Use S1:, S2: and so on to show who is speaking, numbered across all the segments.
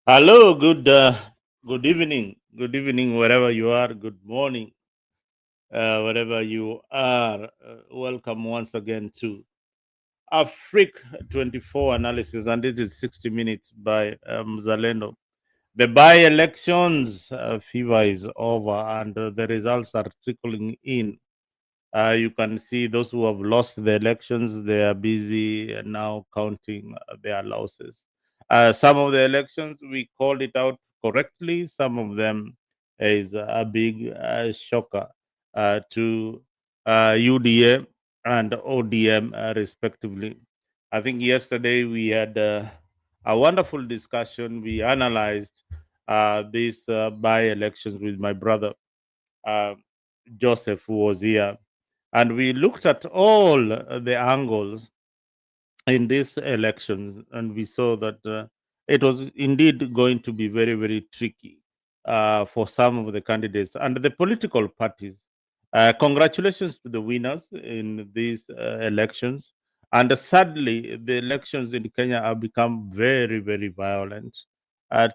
S1: Hello, good evening wherever you are. Good morning wherever you are. Welcome once again to Afric 24 analysis, and this is 60 minutes by Zalendo. The by-elections fever is over, and the results are trickling in. You can see those who have lost the elections, they are busy now counting their losses. Some of the elections, we called it out correctly. Some of them is a big shocker to UDA and ODM, respectively. I think yesterday we had a wonderful discussion. We analyzed these by elections with my brother uh, Joseph, who was here, and we looked at all the angles in these elections, and we saw that it was indeed going to be very, very tricky for some of the candidates and the political parties. Congratulations to the winners in these elections. And sadly, the elections in Kenya have become very, very violent.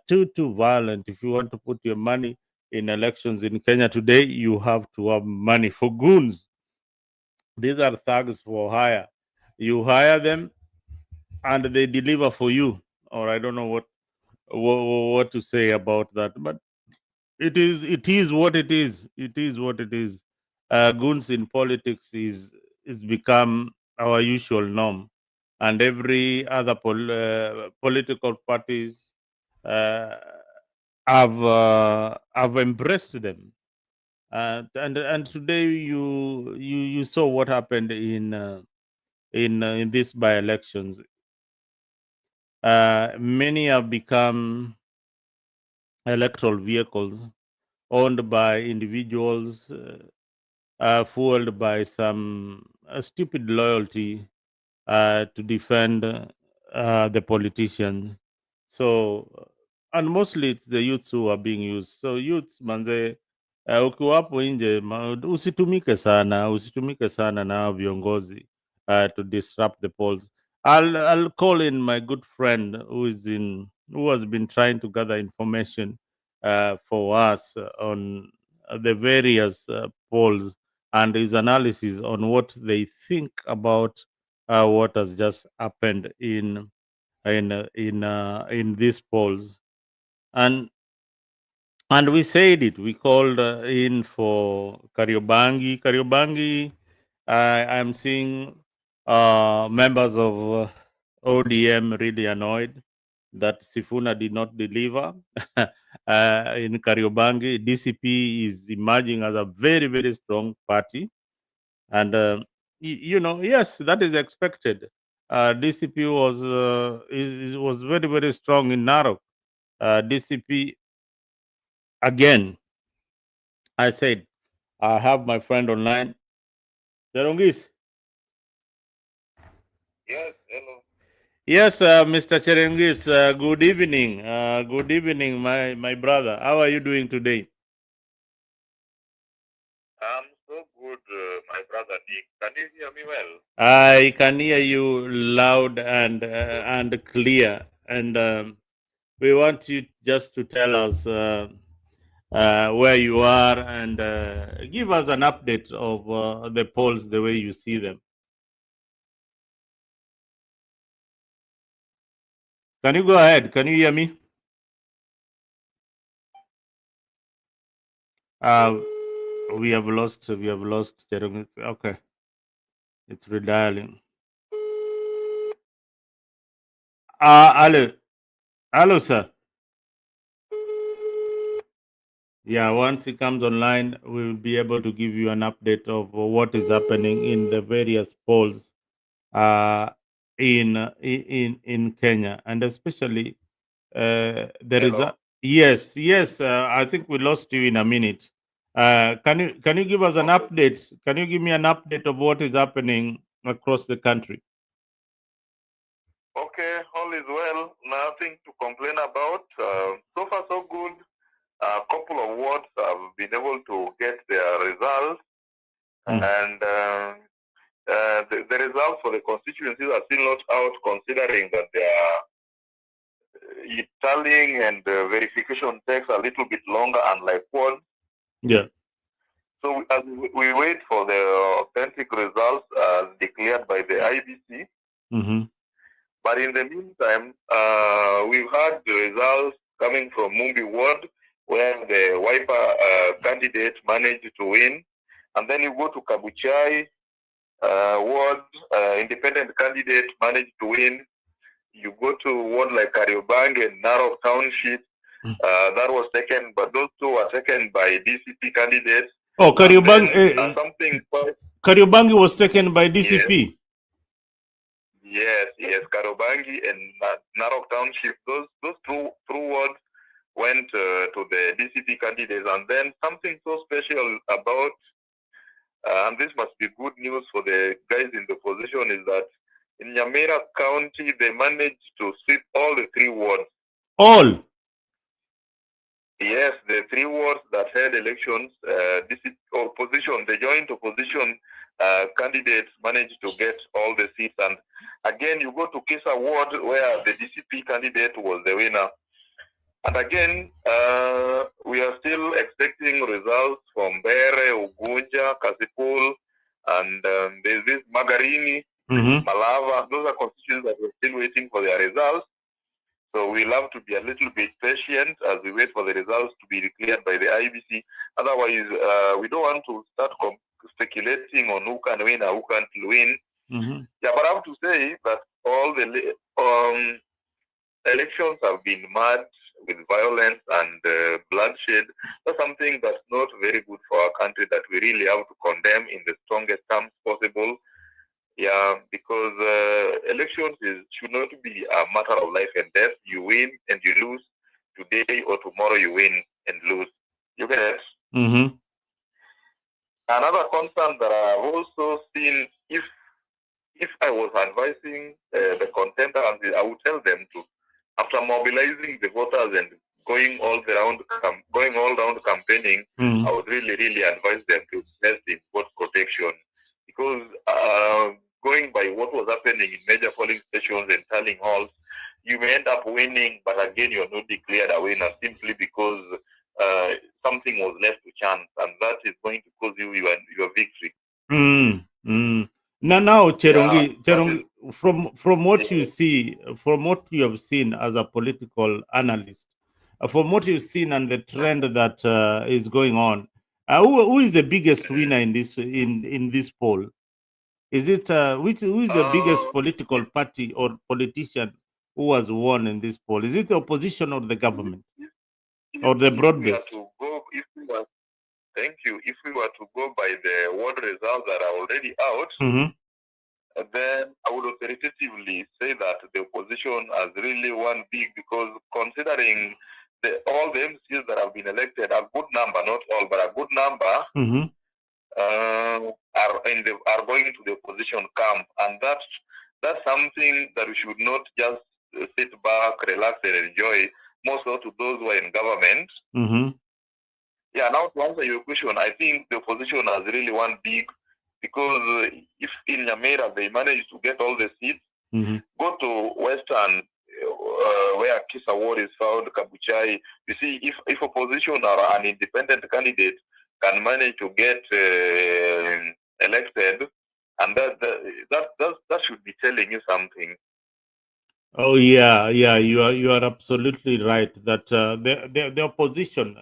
S1: Too violent. If you want to put your money in elections in Kenya today, you have to have money for goons. These are thugs for hire. You hire them and they deliver for you. Or I don't know what to say about that, but it is what it is. It is what it is. Goons in politics is become our usual norm, and every other political parties uh, have embraced them. And today you saw what happened in these by elections. Many have become electoral vehicles owned by individuals, fueled by some stupid loyalty to defend the politicians. So, and mostly it's the youths who are being used. So youths manze, ukiwa hapo nje usitumike sana na hao viongozi to disrupt the polls. I'll call in my good friend who has been trying to gather information for us on the various polls and his analysis on what they think about what has just happened in these polls. And and we said it. We called in for Kariobangi. I'm seeing members of ODM really annoyed that Sifuna did not deliver in Kariobangi. DCP is emerging as a very, very strong party. And, yes, that is expected. DCP was very, very strong in Narok. DCP, again, I said, I have my friend online. Cherongis.
S2: Yes, hello.
S1: Yes, Mr. Cherengis, good evening. Good evening, my brother. How are you doing today?
S2: I'm so good, my brother Nick. Can you hear me well?
S1: I can hear you loud and clear. And we want you just to tell us where you are and give us an update of the polls the way you see them. Can you go ahead? Can you hear me? Uh, we have lost Cherongis. Okay, it's redialing. Hello, hello, sir. Yeah, once he comes online, we will be able to give you an update of what is happening in the various polls uh, in Kenya, and especially there is
S2: Hello.
S1: a yes. I think we lost you in a minute. Can you give us an
S2: Okay.
S1: update? Can you give me an update of what is happening across the country?
S2: Okay, all is well. Nothing to complain about. So far, so good. A couple of wards have been able to get their results,
S1: Mm.
S2: and the results for the constituencies are still not out, considering that they are tallying and verification takes a little bit longer, unlike one.
S1: Yeah.
S2: So as we wait for the authentic results declared by the IBC.
S1: Mm-hmm.
S2: But in the meantime, we've had the results coming from Mumbi Ward, where the Wiper candidate managed to win. And then you go to Kabuchai Ward, independent candidate managed to win. You go to ward like Kariobangi and Narok Township, that was taken, but those two were taken by DCP candidates.
S1: Oh,
S2: Kariobangi, something.
S1: Kariobangi was taken by DCP.
S2: Yes, Kariobangi and Narok Township. Those two wards went to the DCP candidates, and then something so special about, and this must be good news for the guys in the position, is that in Nyamira County they managed to sweep all the 3 wards.
S1: All?
S2: Yes, the 3 wards that had elections, opposition, the joint opposition candidates managed to get all the seats. And again, you go to Kisa ward where the DCP candidate was the winner. And again, we are still expecting results from Bere, Ugunja, Kasipul, and there's this Magarini, Malava. Those are constituencies that we're still waiting for their results. So we'll have to be a little bit patient as we wait for the results to be declared by the IBC. Otherwise, we don't want to start speculating on who can win or who can't win. Yeah, but I have to say that all the elections have been mad with violence and bloodshed. That's something that's not very good for our country, that we really have to condemn in the strongest terms possible. Yeah, because elections should not be a matter of life and death. You win and you lose. Today or tomorrow you win and lose. You get it? Another concern that I've also seen, if I was advising the contenders, I would tell them to, after mobilizing the voters and going all round campaigning, I would really advise them to invest in vote protection, because going by what was happening in major polling stations and tallying halls, you may end up winning, but again you're not declared a winner simply because something was left to chance, and that is going to cause you your victory.
S1: Now, Cherongi, from what you see, from what you have seen as a political analyst, from what you've seen and the trend that is going on, who is the biggest winner in this poll? Is it who is the biggest political party or politician who has won in this poll? Is it the opposition or the government or the broad-based?
S2: Thank you. If we were to go by the ward results that are already out, then I would authoritatively say that the opposition has really won big, because considering all the MCs that have been elected, a good number, not all, but a good number, are going to the opposition camp, and that's something that we should not just sit back, relax, and enjoy. More so to those who are in government. Yeah, now to answer your question, I think the opposition has really won big, because if in Nyamira they manage to get all the seats, go to Western, where Kisa Ward is found, Kabuchai, you see, if opposition or an independent candidate can manage to get elected, and that should be telling you something.
S1: Oh yeah, you are absolutely right that the opposition,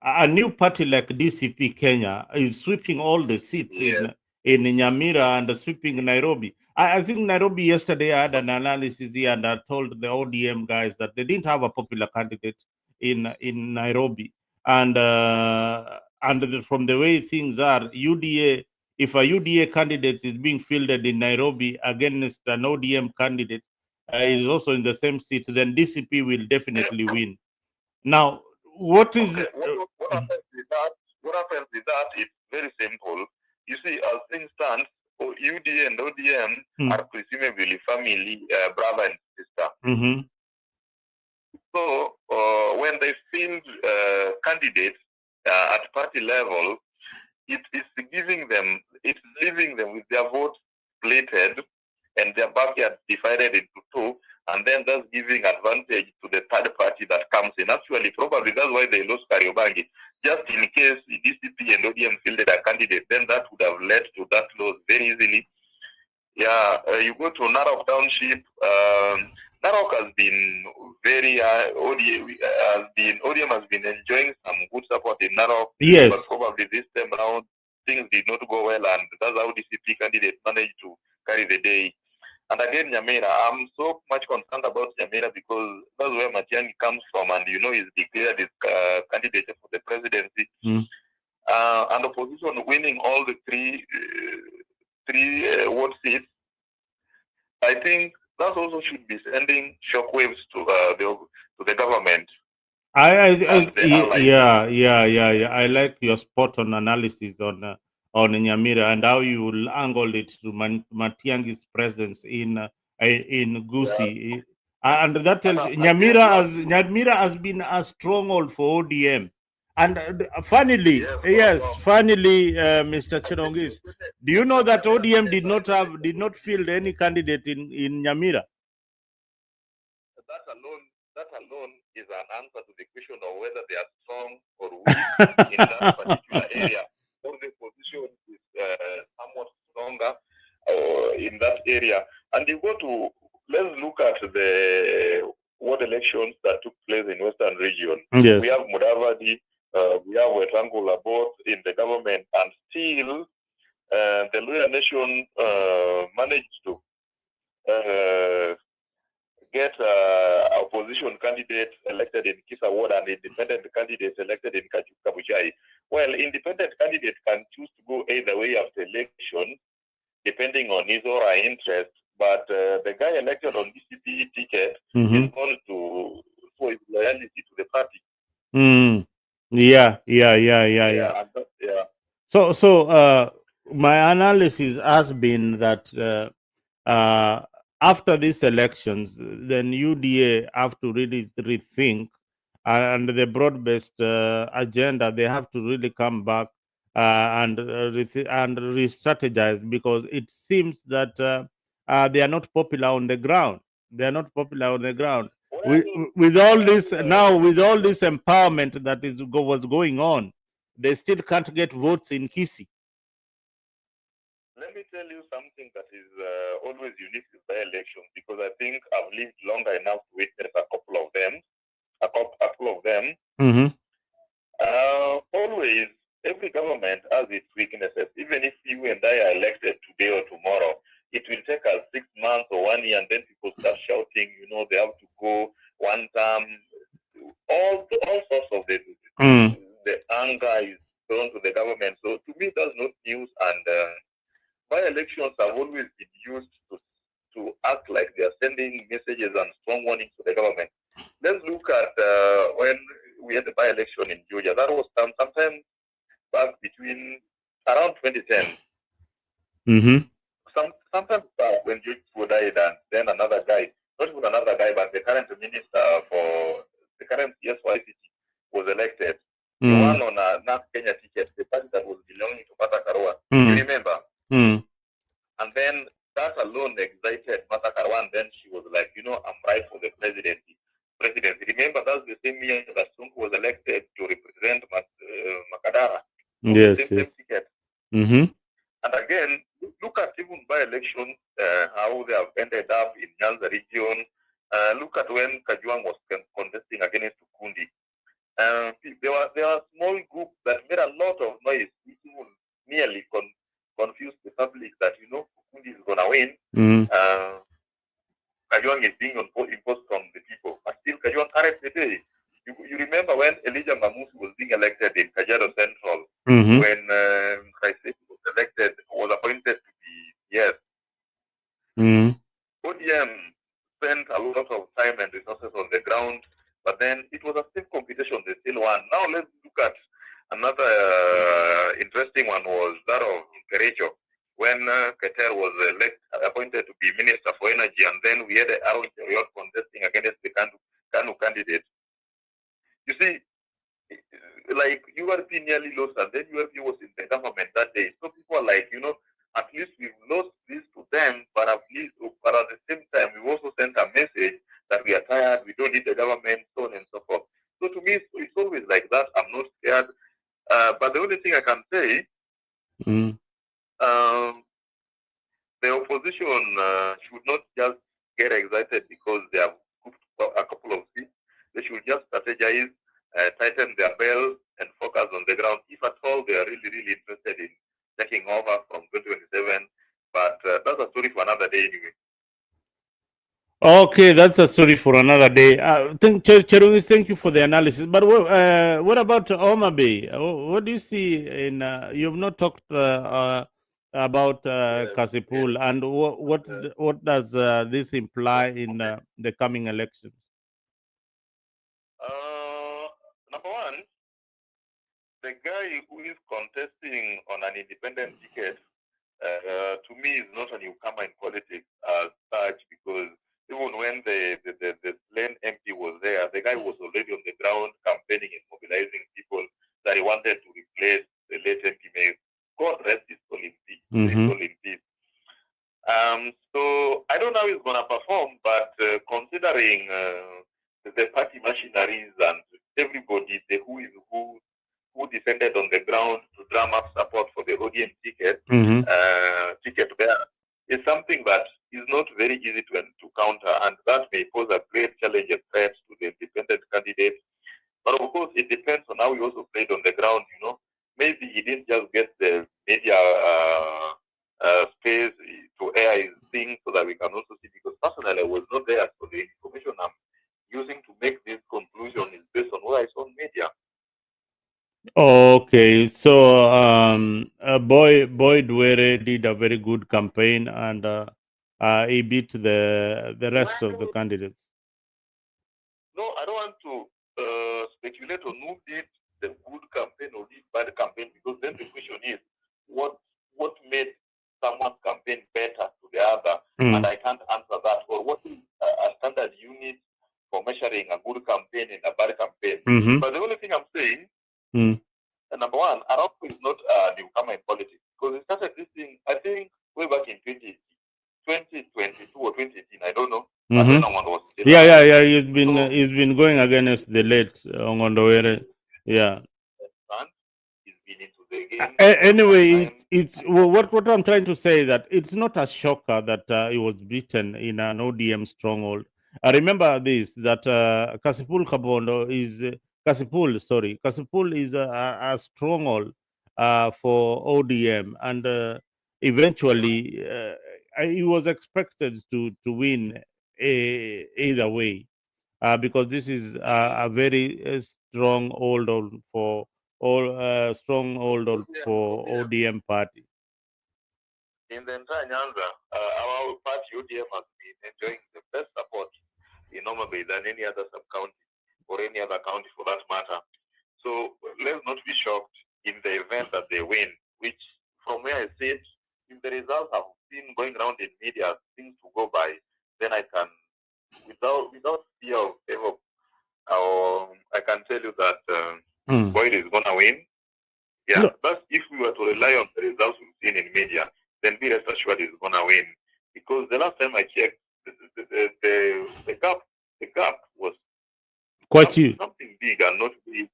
S1: a new party like DCP Kenya, is sweeping all the seats in Nyamira and sweeping Nairobi. I think Nairobi yesterday I had an analysis here, and I told the ODM guys that they didn't have a popular candidate in Nairobi, and from the way things are, UDA, if a UDA candidate is being fielded in Nairobi against an ODM candidate is also in the same seat, then DCP will definitely win. Now, what is
S2: what happens with that? What happens with that? It's very simple. You see, as things stand, UDA and ODM are presumably family, brother and sister. So when they field candidates at party level, it's leaving them with their votes plated and their backyard divided into two. and then that's giving advantage to the third party that comes in. Actually, probably that's why they lost Kariobangi. Just in case the DCP and ODM fielded a candidate, then that would have led to that loss very easily. Yeah, you go to Narok Township. Narok has been very ODM has been enjoying some good support in Narok.
S1: Yes.
S2: But probably this time around things did not go well, and that's how DCP candidate managed to carry the day. And again, Nyamira, I'm so much concerned about Nyamira because that's where Matiang'i comes from, and he's declared his candidate for the presidency. And opposition winning all the three ward seats. I think that also should be sending shockwaves to the government.
S1: Yeah. I like your spot on analysis on Nyamira and how you will angle it to Matiang'i's presence in Gusii. And that tells Nyamira has been a stronghold for ODM. And finally, Mr. Chirongis, do you know that ODM did not field any candidate in Nyamira?
S2: That alone is an answer to the question of whether they are strong or weak in that particular area. Or the position is somewhat stronger in that area. And let's look at the ward elections that took place in Western region.
S1: Yes.
S2: We have Mudavadi, we have Wetangula both in the government, and still the Luhya nation managed to get opposition candidate elected in Kisa Ward and independent candidates elected in Kabuchai. Well, independent candidate can choose to go either way after election, depending on his or her interest. But the guy elected on DCP ticket is going to show his loyalty to the party.
S1: Yeah. So my analysis has been that after these elections, then UDA have to really rethink and the broad-based agenda. They have to really come back and re-strategize, because it seems that they are not popular on the ground. They are not popular on the ground. With all this empowerment that was going on, they still can't get votes in Kisii.
S2: Let me tell you something that is always unique with the elections, because I think I've lived longer enough to witness a couple of them. Always, every government has its weaknesses. Even if you and I are elected today or tomorrow, it will take us 6 months or 1 year, and then people start shouting, they have to go one term. All sorts of the anger is thrown to the government. So to me, that's not news. And by-elections have always been used to act like they are sending messages and strong warnings to the government. Let's look at when we had the by-election in Georgia. That was sometime back between around 2010. Sometime back when George died, and then another guy, not even another guy, but the current minister for the current CSYCT was elected. The one on a NAP Kenya ticket, the party that was belonging to Martha Karua. You remember? And then that alone excited Martha Karua, and then she was like, I'm right for the presidency. Remember, that's the same year that Sunku was elected to represent Makadara.
S1: Yes.
S2: The same ticket. And again, look at even by-elections, how they have ended up in Nyanza region. Look at when Kajuang was contesting against Tukundi. There were small groups that made a lot of noise, which nearly confused the public that, Tukundi is going to win. Kajuang is being imposed on the people. But still, Kajuang carried the day. You remember when Elijah Mamusi was being elected in Kajiado Central, when Kaiseki was appointed to be yes. ODM spent a lot of time and resources on the ground, but then it was a stiff competition. They still won. Now let's look at another interesting one, was that of Kerecho, when Keter was appointed to be Minister for Energy, and then we had Aaron Cheruiyot contesting against the Kanu candidate. You see, like URP nearly lost, and then URP was in the government that day. So people are like, at least we've lost this to them, but at the same time, we've also sent a message need the government, so on and so forth. So to me, it's always like that. I'm not scared. But the only thing I can say, um, the opposition should not just get excited because they have cooked a couple of seats. They should just strategize, tighten their belt, and focus on the ground. If at all they are really, really interested in taking over from 2027, but that's a story for another day anyway.
S1: Okay, that's a story for another day. Cherungis, thank you for the analysis. But what about Oma Bay? What do you see in? You've not talked about
S2: Yes, yes.
S1: Kasipul, and what does this imply in the coming elections?
S2: Number one, the guy who is contesting on an independent ticket, to me, is not a newcomer in politics as such, because even when the slain MP was there, the guy was already on the ground campaigning and mobilizing people that he wanted to replace the late MP May. God rest his soul in peace. His soul in peace. So I don't know how he's going to perform, but considering the party machineries and everybody, who descended on the ground to drum up support for the ODM ticket, ticket there, is something that is not very easy to counter, and that may pose a great challenge and threat to the independent candidate. But of course, it depends on how he also played on the ground. Maybe he didn't just get the media space to air his thing so that we can also see. Because personally, I was not there, so the information I'm using to make this conclusion is based on what I saw on media.
S1: Okay, so Boyd Were did a very good campaign, and he beat the rest of the candidates.
S2: No, I don't want to speculate on who did the good campaign or did bad campaign, because then the question is what made someone's campaign better to the other, and I can't answer that. Or what is a standard unit for measuring a good campaign and a bad campaign? But the only thing I'm saying, number one, Arauco is not a newcomer in politics, because he started this thing, I think, way back in 2022 or 2018, I don't know. But then was still
S1: yeah. He's been going against the late Ongondowere. Yeah.
S2: He's been into the game.
S1: Anyway, it's what I'm trying to say, that it's not a shocker that he was beaten in an ODM stronghold. I remember this, that Kasipul Kabondo is Kasipul is a stronghold for ODM, and eventually he was expected to win either way, because this is a very strong hold for stronghold for ODM party.
S2: In the entire Nyanza, our party ODM has been enjoying the best support in Noma Bay than any other sub-county or any other county for that matter. So let's not be shocked in the event that they win, which from where I sit, if the results have been going around in media, things to go by, then I can, without fear of ever, I can tell you that Boyd is going to win. Yeah, but if we were to rely on the results we've seen in media, then be rest assured he's going to win. Because the last time I checked, the gap was
S1: quite huge,
S2: something big and not big.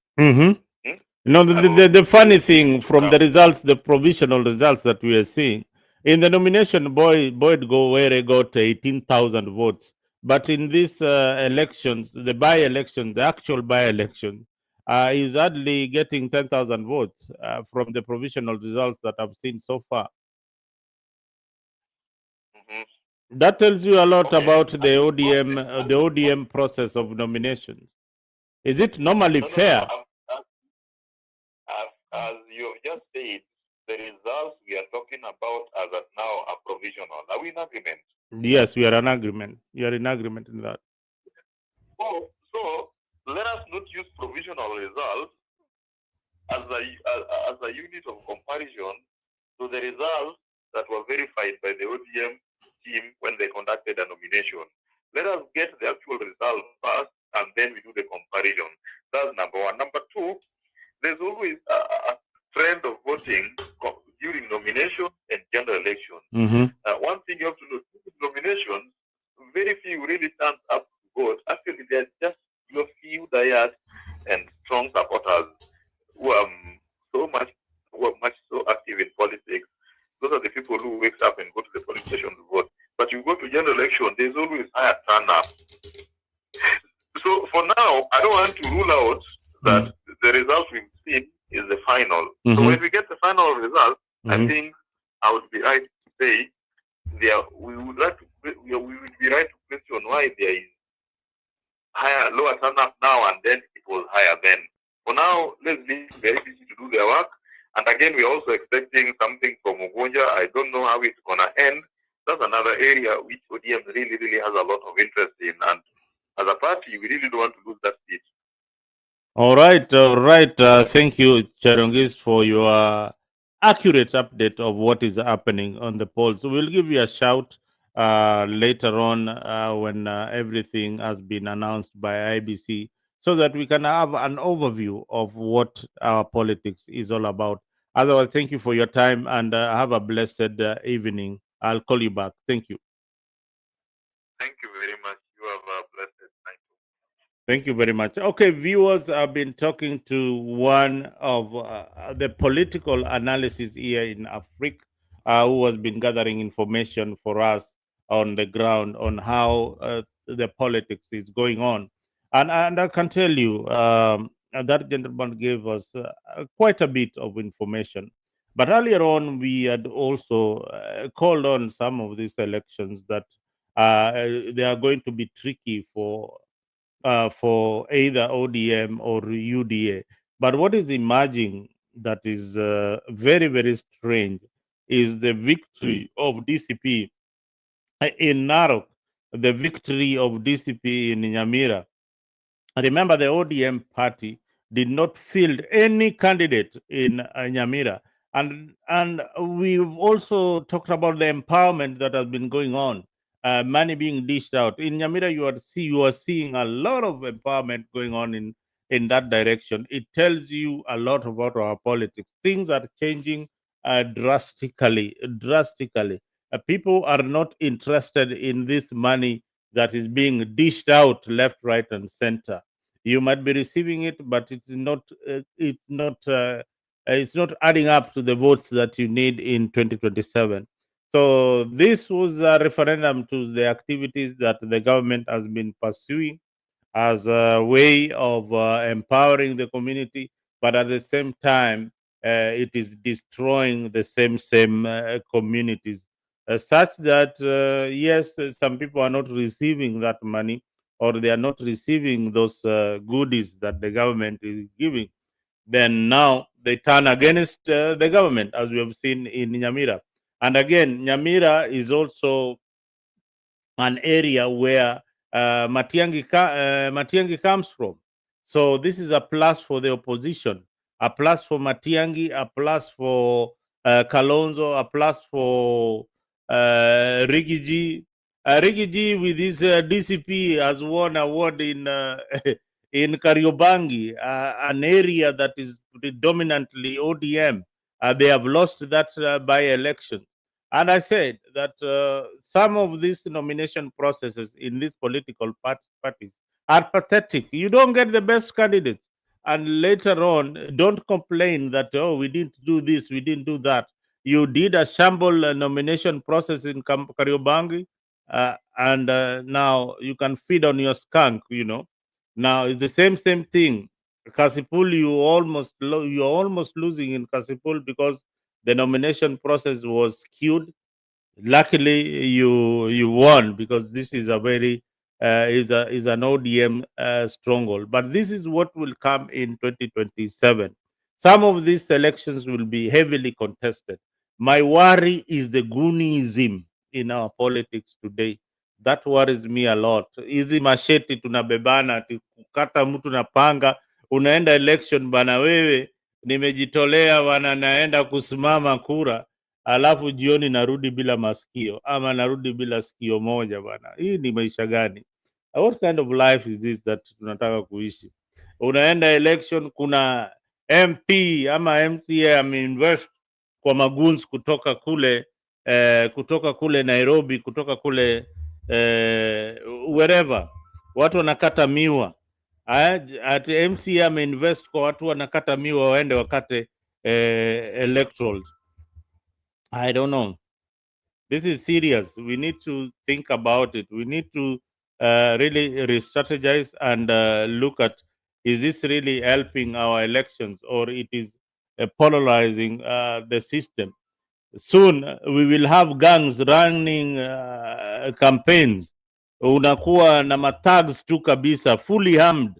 S1: No, the funny thing from the results, the provisional results that we are seeing, in the nomination, Boyd Were got 18,000 votes. But in these elections, the by-election, the actual by-election, is hardly getting 10,000 votes from the provisional results that I've seen so far. That tells you a lot about the ODM process of nominations. Is it normally fair?
S2: As you have just said, the results we are talking about as of now are provisional. Are we in agreement?
S1: Yes, we are in agreement. You are in agreement in that.
S2: So let us not use provisional results as a unit of comparison to the results that were verified by the ODM team when they conducted a nomination. Let us get the actual results first, and then we do the comparison. That's number one. Number two, there's always a trend of voting during nomination and general election. One thing you have to know, nominations, very few really stand up to vote, actually they're just your few diehard and strong supporters who are much so active in politics. Those are the people who wakes up and go to the polling station to vote. But you go to general election, there's always higher turnout. So for now, I don't want to rule out that the result we've seen is the final. So when we get the final result, I think I would be right to say we would be right to question why there is lower turnout now and then it was higher then. For now, let's leave the IBC to do their work. And again, we're also expecting something from Ugonja. I don't know how it's gonna end. That's another area which ODM really has a lot of interest in. And as a party, we really don't want to lose that seat.
S1: All right. Thank you, Charongis, for your accurate update of what is happening on the polls. We'll give you a shout later on when everything has been announced by IBC so that we can have an overview of what our politics is all about. Otherwise, thank you for your time and have a blessed evening. I'll call you back. Thank you.
S2: Thank you very much. You have a blessed night.
S1: Thank you very much. Okay, viewers, I've been talking to one of the political analysis here in Africa who has been gathering information for us on the ground on how the politics is going on. And I can tell you, that gentleman gave us quite a bit of information. But earlier on, we had also called on some of these elections that they are going to be tricky for either ODM or UDA. But what is emerging that is very strange is the victory of DCP in Narok, the victory of DCP in Nyamira. Remember, the ODM party did not field any candidate in Nyamira. And we've also talked about the empowerment that has been going on, money being dished out. In Nyamira, you are seeing a lot of empowerment going on in that direction. It tells you a lot about our politics. Things are changing drastically. People are not interested in this money that is being dished out left, right, and center. You might be receiving it, but it's not adding up to the votes that you need in 2027. So this was a referendum to the activities that the government has been pursuing as a way of empowering the community, but at the same time, it is destroying the same communities, such that yes, some people are not receiving that money, or they are not receiving those goodies that the government is giving. Then now they turn against the government, as we have seen in Nyamira. And again, Nyamira is also an area where Matiangi comes from. So this is a plus for the opposition, a plus for Matiangi, a plus for Kalonzo, a plus for Rigiji. Rigiji with his DCP has won award in in Kariobangi, an area that is predominantly ODM. They have lost that by election. And I said that some of these nomination processes in these political parties are pathetic. You don't get the best candidates. And later on, don't complain that, oh, we didn't do this, we didn't do that. You did a shamble nomination process in Kariobangi, and now you can feed on your skunk, you know. Now it's the same thing. Kasipul, you're almost losing in Kasipul because the nomination process was skewed. Luckily, you won because this is a very is an ODM stronghold. But this is what will come in 2027. Some of these elections will be heavily contested. My worry is the goonism in our politics today. That worries me a lot. Hizi masheti tunabebana, ati kukata mtu na panga, unaenda election bana, wewe nimejitolea bana, naenda kusimama kura, alafu jioni narudi bila masikio ama narudi bila sikio moja bana. Hii ni maisha gani? What kind of life is this that tunataka kuishi? Unaenda election, kuna MP ama MCA ameinvest kwa magoons kutoka kule Nairobi, kutoka kule wherever watu wanakata miwa. At MCA ameinvest kwa watu wanakata miwa waende wakate electorals. I don't know. This is serious. We need to think about it. We need to really re-strategize and look at, is this really helping our elections, or it is polarizing the system? Soon we will have gangs running campaigns. Unakuwa na mathags tu kabisa, fully armed,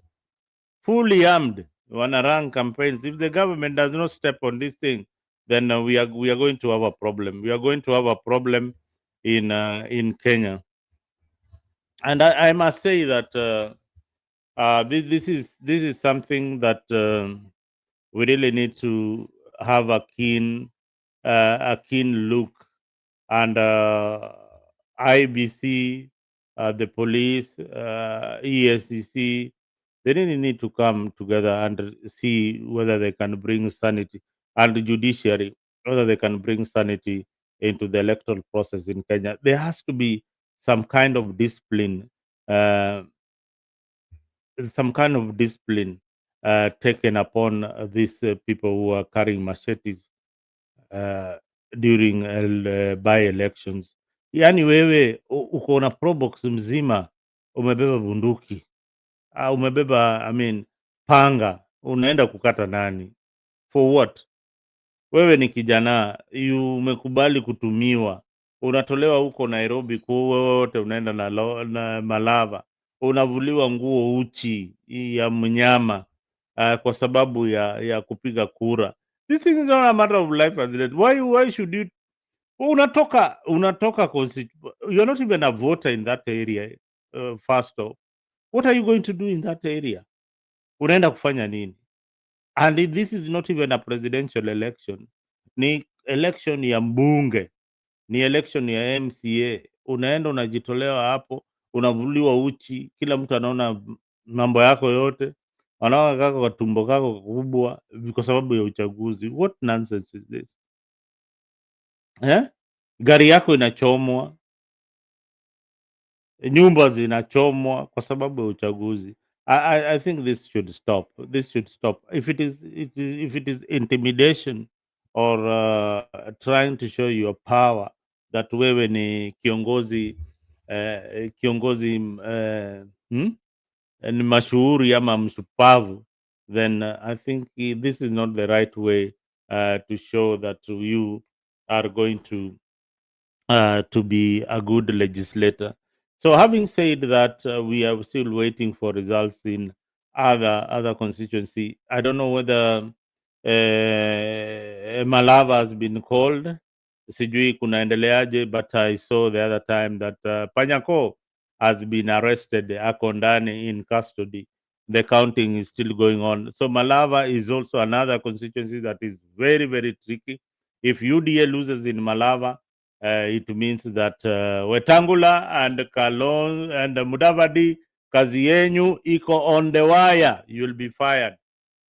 S1: wanna run campaigns. If the government does not step on this thing, then we are going to have a problem. We are going to have a problem in Kenya. And I must say that this is something that we really need to have a keen look. And IBC, the police, ESCC, they really need to come together and see whether they can bring sanity, and the judiciary, whether they can bring sanity into the electoral process in Kenya. There has to be some kind of discipline, uh, taken upon these people who are carrying machetes during by elections. Yani wewe uko na probox mzima, umebeba bunduki, umebeba panga, unaenda kukata nani? For what? Wewe ni kijana, umekubali kutumiwa, unatolewa huko Nairobi wote, unaenda na Malava, unavuliwa nguo uchi ya mnyama kwa sababu ya kupiga kura. This thing is not a matter of life and death. Why should you unatoka you're not even a voter in that area. First off, what are you going to do in that area? Unaenda kufanya nini? And this is not even a presidential election, ni election ya mbunge, ni election ya MCA. Unaenda unajitolewa hapo, unavuliwa uchi, kila mtu anaona mambo yako yote, wanaona kako kwa tumbo kako kubwa kwa sababu ya uchaguzi. What nonsense is this? Gari yako inachomwa, nyumba zinachomwa kwa sababu ya uchaguzi. I think this should stop. If it is intimidation or trying to show your power that wewe ni kiongozi ni mashuhuri ama mshupavu, then I think this is not the right way to show that you are going to be a good legislator. So, having said that, we are still waiting for results in other constituency. I don't know whether Malava has been called. Sijui kunaendeleaje, but I saw the other time that Panyako has been arrested, ako ndani in custody. The counting is still going on. So Malava is also another constituency that is very, very tricky. If UDA loses in Malava, it means that Wetangula and Kalon and Mudavadi, kazi yenyu iko on the wire. You'll be fired.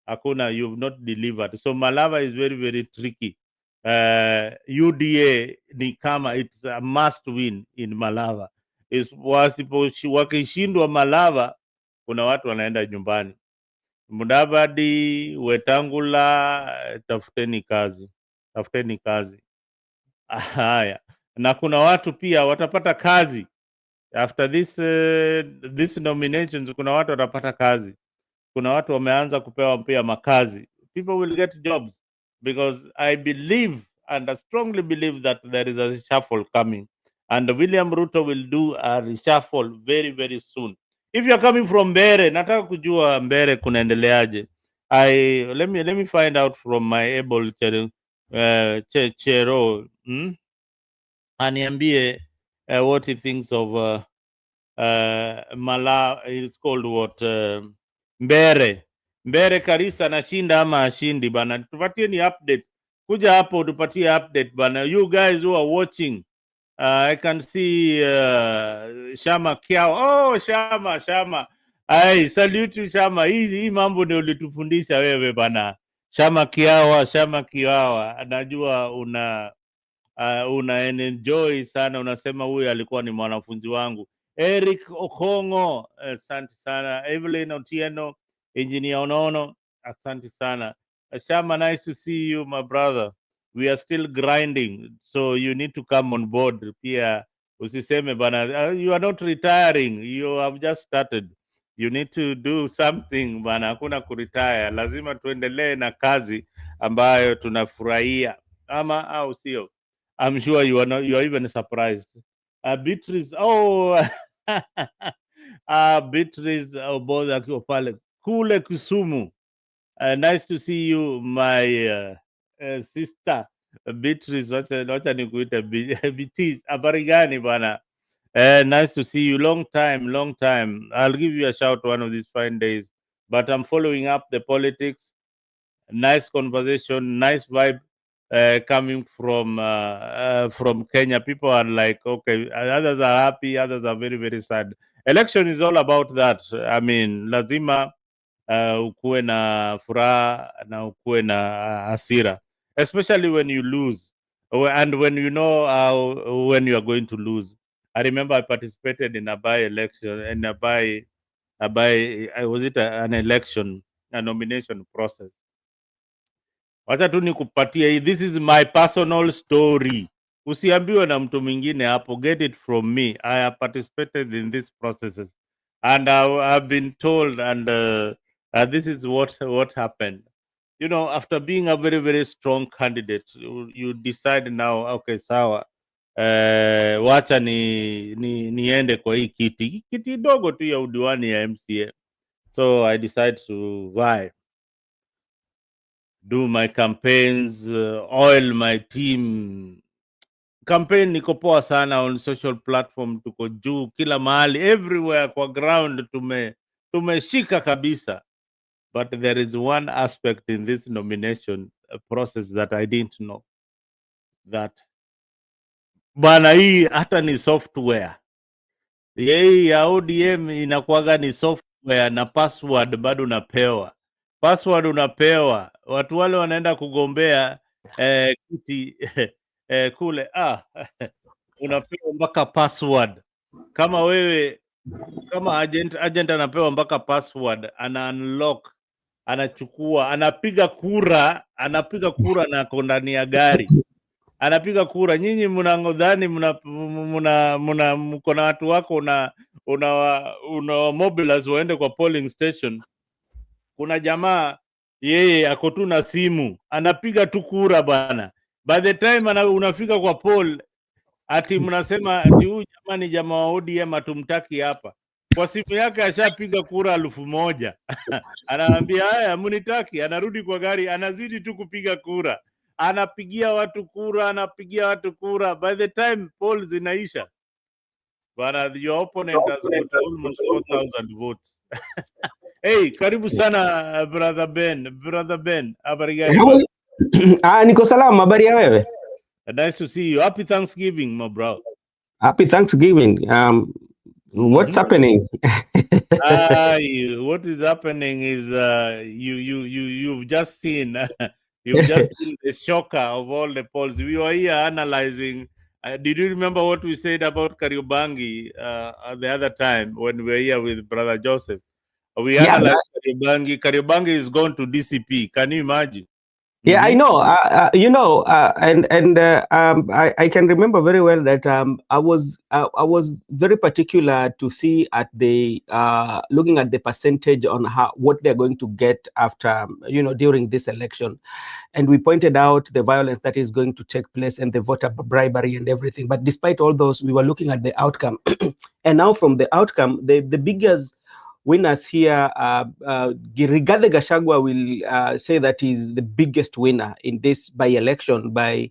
S1: Hakuna, you've not delivered. So Malava is very, very tricky. UDA ni kama it's a must win in Malava. Wakishindwa Malava, kuna watu wanaenda nyumbani. Mudavadi, Wetangula, tafuteni kazi. Haya, na kuna watu pia watapata kazi after this nominations. Kuna watu watapata kazi, kuna watu wameanza kupewa pia makazi. People will get jobs because I believe and I strongly believe that there is a reshuffle coming, and William Ruto will do a reshuffle very, very soon. If you are coming from Mbere, nataka kujua Mbere kunaendeleaje. Let me find out from my able chero aniambie what he thinks of it's called what, Mbere Karisa anashinda ama ashindi bana? Tupatie ni update, kuja hapo tupatie update bana. You guys who are watching, I can see Shama Kiao. Oh, Shama, ai salute Shama. Hii mambo ndio ulitufundisha wewe bana. Shama Kiawa, anajua una enjoy sana, unasema huyu alikuwa ni mwanafunzi wangu. Eric Okongo, asante sana. Evelyn Otieno, Engineer Onono, asante sana. Shama, nice to see you, my brother. We are still grinding, so you need to come on board. Pia usiseme bana, you are not retiring, you have just started. You need to do something bana, hakuna kuretire. Lazima tuendelee na kazi ambayo tunafurahia, ama au sio? I'm sure you are not, you are even surprised. Beatrice, oh Beatrice Oboza akiwa pale kule Kisumu. Nice to see you my sister Beatrice, wacha nikuite BT. Habari gani bwana? Nice to see you. Long time, long time. I'll give you a shout one of these fine days. But I'm following up the politics. Nice conversation, nice vibe coming from Kenya. People are like, okay, others are happy, others are very, very sad. Election is all about that. I mean, lazima ukuwe na furaha na ukuwe na hasira, especially when you lose and when you know when you are going to lose. I remember I participated in a by-election, in was it an election, a nomination process. Wacha tu nikupatie hii, this is my personal story. Usiambiwe na mtu mwingine hapo, get it from me. I have participated in these processes and I've been told, and this is what happened. You know, after being a very, very strong candidate, you decide now, okay, sawa, wacha niende kwa hii kiti dogo tu ya udiwani ya MCA. So I decide to vie, do my campaigns, oil my team. Campaign niko poa sana, on social platform tuko juu kila mahali, everywhere kwa ground tumeshika kabisa. But there is one aspect in this nomination process that I didn't know, that bana, hii hata ni software. Hii ya ODM inakuwaga ni software na password bado unapewa. Password unapewa. Watu wale wanaenda kugombea kiti kule unapewa mpaka password. Kama wewe, kama agent anapewa mpaka password, ana unlock, anachukua, anapiga kura na ako ndani ya gari. Anapiga kura. Nyinyi mnangodhani mko na watu wako, una mobilize waende kwa polling station. Kuna jamaa yeye ako tu na simu, anapiga tu kura bana. By the time unafika kwa poll, ati mnasema ati huyu jamaa ni jamaa wa ODM, hatumtaki hapa. Kwa simu yake ashapiga kura 1000. Anaambia haya, mnitaki. Anarudi kwa gari, anazidi tu kupiga kura, anapigia watu kura. By the time poll zinaisha bana, your opponent has got almost 4000 votes. Hey, karibu sana brother Ben. Habari gani?
S3: Niko salama, habari ya wewe?
S1: Nice to see you. Happy Thanksgiving, my bro.
S3: Happy Thanksgiving. What's happening?
S1: What is happening is you've just seen the shocker of all the polls. We were here analyzing. Did you remember what we said about Kariobangi the other time when we were here with Brother Joseph? We analyzed Kariobangi. Kariobangi is going to DCP. Can you imagine?
S3: Yeah, I know. I can remember very well that I was very particular to see at the looking at the percentage on what they're going to get after during this election, and we pointed out the violence that is going to take place and the voter bribery and everything. But despite all those, we were looking at the outcome, and now from the outcome, the biggest winners here, Rigathi Gachagua will say that he's the biggest winner in this by-election by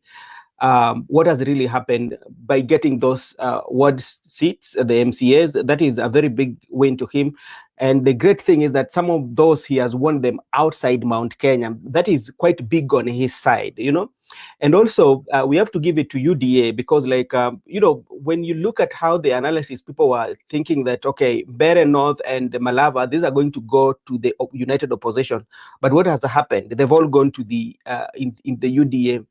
S3: what has really happened by getting those ward seats, the MCAs. That is a very big win to him. And the great thing is that some of those he has won them outside Mount Kenya. That is quite big on his side, And also, we have to give it to UDA because, when you look at how the analysis, people were thinking that, okay, Bere North and Malava, these are going to go to the united opposition. But what has happened? They've all gone to the in the UDA.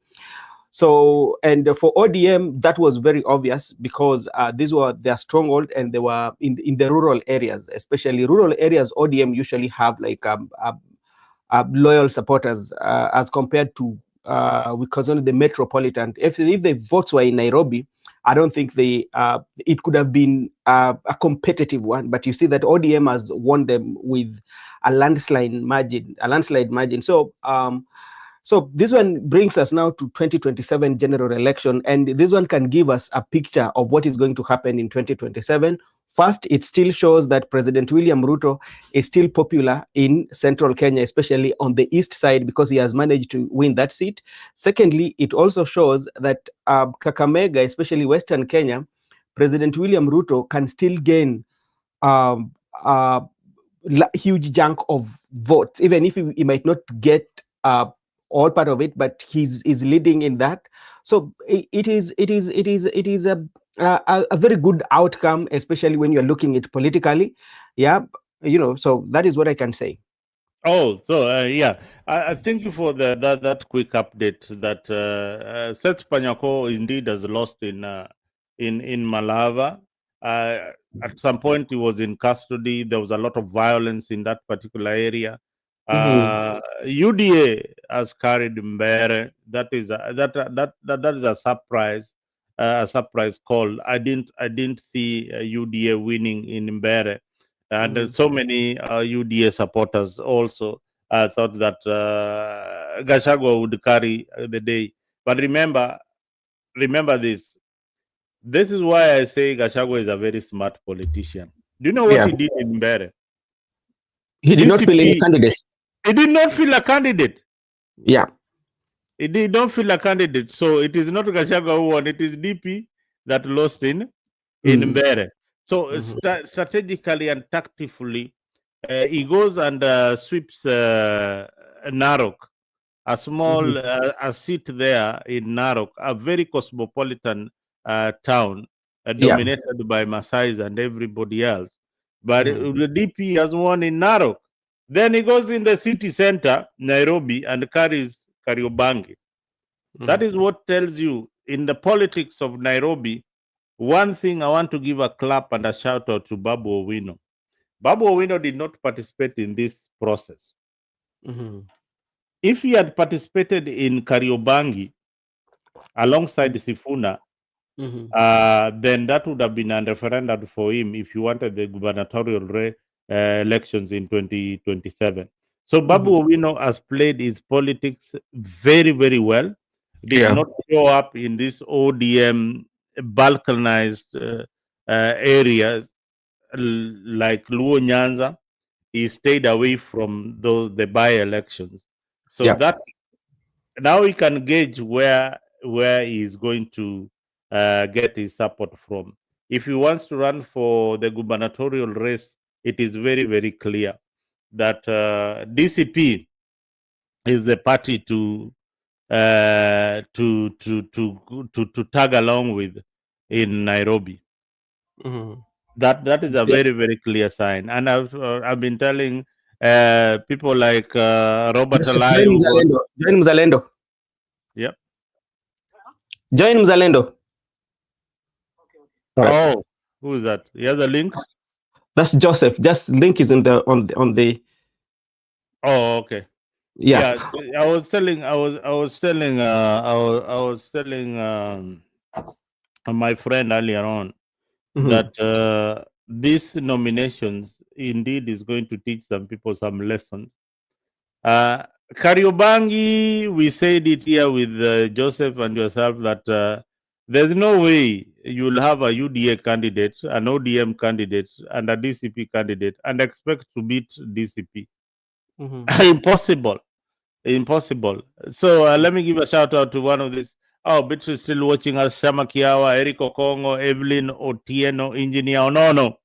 S3: So, and for ODM, that was very obvious because these were their stronghold, and they were in the rural areas, especially rural areas. ODM usually have like loyal supporters as compared to because only the metropolitan. If the votes were in Nairobi, I don't think it could have been a competitive one. But you see that ODM has won them with a landslide margin. So so this one brings us now to 2027 general election, and this one can give us a picture of what is going to happen in 2027. First, it still shows that President William Ruto is still popular in central Kenya, especially on the east side, because he has managed to win that seat. Secondly, it also shows that Kakamega, especially western Kenya, President William Ruto can still gain um, uh, huge chunk of votes, even if he might not get all part of it, but he's is leading in that. So it is a very good outcome, especially when you're looking at politically. Yeah, so that is what I can say.
S1: Oh, so yeah, I thank you for that quick update. That Seth Panyako indeed has lost in Malava. At some point, he was in custody. There was a lot of violence in that particular area. UDA has carried Mbere. That is that is a surprise call. I didn't see UDA winning in Mbere, and so many UDA supporters also thought that Gachagua would carry the day. But remember this. This is why I say Gachagua is a very smart politician. Do you know what
S3: Yeah,
S1: he did in Mbere?
S3: he did not feel any
S1: DCP.
S3: candidates.
S1: He did not feel a candidate.
S3: Yeah.
S1: He did not feel a candidate. So it is not Gachagua who won. It is DP that lost in
S3: Mm.
S1: Mbere. So
S3: Mhm.
S1: strategically and tactfully, he goes and sweeps Narok, a small
S3: Mhm.
S1: a seat there in Narok, a very cosmopolitan town,
S3: Yeah.
S1: dominated by Masais and everybody else. But
S3: Mhm.
S1: the DP has won in Narok. Then he goes in the city center, Nairobi, and carries Kariobangi. That
S3: Mhm.
S1: is what tells you in the politics of Nairobi. One thing I want to give a clap and a shout out to Babu Owino. Babu Owino did not participate in this process.
S3: Mhm.
S1: If he had participated in Kariobangi alongside Sifuna,
S3: Mhm.
S1: then that would have been a referendum for him if he wanted the gubernatorial elections in 2027. So Babu
S3: Mhm.
S1: Owino has played his politics very, very well. Did
S3: Yeah.
S1: not show up in this ODM balkanized areas like Luo Nyanza. He stayed away from the by-elections. So
S3: Yeah.
S1: that now he can gauge where he's going to get his support from. If he wants to run for the gubernatorial race, it is very, very clear that DCP is the party to tag along with in Nairobi.
S3: Mhm.
S1: That is a
S3: Yeah.
S1: very, very clear sign, and I've been telling people like Robert
S3: Joseph,
S1: Alai
S3: join
S1: who got
S3: Mzalendo. Join Mzalendo.
S1: yeah.
S3: Join Mzalendo. All right.
S1: Oh, who is that? He has a link.
S3: That's Joseph. Just link is in the on the
S1: Oh, okay.
S3: yeah.
S1: Yeah, I was telling my friend earlier on
S3: Mhm.
S1: that these nominations indeed is going to teach some people some lessons. Uh, Kariobangi, we said it here with Joseph and yourself that there's no way you'll have a UDA candidate, an ODM candidate, and a DCP candidate and expect to beat DCP.
S3: Mhm.
S1: Impossible. Impossible. So let me give a shout out to one of these. Oh, Beatrice still watching us. Shama Kiawa, Eric Okongo, Evelyn Otieno, Engineer Onono.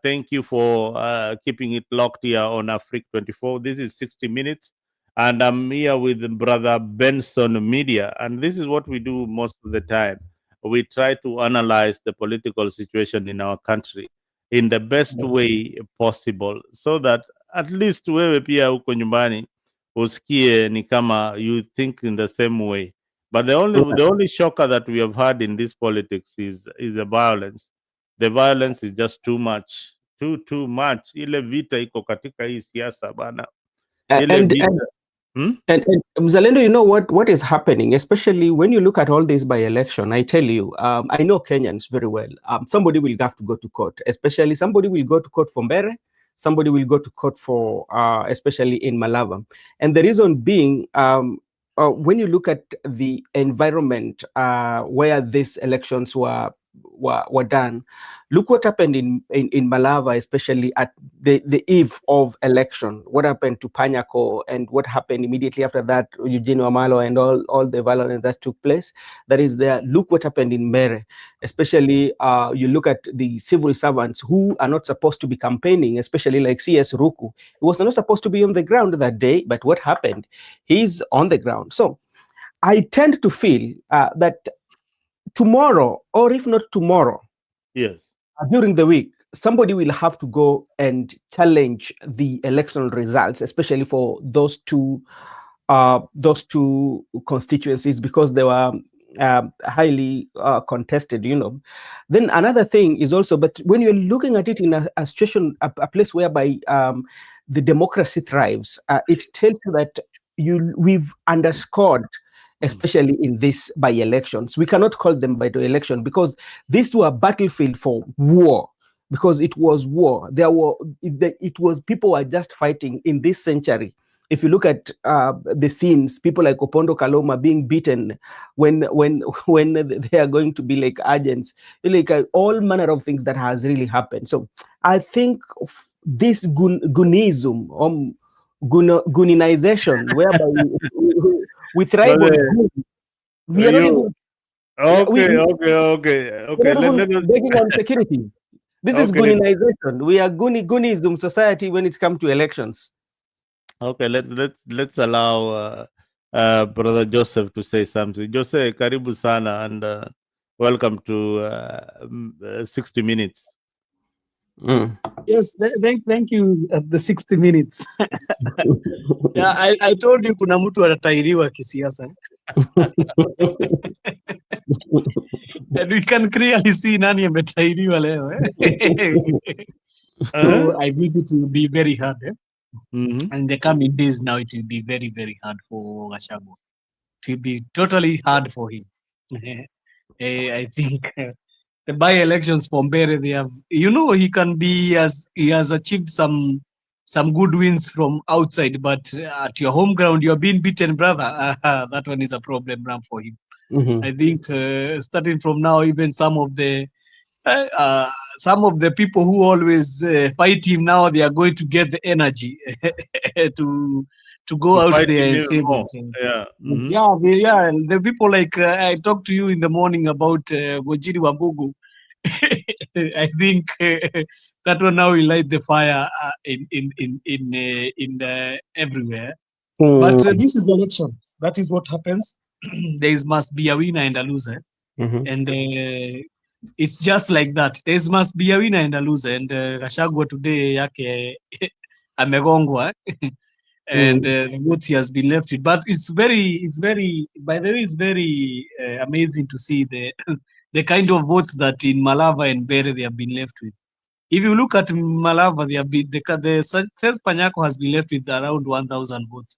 S1: Thank you for keeping it locked here on Africa 24. This is 60 minutes, and I'm here with Brother Benson Media. And this is what we do most of the time. We try to analyze the political situation in our country in the best way possible, so that at least wewe pia huko nyumbani usikie ni kama you think in the same way, But the only shocker that we have had in this politics is the violence. The violence is just too much, too much. Ile vita iko katika hii siasa bana. Ile
S3: And
S1: vita.
S3: And Mzalendo, you know what is happening, especially when you look at all this by election. I tell you, I know Kenyans very well. Somebody will have to go to court, especially somebody will go to court for Mbere, somebody will go to court for, especially in Malava. And the reason being, when you look at the environment where these elections were done, look what happened in Malava, especially at the eve of election. What happened to Panyako and what happened immediately after that, Eugene Wamalo and all the violence that took place. That is there. Look what happened in Mere, especially you look at the civil servants who are not supposed to be campaigning, especially like CS Ruku. He was not supposed to be on the ground that day, but what happened? He's on the ground. So I tend to feel that tomorrow, or if not tomorrow,
S1: yes,
S3: during the week, somebody will have to go and challenge the election results, especially for those two constituencies, because they were highly contested, you know. Then another thing is also, but when you're looking at it in a situation, a place whereby the democracy thrives, it tells you that we've underscored, especially in these by-elections. We cannot call them by-election because these were a battlefield for war, because it was war. It was people were just fighting in this century. If you look at the scenes, people like Opondo Kaloma being beaten when they are going to be like agents, like all manner of things that has really happened. So I think this Goonism, Gooninization, whereby we thrive on good. We are not even
S1: okay.
S3: Let begging on security. This is Gooninization. We are Goonism society when it comes to elections.
S1: Okay, let's allow Brother Joseph to say something. Joseph, karibu sana, and welcome to 60 Minutes.
S4: Yes, thank you. The 60 minutes. Yeah, I told you kuna mtu anatairiwa kisiasa. And we can clearly see nani ametairiwa leo. So I believe it will be very hard. And the coming days now, it will be very, very hard for Gachagua. It will be totally hard for him. I think the by-elections for Mbere, they have, you know, he has achieved some good wins from outside, but at your home ground, you're being beaten, brother. That one is a problem now for him. I think starting from now, even some of the people who always fight him now, they are going to get the energy to go out there and save it. Yeah, the people like I talked to you in the morning about Gojiri Wambugu. I think that one now will light the fire in everywhere. But this is election. That is what happens. There must be a winner and a loser, and it's just like that. There must be a winner and a loser. And Gachagua today yake amegongwa. And the vote he has been left with, but it's very by the way, it's very amazing to see the kind of votes that in Malava and Bere they have been left with. If you look at Malava, they have been the Sales Panyako has been left with around 1,000 votes.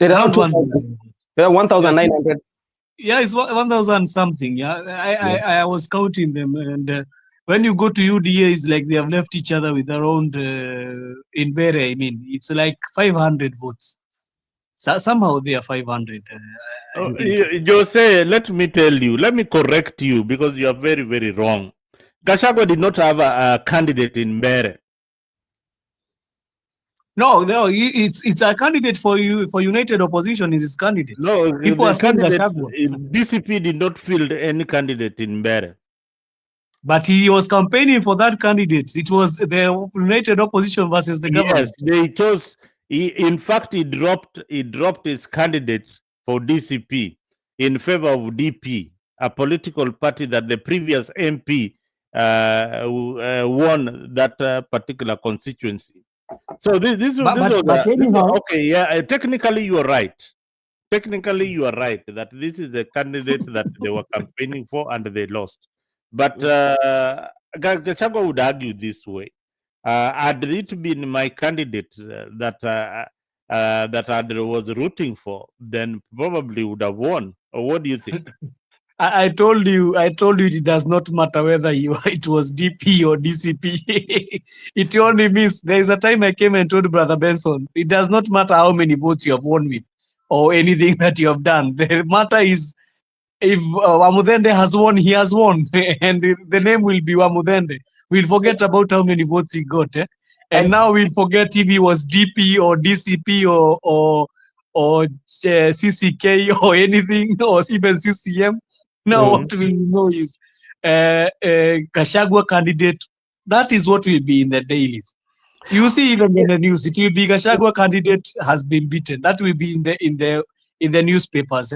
S4: Around 1,000.
S3: Yeah, 1,900.
S4: Yeah, it's 1,000 something. Yeah, I was counting them, and when you go to UDA, it's like they have left each other with around in Bere. I mean, it's like 500 votes. So somehow they are 500.
S1: Jose, let me tell you. Let me correct you because you are very, very wrong. Gachagua did not have a candidate in Bere.
S4: No, it's a candidate for United Opposition is his candidate.
S1: No,
S4: people are saying Gachagua.
S1: DCP did not field any candidate in Bere.
S4: But he was campaigning for that candidate. It was the United Opposition versus the government.
S1: Yes, they chose. In fact, he dropped his candidate for DCP in favor of DP, a political party that the previous MP won that particular constituency. So this was
S4: anyhow,
S1: okay. Yeah, technically you are right. technically you are right that this is the candidate that they were campaigning for and they lost. But Gachagua would argue this way. Had it been my candidate that I was rooting for, then probably would have won. Or what do you think?
S4: I told you it does not matter whether it was DP or DCP. It only means there is a time I came and told Brother Benson, it does not matter how many votes you have won with or anything that you have done. The matter is if Wamudende has won, he has won, and the name will be Wamudende. We'll forget about how many votes he got, and now we'll forget if he was DP or DCP or CCK or anything, or even CCM. Now what we know is Gachagua candidate. That is what will be in the dailies. You see, even in the news, it will be Gachagua candidate has been beaten. That will be in the newspapers.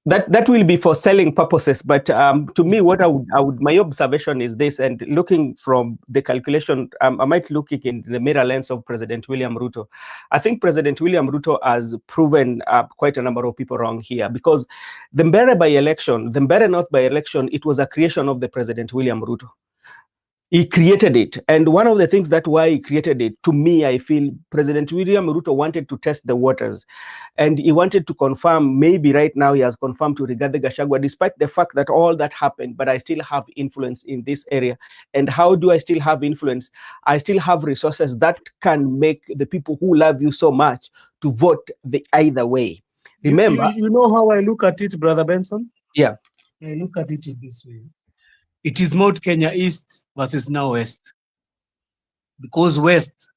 S3: That will be for selling purposes. But to me, what I would my observation is this, and looking from the calculation, I might look it in the mirror lens of President William Ruto. I think President William Ruto has proven quite a number of people wrong here, because the Mbere by-election, the Mbere North by-election, it was a creation of the President William Ruto. He created it. And one of the things that why he created it, to me, I feel President William Ruto wanted to test the waters. And he wanted to confirm, maybe right now he has confirmed to Rigathi Gachagua, despite the fact that all that happened, but I still have influence in this area. And how do I still have influence? I still have resources that can make the people who love you so much to vote the either way. Remember,
S4: you know how I look at it, Brother Benson?
S3: Yeah.
S4: I look at it in this way. It is Mount Kenya East versus now West. Because West,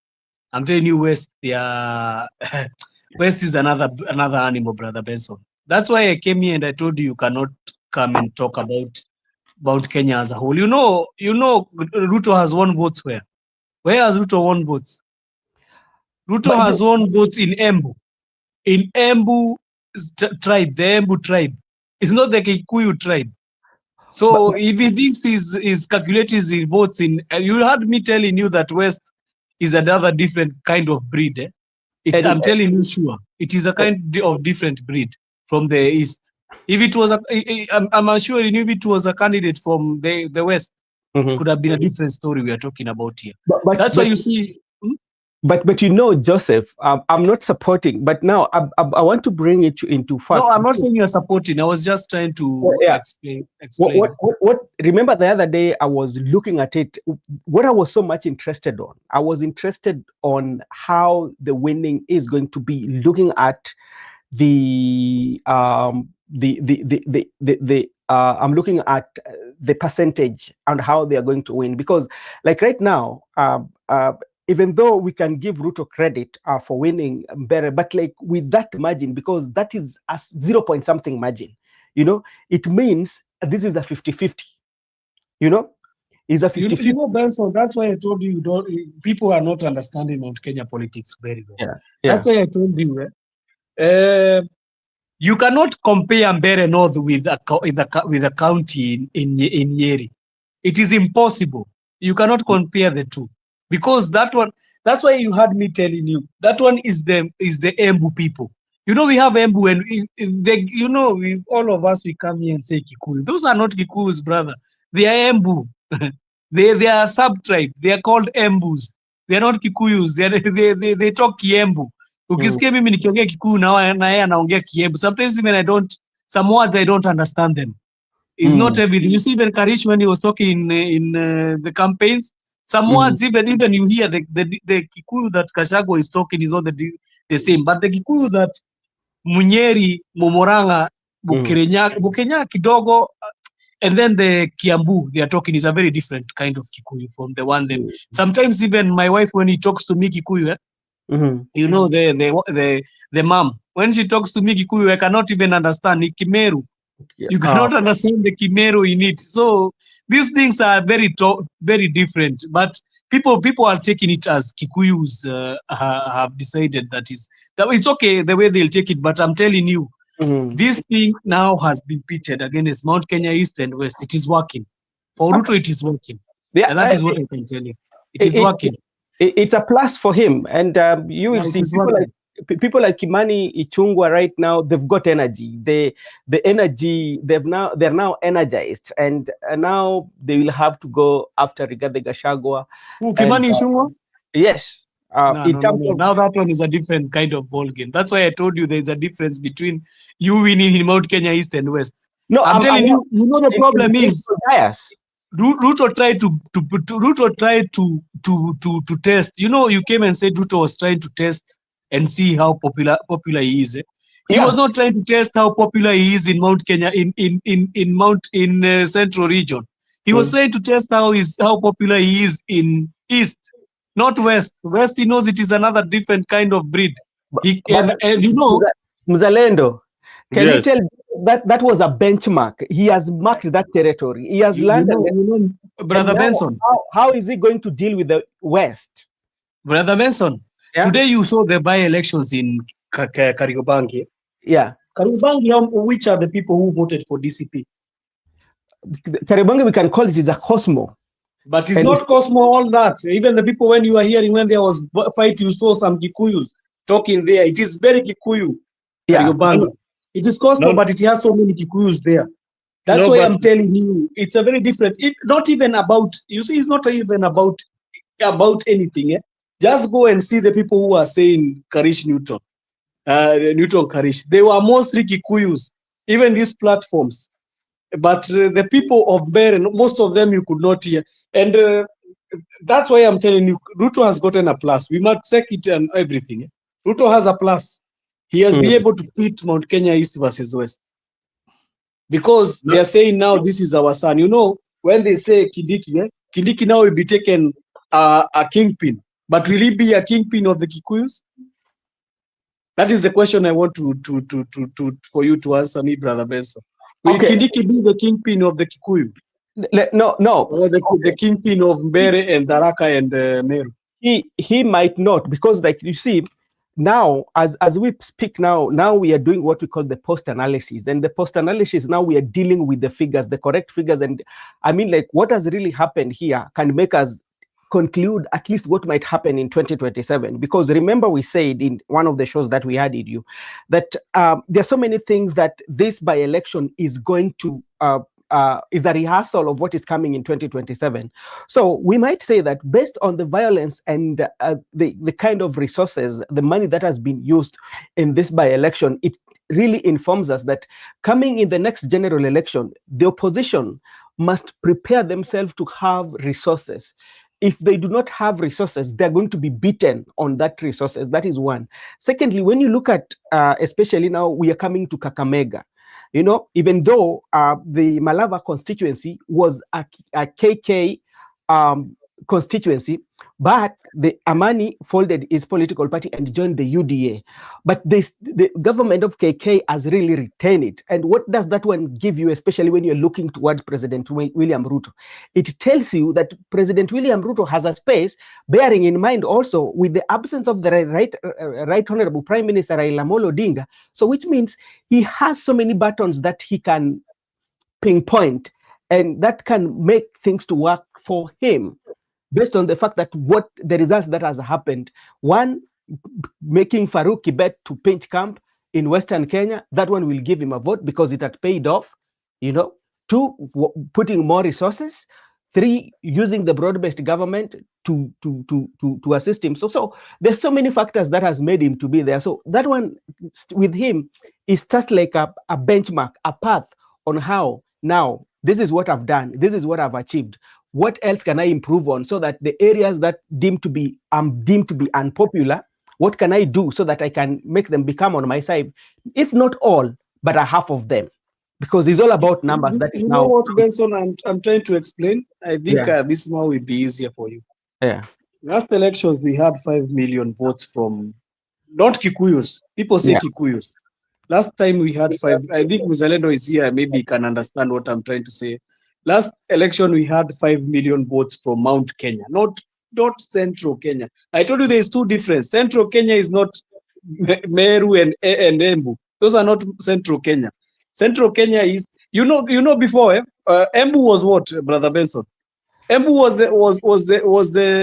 S4: I'm telling you, West, West is another animal, Brother Benson. That's why I came here and I told you cannot come and talk about Kenya as a whole. You know, Ruto has won votes where? Where has Ruto won votes? Ruto has won votes in Embu. In Embu tribe, the Embu tribe. It's not the Kikuyu tribe. So if he thinks he's calculating his votes in, you heard me telling you that West is another different kind of breed. I'm telling you, sure, it is a kind of different breed from the East. If it was, I'm sure if it was a candidate from the West, it could have been a different story we are talking about here. That's why you see.
S3: But you know, Joseph, I'm not supporting. But now I want to bring it into facts.
S4: No, I'm not saying you're supporting. I was just trying to explain.
S3: What? Remember the other day I was looking at it. What I was so much interested on, I was interested on how the winning is going to be. Looking at I'm looking at the percentage and how they are going to win, because like right now, even though we can give Ruto credit for winning Mbere, but like with that margin, because that is a 0 point something margin, you know, it means this is a 50-50, you know, is a 50-50.
S4: You know, Benson, that's why I told you, people are not understanding Mount Kenya politics very well.
S3: Yeah.
S4: That's why I told you, you cannot compare Mbere North with a county in Nyeri. It is impossible. You cannot compare the two. Because that one, that's why you heard me telling you, that one is the Embu people. You know, we have Embu, and all of us, we come here and say Kikuyu. Those are not Kikuyus, brother. They are Embu. they are sub-tribe. They are called Embus. They are not Kikuyus. They talk Kiembu. Ukisikia mimi nikiongea Kikuyu na yeye anaongea Kiembu. Sometimes even some words I don't understand them. It's not everything. You see, even Karish, when he was talking in the campaigns, some words, even you hear the Kikuyu that Gachagua is talking is not the same. But the Kikuyu that Munyeri, Momoranga, Bukenya kidogo, and then the Kiambu they are talking is a very different kind of Kikuyu from the one them. Sometimes even my wife, when he talks to me Kikuyu, you know, the mom, when she talks to me Kikuyu, I cannot even understand Kimeru. You cannot understand the Kimeru in it. So these things are very different. But people are taking it as Kikuyus have decided that it's okay the way they'll take it. But I'm telling you, this thing now has been pitted against Mount Kenya East and West. It is working. For Ruto, it is working. Yeah, and that is what I can tell you. It is working.
S3: It's a plus for him. And you will see people like people like Kimani Ichung'wah right now, they've got energy. The energy, they're now energized, and now they will have to go after Rigathi Gachagua.
S4: Who, Kimani Ichung'wah?
S3: Yes.
S4: No.
S3: Of,
S4: now that one is a different kind of ball game. That's why I told you there's a difference between you winning in Mount Kenya East and West.
S3: No,
S4: I'm telling you, you know the problem is Ruto tried to test. You know, you came and said Ruto was trying to test and see how popular he is. He was not trying to test how popular he is in Mount Kenya in Central Region. He was trying to test how popular he is in East, not West. West, he knows it is another different kind of breed. And you know,
S3: Mzalendo, can you tell that was a benchmark? He has marked that territory. He has learned.
S4: Brother Benson,
S3: how is he going to deal with the West?
S4: Brother Benson, today you saw the by-elections in Kariobangi.
S3: Yeah.
S4: Kariobangi, which are the people who voted for DCP?
S3: Kariobangi, we can call it is a Cosmo.
S4: But it's not Cosmo all that. Even the people, when you are hearing, when there was fight, you saw some Kikuyus talking there. It is very Kikuyu, Kariobangi. It is Cosmo, but it has so many Kikuyus there. That's why I'm telling you, it's a very different. Not even about, you see, it's not even about anything. Just go and see the people who are saying Karish Newton, Newton Karish. They were mostly Kikuyus, even these platforms. But the people of Beren, most of them you could not hear. And that's why I'm telling you, Ruto has gotten a plus. We must check it and everything. Ruto has a plus. He has been able to pit Mount Kenya East versus West. Because they are saying now this is our son. You know, when they say Kindiki, Kindiki now will be taken a kingpin. But will he be a kingpin of the Kikuyus? That is the question I want for you to answer me, Brother Benson. Will Kindiki be the kingpin of the Kikuyu?
S3: No.
S4: Or the kingpin of Mbere and Daraka and Meru?
S3: He might not, because like you see, now as we speak now we are doing what we call the post analysis, and the post analysis now we are dealing with the figures, the correct figures, and I mean, like, what has really happened here can make us conclude at least what might happen in 2027. Because remember, we said in one of the shows that we had in you that there are so many things that this by-election is going to is a rehearsal of what is coming in 2027. So we might say that based on the violence and the kind of resources, the money that has been used in this by-election, it really informs us that coming in the next general election, the opposition must prepare themselves to have resources. If they do not have resources, they're going to be beaten on that resources. That is one. Secondly, when you look at, especially now, we are coming to Kakamega. You know, even though the Malava constituency was a KK constituency, but the Amani folded his political party and joined the UDA. But the government of KK has really retained it. And what does that one give you, especially when you're looking toward President William Ruto? It tells you that President William Ruto has a space, bearing in mind also with the absence of the Right Honorable Prime Minister Raila Amolo Odinga. So which means he has so many buttons that he can pinpoint, and that can make things to work for him, based on the fact that what the results that has happened. One, making Farouk Kibet to pinch camp in Western Kenya, that one will give him a vote because it had paid off. You know, two, putting more resources. Three, using the broad-based government to assist him. So there's so many factors that has made him to be there. So that one with him is just like a benchmark, a path on how now this is what I've done, this is what I've achieved. What else can I improve on, so that the areas that deemed to be unpopular, what can I do so that I can make them become on my side, if not all, but a half of them? Because it's all about numbers. That is now.
S4: You know what, Benson, I'm trying to explain. I think this now will be easier for you.
S3: Yeah.
S4: Last elections, we had 5 million votes from, not Kikuyus. People say Kikuyus. Last time we had 5. I think Muzalendo is here. Maybe he can understand what I'm trying to say. Last election, we had 5 million votes from Mount Kenya, not Central Kenya. I told you there is two differences. Central Kenya is not Meru and Embu. Those are not Central Kenya. Central Kenya is, you know before, Embu was what, Brother Benson? Embu was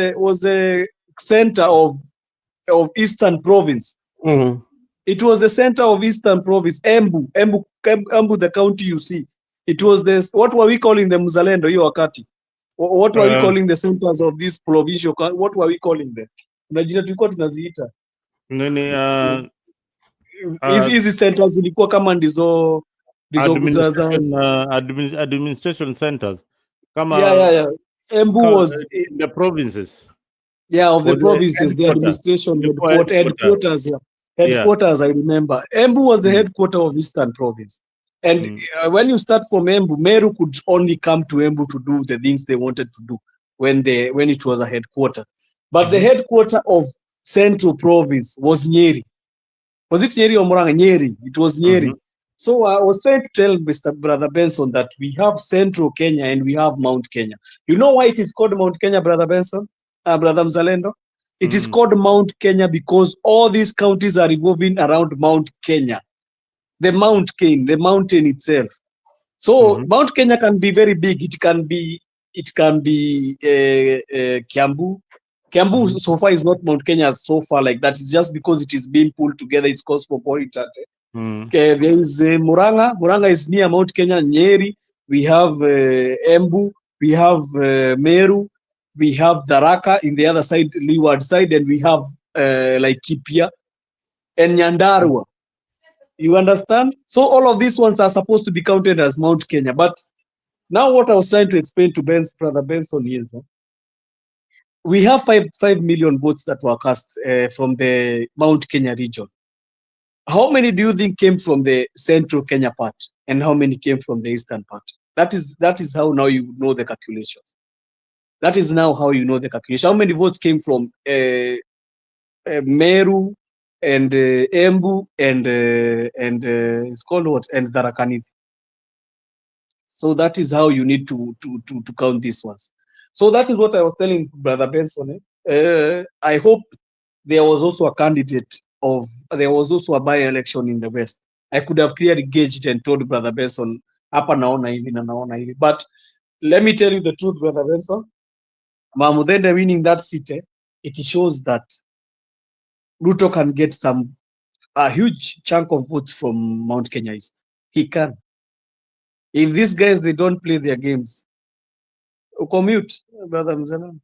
S4: the center of Eastern Province.
S3: Mm-hmm.
S4: It was the center of Eastern Province, Embu, the county you see. It was this, what were we calling the Mzalendo hiyo wakati? What were we calling the centers of this provincial, what were we calling them? Unajua tulikuwa tunaziita.
S1: Nini,
S4: Hizi centers zilikuwa kama ndizo
S1: administration centers. Kama,
S4: yeah. Embu was
S1: in the provinces.
S4: Yeah, of the provinces, the administration headquarters. Headquarters, I remember. Embu was the headquarter of Eastern Province. And when you start from Embu, Meru could only come to Embu to do the things they wanted to do when it was a headquarter. But the headquarter of Central Province was Nyeri. Was it Nyeri or Murang'a? Nyeri. It was Nyeri. So I was trying to tell Mr. Brother Benson that we have Central Kenya and we have Mount Kenya. You know why it is called Mount Kenya, Brother Benson? Brother Mzalendo? It is called Mount Kenya because all these counties are revolving around Mount Kenya. The mountain itself. So Mount Kenya can be very big. It can be Kiambu. Kiambu so far is not Mount Kenya so far like that. It's just because it is being pulled together. It's cosmopolitan. There is Murang'a. Murang'a is near Mount Kenya. Nyeri. We have Embu. We have Meru. We have Tharaka in the other side, leeward side, and we have like Kipia and Nyandarua. You understand? So all of these ones are supposed to be counted as Mount Kenya. But now what I was trying to explain to Brother Benson is, we have 5 million votes that were cast from the Mount Kenya region. How many do you think came from the Central Kenya part, and how many came from the Eastern part? That is how now you know the calculations. That is now how you know the calculation. How many votes came from Meru and Embu and it's called what, and Tharaka Nithi. So that is how you need to count these ones. So that is what I was telling Brother Benson. I hope there was also a by-election in the West. I could have clearly gauged and told Brother Benson, hapa naona hivi na naona hivi. But let me tell you the truth, Brother Benson. Mamudende winning that seat, it shows that Ruto can get a huge chunk of votes from Mount Kenya East. He can. If these guys, they don't play their games. Commute, Brother Mzalendo.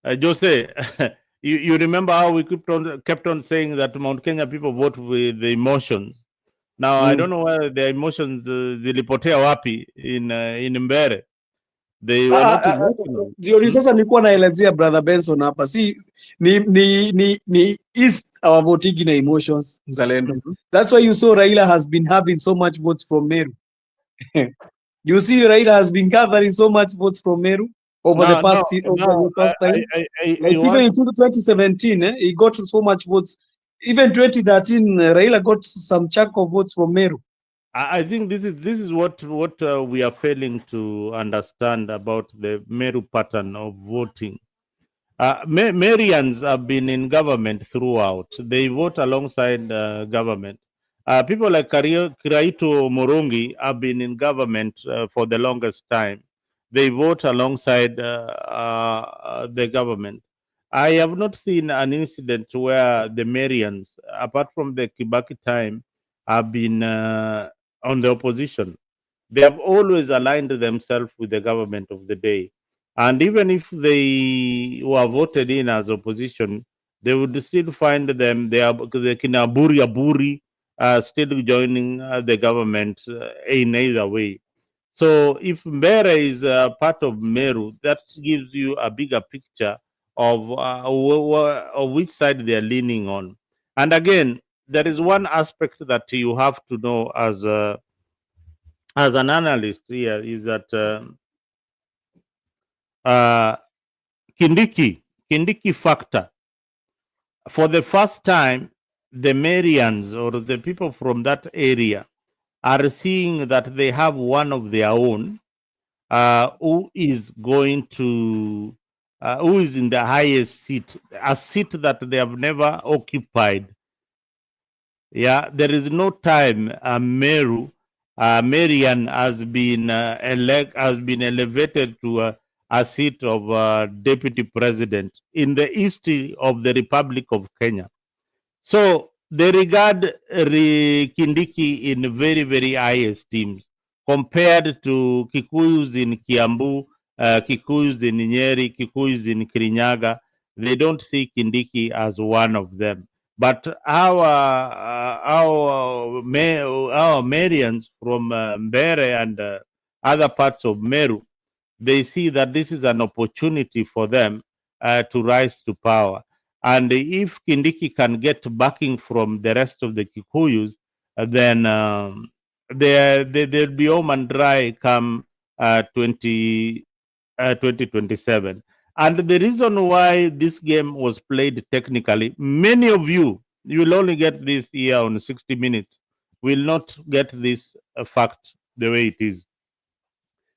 S1: Jose, you remember how we kept on saying that Mount Kenya people vote with the emotions. Now I don't know where the emotions zilipotea wapi in Mbere. They were not emotional.
S4: Ndio sasa nilikuwa naelezea Brother Benson hapa. Si ni East our voting na emotions, Mzalendo. That's why you saw Raila has been having so much votes from Meru. You see Raila has been gathering so much votes from Meru over the past time. Like even in 2017, he got so much votes. Even 2013, Raila got some chunk of votes from Meru.
S1: I think this is what we are failing to understand about the Meru pattern of voting. Marians have been in government throughout. They vote alongside government. People like Kiraito Murungi have been in government for the longest time. They vote alongside the government. I have not seen an incident where the Marians, apart from the Kibaki time, have been on the opposition. They have always aligned themselves with the government of the day. And even if they were voted in as opposition, they would still find them, the Kinaburi still joining the government in either way. So if Mbere is part of Meru, that gives you a bigger picture of which side they are leaning on. And again, there is one aspect that you have to know as an analyst here is that Kindiki factor. For the first time, the Marians or the people from that area are seeing that they have one of their own who is going to who is in the highest seat, a seat that they have never occupied. Yeah, there is no time Marian has been elevated to a seat of deputy president in the history of the Republic of Kenya. So they regard Kindiki in very, very high esteem compared to Kikuyus in Kiambu, Kikuyus in Nyeri, Kikuyus in Kirinyaga. They don't see Kindiki as one of them. But our Marians from Mbere and other parts of Meru, they see that this is an opportunity for them to rise to power. And if Kindiki can get backing from the rest of the Kikuyus, then they'll be home and dry come 2027. And the reason why this game was played technically, many of you will only get this here on 60 minutes, will not get this fact the way it is.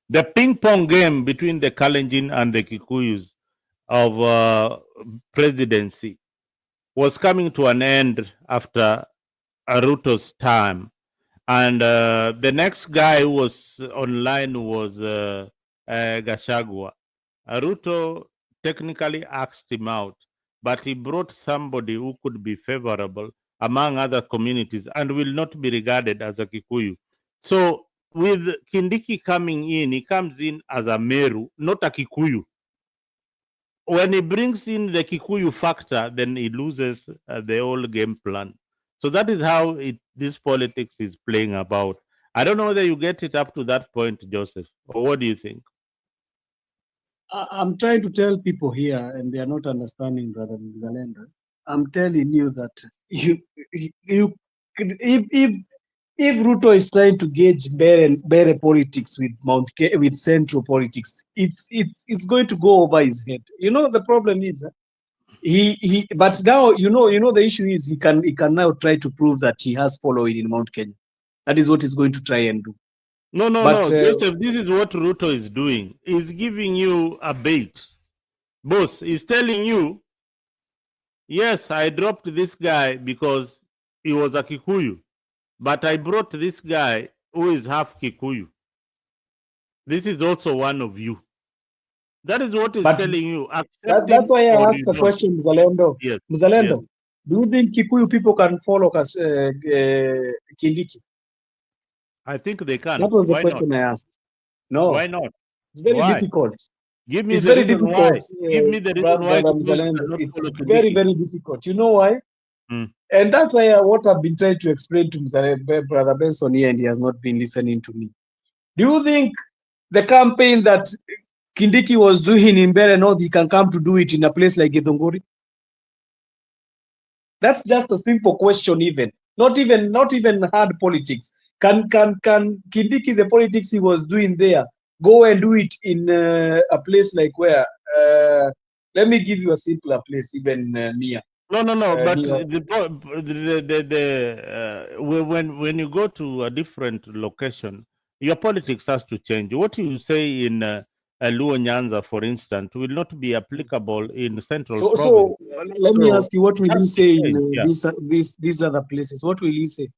S1: The ping pong game between the Kalenjin and the Kikuyus of presidency was coming to an end after Ruto's time. And the next guy who was online was Gashagwa. Ruto technically asked him out, but he brought somebody who could be favorable among other communities and will not be regarded as a Kikuyu. So with Kindiki coming in, he comes in as a Meru, not a Kikuyu. When he brings in the Kikuyu factor, then he loses the whole game plan. So that is how this politics is playing about. I don't know whether you get it up to that point, Joseph, or what do you think?
S4: I'm trying to tell people here, and they are not understanding, Brother Galenda. I'm telling you that you if Ruto is trying to gauge Bere politics with with central politics, it's going to go over his head. You know, the problem is but now you know the issue is he can now try to prove that he has following in Mount Kenya. That is what he's going to try and do.
S1: No, Joseph, this is what Ruto is doing. He's giving you a bait. Boss, he's telling you, yes, I dropped this guy because he was a Kikuyu, but I brought this guy who is half Kikuyu. This is also one of you. That is what he's telling you.
S4: That's why I asked the question, Mzalendo.
S1: Yes.
S4: Mzalendo, do you think Kikuyu people can follow Kindiki?
S1: I think they can.
S4: That was the question I asked. No.
S1: Why not?
S4: It's very difficult.
S1: Give me
S4: it's
S1: the
S4: very
S1: reason
S4: difficult.
S1: Why. Give me the reason why.
S4: It's very, very difficult. You know why? And that's why what I've been trying to explain to Brother Benson here, and he has not been listening to me. Do you think the campaign that Kindiki was doing in Mbeere North, he can come to do it in a place like Githunguri? That's just a simple question. Not even hard politics. Can Kindiki, the politics he was doing there, go and do it in a place like where? Let me give you a simpler place, even near.
S1: No. But when you go to a different location, your politics has to change. What you say in Luo Nyanza, for instance, will not be applicable in central province.
S4: So let me ask you, what will he say in these other places? What will he say?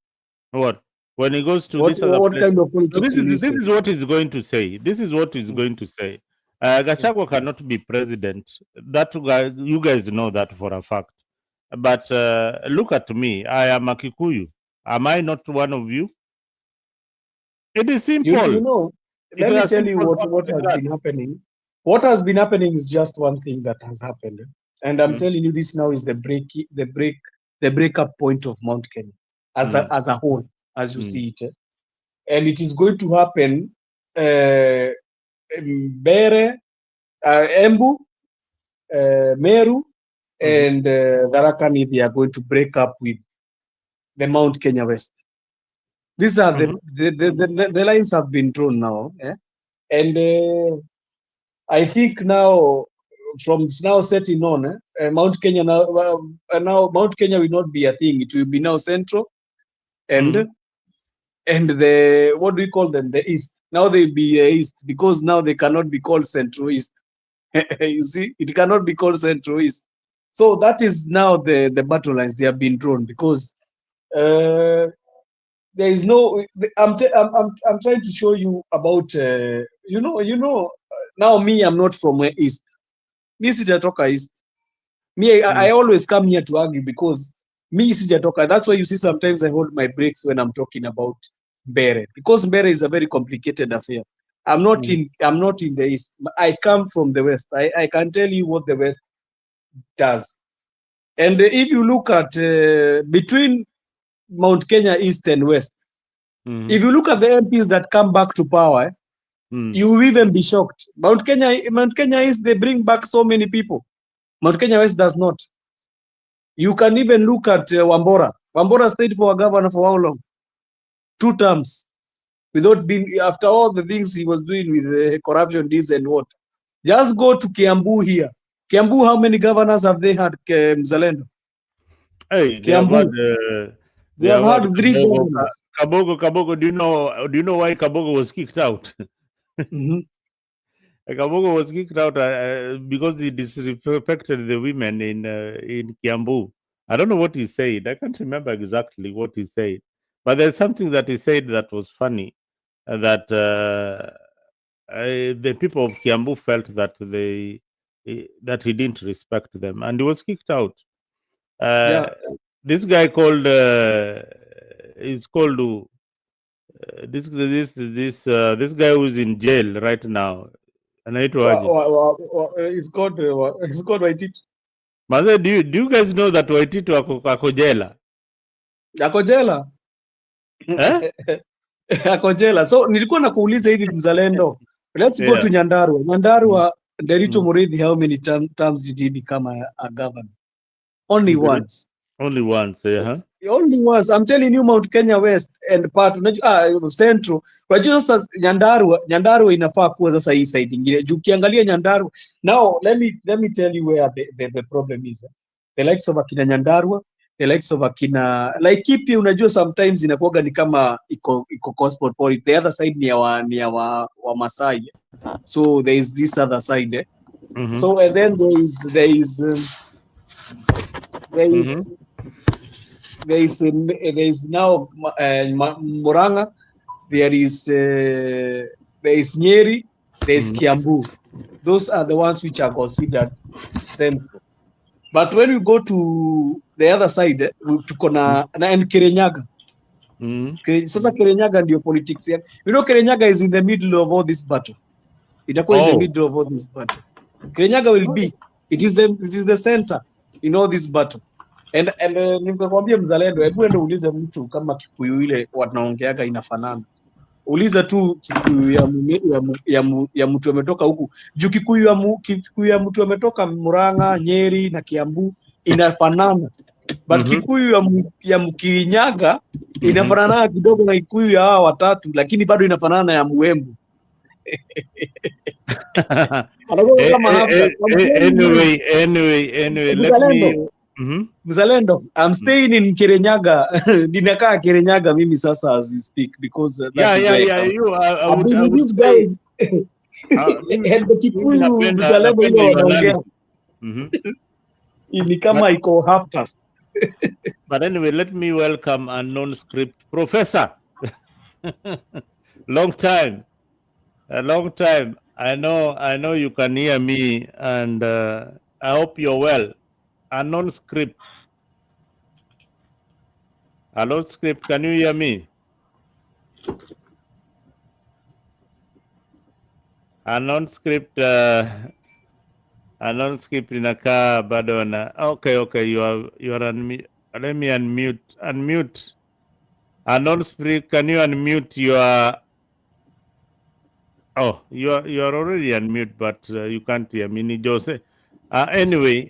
S1: What? When he goes to this other
S4: what
S1: place,
S4: kind of politics
S1: this is what he's going to say. This is what he's going to say. Gachagua cannot be president. That guy, you guys know that for a fact. But look at me. I am a Kikuyu. Am I not one of you? It is simple.
S4: You know, let me tell you what has been happening. What has been happening is just one thing that has happened. And I'm telling you, this now is the breakup point of Mount Kenya as a whole, as you see it. And it is going to happen Mbeere, Embu, Meru, and Tharaka Nithi, they are going to break up with the Mount Kenya West. These are the lines have been drawn now. And I think now, from now setting on, Mount Kenya now Mount Kenya will not be a thing. It will be now central, and the, what do we call them? The East. Now they'll be East, because now they cannot be called Central East. You see, it cannot be called Central East. So that is now the battle lines they have been drawn, because there is no. I'm trying to show you about Now me, I'm not from East. Me sijatoka East. Me, I always come here to argue because me sijatoka. That's why you see sometimes I hold my brakes when I'm talking about Mbere, because Mbere is a very complicated affair. I'm not in the East. I come from the West. I can tell you what the West does. And if you look at between Mount Kenya East and West, if you look at the MPs that come back to power, you will even be shocked. Mount Kenya East, they bring back so many people. Mount Kenya West does not. You can even look at Wambora. Wambora stayed for a governor for how long? 2 terms. Without being, after all the things he was doing with corruption, this and what. Just go to Kiambu here. Kiambu, how many governors have they had, Mzalendo?
S1: Hey,
S4: Kiambu. They have had 3 governors.
S1: Kabogo, do you know why Kabogo was kicked out? Kabogo was kicked out because he disrespected the women in Kiambu. I don't know what he said. I can't remember exactly what he said. But there's something that he said that was funny, that the people of Kiambu felt that he didn't respect them, and he was kicked out. This guy called is called this guy who's in jail right now.
S4: Anaitwaje? It's called Waititu.
S1: Mother, do you guys know that Waititu ako jela?
S4: Ako jela? Ako jela. So nilikuwa nakuuliza hivi Mzalendo. Let's go to Nyandarua. Nyandarua, Nderitu Muriithi, how many times did he become a governor? Only once.
S1: Only once,
S4: Only once. I'm telling you, Mount Kenya West and part Central. Unajua sasa Nyandarua inafaa kuwa sasa hii side nyingine. Juu ukiangalia Nyandarua. Now, let me tell you where the problem is. The likes of akina Nyandarua, the likes of akina Laikipia, unajua sometimes inakuwaga ni kama iko cosmopolitan. The other side ni ya wa Masai. So there is this other side. So and then there is now Murang'a, there is Nyeri, there is Kiambu. Those are the ones which are considered central. But when you go to the other side, tuko na Kirinyaga. Sasa Kirinyaga ndio politics ya. You know Kirinyaga is in the middle of all this battle. Itakuwa in the middle of all this battle. Kirinyaga will be. It is the center in all this battle. And nikakwambia Mzalendo, hebu ende ulize mtu kama Kikuyu ile wanaongeaga inafanana. Uliza tu Kikuyu ya mtu ametoka huku. Juu Kikuyu ya mtu ametoka Murang'a, Nyeri na Kiambu inafanana. But Kikuyu ya Mkirinyaga inafanana kidogo na Kikuyu ya hawa watatu, lakini bado inafanana ya Muembu.
S1: Anyway, let me
S4: Mzalendo, I'm staying in Kirinyaga. Ninakaa Kirinyaga mimi sasa as we speak because that is where
S1: I would say
S4: and the Kikuyu Mzalendo hiyo wanaongea ni kama iko half caste.
S1: But anyway, let me welcome a non-script professor. Long time. I know you can hear me, and I hope you're well. A non-script. Hello, script. Can you hear me? A non-script inakaa bado na. Okay. You are unmute. Let me unmute. A non-script. Can you unmute your? Oh, you are already unmute, but you can't hear me. Ni Jose. Anyway,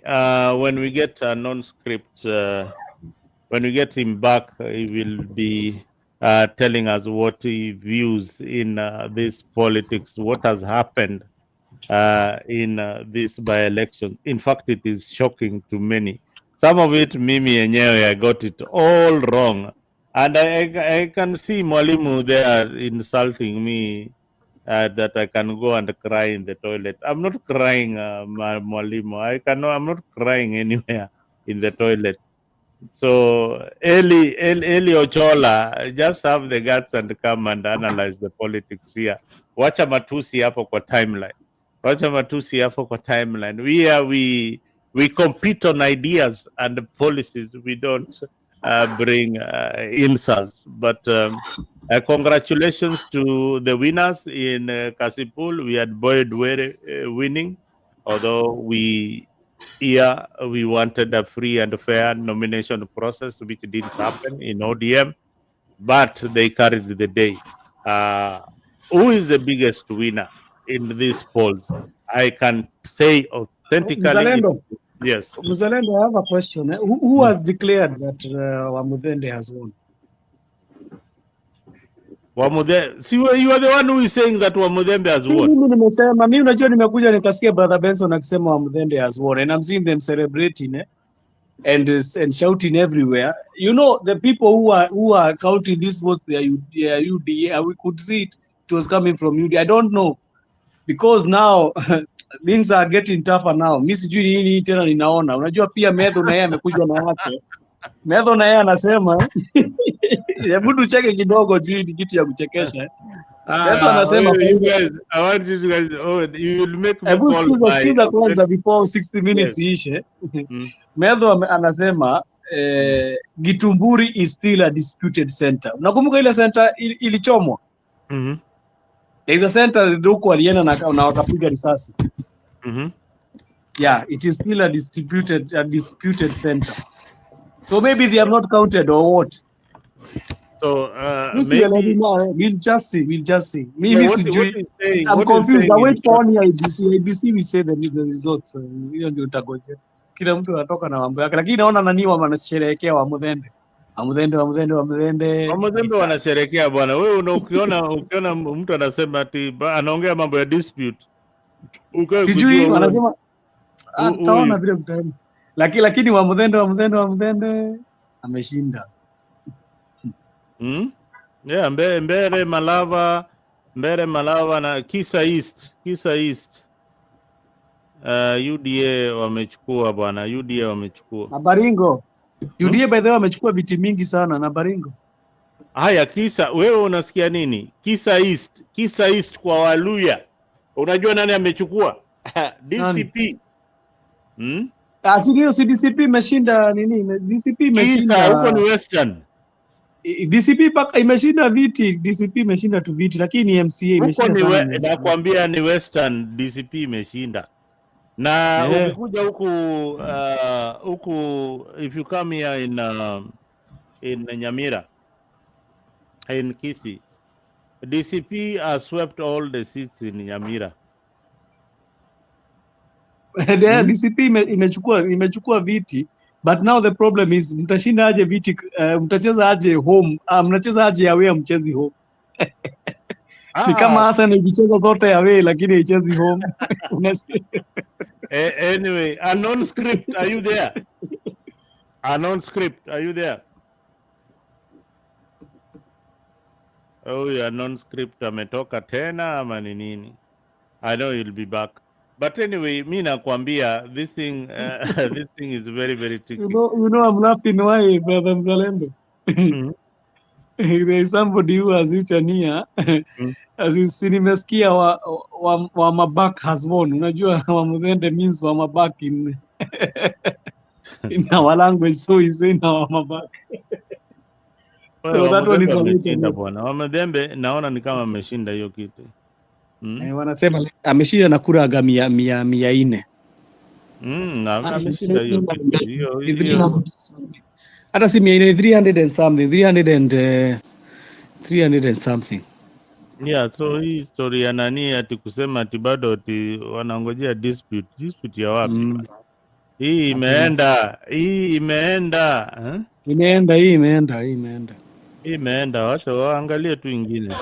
S1: when we get a non-script, when we get him back, he will be telling us what he views in this politics, what has happened in this by-election. In fact, it is shocking to many. Some of it, Mimi enyewe, I got it all wrong. And I can see Mwalimu there insulting me. That I can go and cry in the toilet. I'm not crying, Mwalimu. I'm not crying anywhere in the toilet. So Eli Ochola, just have the guts and come and analyze the politics here. Wacha matusi hapo kwa timeline. wacha matusi hapo kwa timeline. We compete on ideas and policies. We don't bring insults. But congratulations to the winners in Kasipul. We had Boyd Were winning, although we wanted a free and fair nomination process, which didn't happen in ODM, but they carried the day. Who is the biggest winner in these polls? I can say authentically,
S4: Mzalendo,
S1: yes.
S4: Mzalendo, I have a question. Who
S1: Mm.
S4: has declared that Wamudende has won?
S1: See, you are the one who is saying that Wamudembe has
S4: Si
S1: won.
S4: mimi nimesema, mimi unajua nimekuja nikasikia Brother Benson akisema Wamudende has won and I'm seeing them celebrating and shouting everywhere. You know, the people who are counting these votes, they are UDA. We could see it was coming from UDA. I don't know because now things are getting tougher now. Mimi sijui nini tena ninaona. Unajua pia Medho na yeye amekuja na yake. Medho na yeye anasema hebu tucheke kidogo juu ni kitu ya kuchekesha. Medho anasema
S1: you guys, I want you guys, you will make me
S4: hebu
S1: call
S4: sikiza kwanza before 60 minutes ishe. Medho anasema Gitumburi is still a disputed center. Unakumbuka ile center ilichomwa? There is a center huko alienda na wakapiga risasi. Yeah, it is still a disputed center. So maybe they have not counted or what?
S1: So
S4: maybe we'll just see. I'm confused. I wait for only IBC. IBC we say the results. Hiyo ndio utagoje. Kila mtu anatoka na mambo yake, lakini naona nani wanasherehekea Wamudende.
S1: Wamudende wanasherehekea bwana. Wewe ukiona mtu anasema ati anaongea mambo ya dispute.
S4: Sijui wanasema ataona vile mtaani. Lakini Wamudende ameshinda.
S1: Yeah, Mbere Malava na Kisa East. UDA wamechukua bwana, UDA wamechukua.
S4: Na Baringo. UDA by the way wamechukua viti mingi sana na Baringo.
S1: Haya Kisa, wewe unasikia nini? Kisa East kwa Waluya. Unajua nani amechukua? DCP.
S4: Sio DCP imeshinda nini? DCP imeshinda.
S1: Kisa huko ni Western.
S4: DCP paka imeshinda viti, DCP imeshinda tu viti, lakini MCA imeshinda sana.
S1: Nakwambia ni Western, DCP imeshinda. Na ukikuja huku if you come here in Nyamira, in Kisii, DCP has swept all the seats in Nyamira.
S4: DCP imechukua viti, but now the problem is mtashinda aje viti, mtacheza aje home, mnacheza aje away, mchezi home. Ni kama Arsenal ikicheza zote away lakini haichezi home.
S1: Anyway, unknown script, are you there? Unknown script, are you there? Oh, yeah, unknown script ametoka tena ama ni nini? I know you'll be back. But anyway, mi nakwambia this thing is very, very tricky.
S4: You know I'm laughing why, Brother Mzalendo. There is somebody who has written here. As you see, nimesikia wa Mabak has won. Unajua Wamudende means wa Mabak in our language, so he's saying wa Mabak.
S1: So that one is ameshinda bwana. Wamudende naona ni kama ameshinda hiyo kitu.
S4: Wanasema ameshinda na kura 400.
S1: Ameshinda hiyo kitu.
S4: Hata si 300 and something, 300 and something.
S1: Yeah, so hii story ya nani ati kusema ati bado ati wanangojea dispute ya wapi? Hii imeenda. Imeenda, wacha waangalie tu ingine.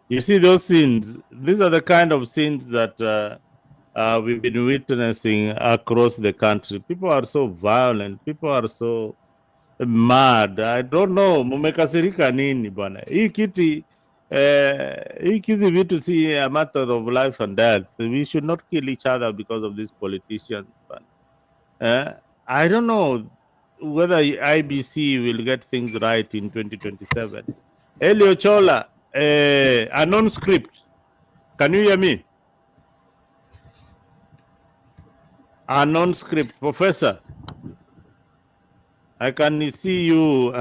S1: You see those scenes? These are the kind of scenes that we've been witnessing across the country. People are so violent. People are so mad. I don't know. Mumekasirika nini bwana? Hii kizi vitu see a matter of life and death. We should not kill each other because of these politicians. I don't know whether IBC will get things right in 2027. Elio Chola, a non-script. Can you hear me? A non-script, Professor. I can see you.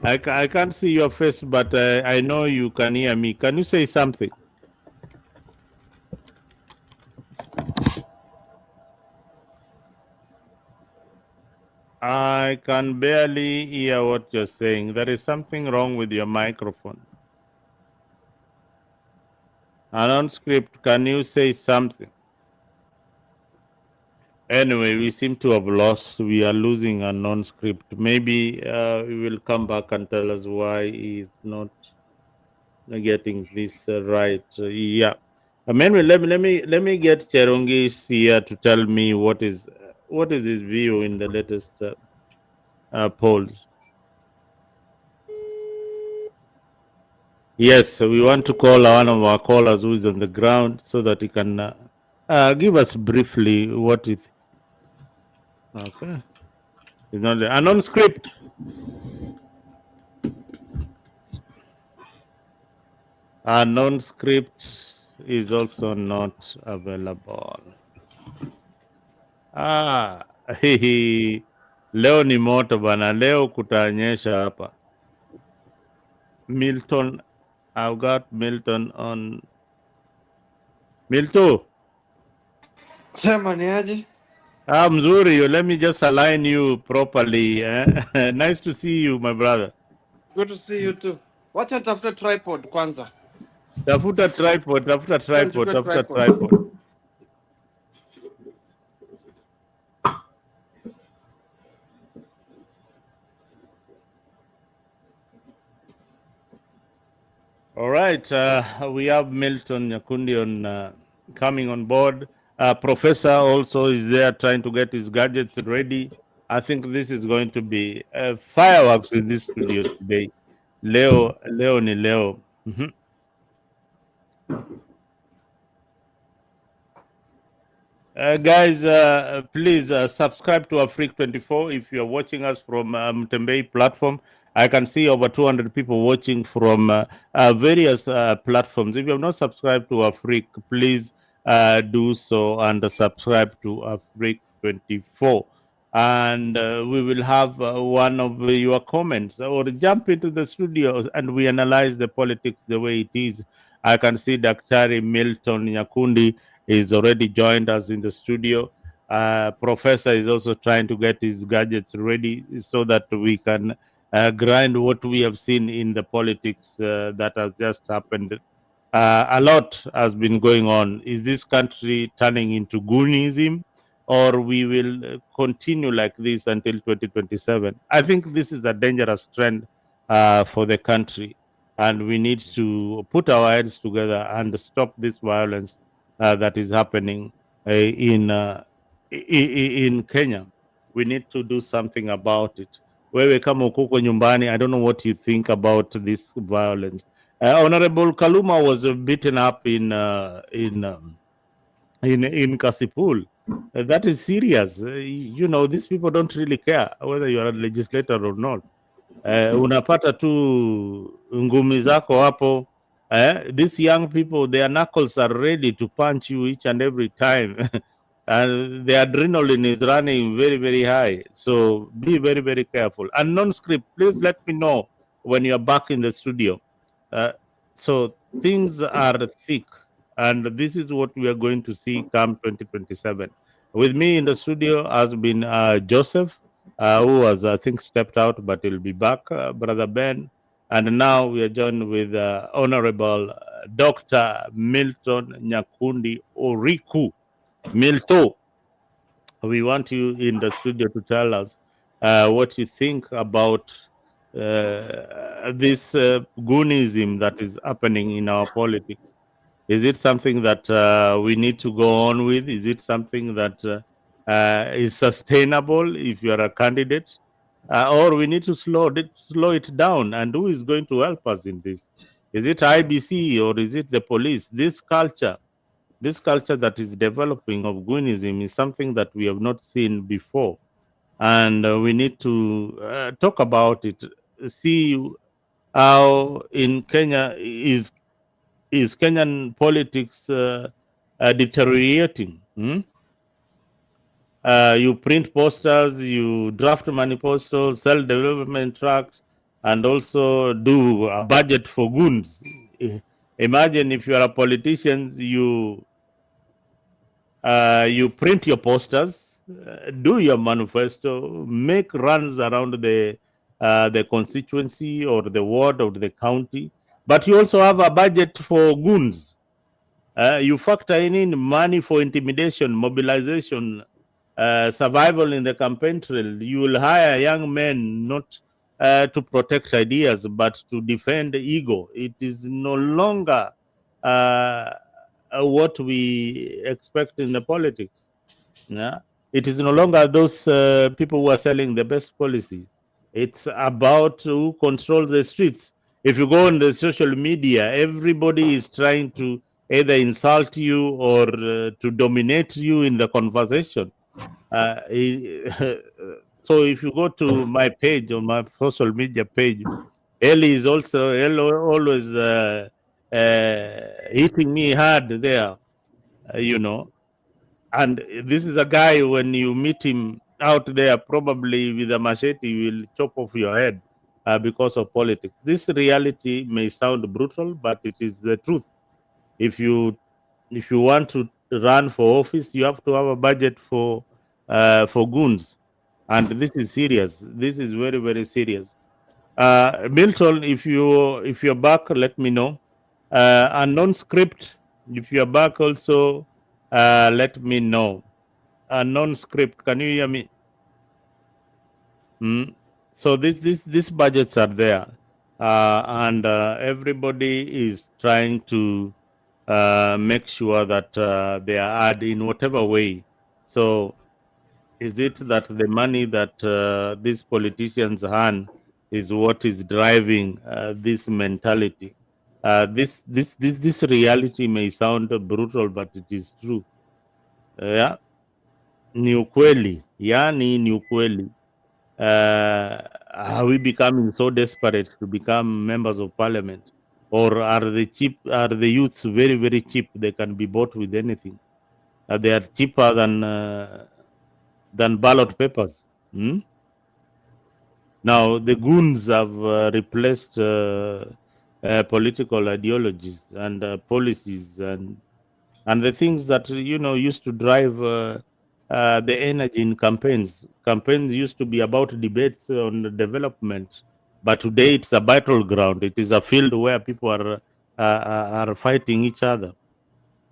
S1: I can't see your face, but I know you can hear me. Can you say something? I can barely hear what you're saying. There is something wrong with your microphone. A non-script, can you say something? Anyway, we seem to have lost. We are losing a non-script. Maybe he will come back and tell us why he's not getting this right. Yeah. Anyway, let me get Cherongis here to tell me what is his view in the latest polls. Yes, so we want to call one of our callers who is on the ground so that he can give us briefly what is. Okay. It's not a non-script. A non-script is also not available. Leo ni moto bana, leo kutanyesha hapa. Milton, I've got Milton on. Milton.
S5: Sema ni aje?
S1: Mzuri, let me just align you properly. Nice to see you, my brother.
S5: Good to see you too. Wacha tafuta tripod kwanza.
S1: Tafuta tripod. All right, we have Milton Nyakundi on coming on board. Professor also is there trying to get his gadgets ready. I think this is going to be fireworks in this studio today. Leo ni Leo. Guys, please subscribe to Afrique24 if you are watching us from Mtembei platform. I can see over 200 people watching from various platforms. If you have not subscribed to Afrique, please do so and subscribe to Afrique24. And we will have one of your comments or jump into the studios and we analyze the politics the way it is. I can see Dr. Milton Nyakundi is already joined us in the studio. Professor is also trying to get his gadgets ready so that we can grind what we have seen in the politics that has just happened. A lot has been going on. Is this country turning into Goonism, or we will continue like this until 2027? I think this is a dangerous trend for the country, and we need to put our heads together and stop this violence that is happening in Kenya. We need to do something about it. Wewe kama uko nyumbani, I don't know what you think about this violence. Honorable Kaluma was beaten up in Kasipul. That is serious. You know, these people don't really care whether you are a legislator or not. Unapata tu ngumi zako hapo. These young people, their knuckles are ready to punch you each and every time. And the adrenaline is running very, very high. So be very, very careful. And non-script, please let me know when you're back in the studio. So things are thick. And this is what we are going to see come 2027. With me in the studio has been Joseph, who was, I think, stepped out, but he'll be back, Brother Ben. And now we are joined with Honorable Dr. Milton Nyakundi Oriku. Milto, we want you in the studio to tell us what you think about this goonism that is happening in our politics? Is it something that we need to go on with? Is it something that is sustainable if you are a candidate? Or we need to slow it down? And who is going to help us in this? Is it IBC or is it the police? This culture that is developing of Goonism is something that we have not seen before. And we need to talk about it, see how in Kenya is Kenyan politics deteriorating. You print posters, you draft manifestos, sell development tracts, and also do a budget for goons. Imagine if you are a politician, you print your posters, do your manifesto, make runs around the constituency or the ward or the county, but you also have a budget for goons. You factor in money for intimidation, mobilization, survival in the campaign trail. You will hire young men not to protect ideas, but to defend ego. It is no longer what we expect in the politics. Yeah? It is no longer those people who are selling the best policy. It's about who controls the streets. If you go on the social media, everybody is trying to either insult you or to dominate you in the conversation. So if you go to my page, on my social media page, Ellie is also always hitting me hard there, you know. And this is a guy, when you meet him out there, probably with a machete, he will chop off your head because of politics. This reality may sound brutal, but it is the truth. If you want to run for office, you have to have a budget for goons, and this is serious. This is very, very serious. Milton, if you're back, let me know. And non-script, if you're back also, let me know. Non-script, can you hear me? So these budgets are there, and everybody is trying to make sure that they are added in whatever way. So is it that the money that these politicians earn is what is driving this mentality? This reality may sound brutal, but it is true. Yeah, ni ukweli, yani ni ukweli. Are we becoming so desperate to become members of parliament, or are the youths very, very cheap? They can be bought with anything. They are cheaper than ballot papers. Now the goons have replaced political ideologies and policies and the things that used to drive the energy in campaigns. Campaigns used to be about debates on the development, but today it's a battleground. It is a field where people are fighting each other.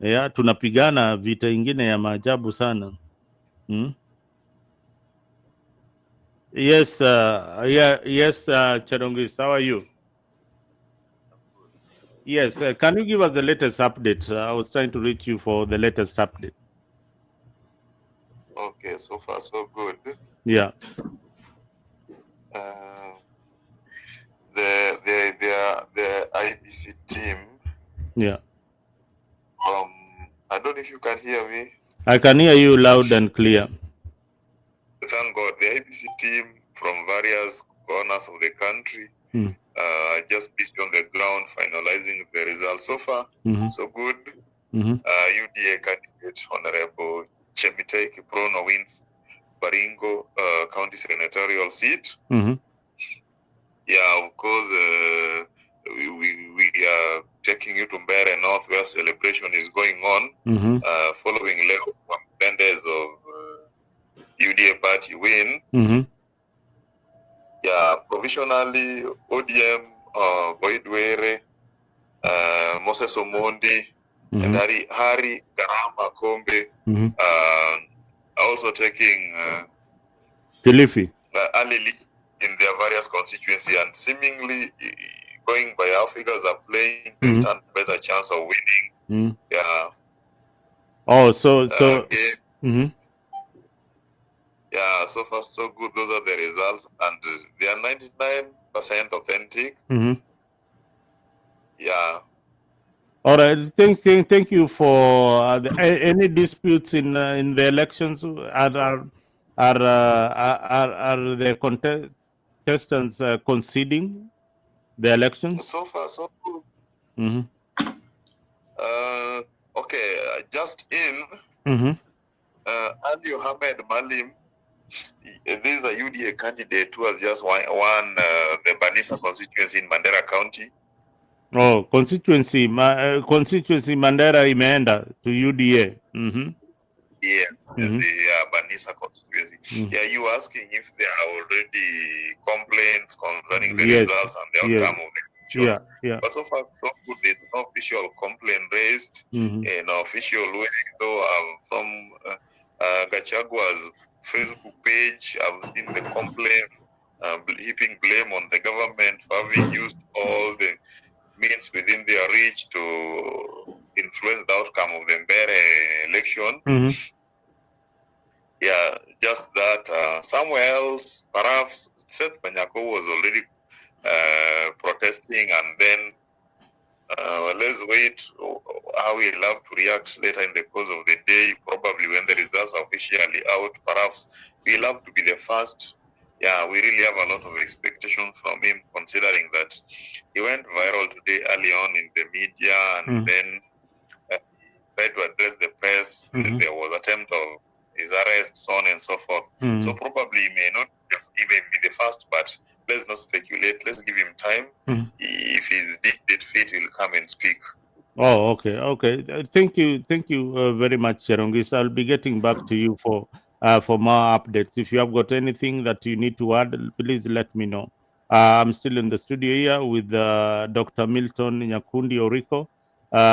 S1: Yeah, tunapigana vita ingine ya maajabu sana. Yes, yes, Cherongis, how are you? Yes, can you give us the latest update? I was trying to reach you for the latest update.
S2: Okay, so far so good.
S1: Yeah.
S2: The IBC team.
S1: Yeah.
S2: I don't know if you can hear me.
S1: I can hear you loud and clear.
S2: Thank God, the IBC team from various corners of the country just busy on the ground finalizing the results. So far, so good. UDA candidate Honorable Chemitei Kiprono wins Baringo County Senatorial seat. Yeah, of course, we are taking you to Mbeere North, where celebration is going on, following less 10 days of UDA party win. Yeah, provisionally, ODM, Boydwere, Moses Omondi, and Hari Garama Kombe, also taking
S1: Kilifi.
S2: Ali List. in their various constituency, and seemingly going by how figures are playing, they stand better chance of winning. Yeah.
S1: Oh, so
S2: again, yeah, so far so good. Those are the results, and they are 99% authentic. Yeah.
S1: All right. Thank you for any disputes in the elections. Are the contestants conceding the elections?
S2: So far so good. Okay, just in Ali Mohammed Malim. This is a UDA candidate who has just won the Banisa constituency in Mandera County.
S1: Oh, constituency Mandera imeenda to UDA.
S2: Yes, the Banisa constituency. Yeah, you were asking if there are already complaints concerning the results and the outcome of the elections.
S1: Yeah.
S2: But so far, so good. There's no official complaint raised in official way, though from Gachagua's Facebook page, I've seen the complaint heaping blame on the government for having used all the means within their reach to influence the outcome of the Mbere election. Yeah, just that somewhere else, perhaps Seth Banyako was already protesting, and then let's wait how he'll have to react later in the course of the day, probably when the results are officially out. Perhaps we'll have to be the first. Yeah, we really have a lot of expectation from him, considering that he went viral today early on in the media, and then tried to address the press. There was attempt of his arrest, so on and so forth. So probably he may not even be the first, but let's not speculate. Let's give him time. If he's deemed fit, he'll come and speak.
S1: Oh, okay. Thank you very much, Cherongis. I'll be getting back to you for more updates. If you have got anything that you need to add, please let me know. I'm still in the studio here with Dr. Milton Nyakundi Oriko,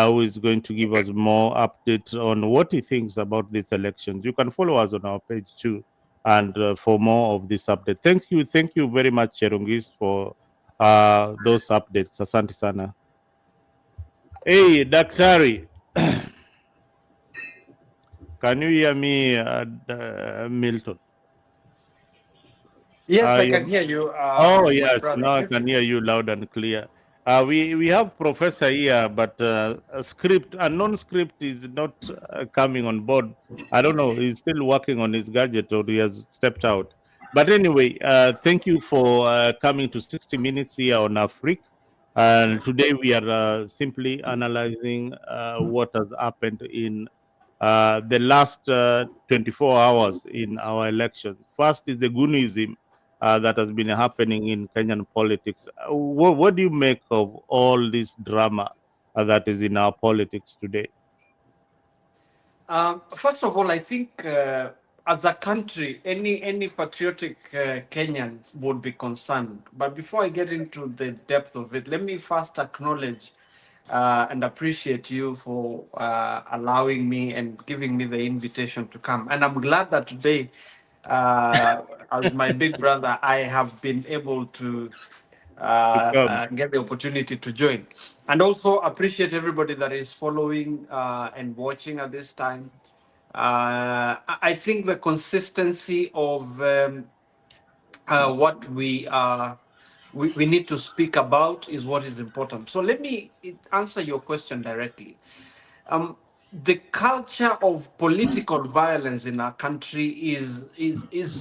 S1: who is going to give us more updates on what he thinks about these elections. You can follow us on our page too, and for more of this update. Thank you very much, Cherongis, for those updates. Asante sana. Hey, Daktari, can you hear me, Milton?
S5: Yes, I can hear you.
S1: Oh, yes, now I can hear you loud and clear. We have Professor here, but a non-script is not coming on board. I don't know, he's still working on his gadget or he has stepped out. But anyway, thank you for coming to 60 Minutes here on Afrique. And today we are simply analyzing what has happened in the last 24 hours in our election. First is the Goonism that has been happening in Kenyan politics. What do you make of all this drama that is in our politics today?
S5: First of all, I think as a country, any patriotic Kenyan would be concerned. But before I get into the depth of it, let me first acknowledge and appreciate you for allowing me and giving me the invitation to come. And I'm glad that today, as my big brother, I have been able to get the opportunity to join. And also appreciate everybody that is following and watching at this time. I think the consistency of what we need to speak about is what is important. So let me answer your question directly. The culture of political violence in our country is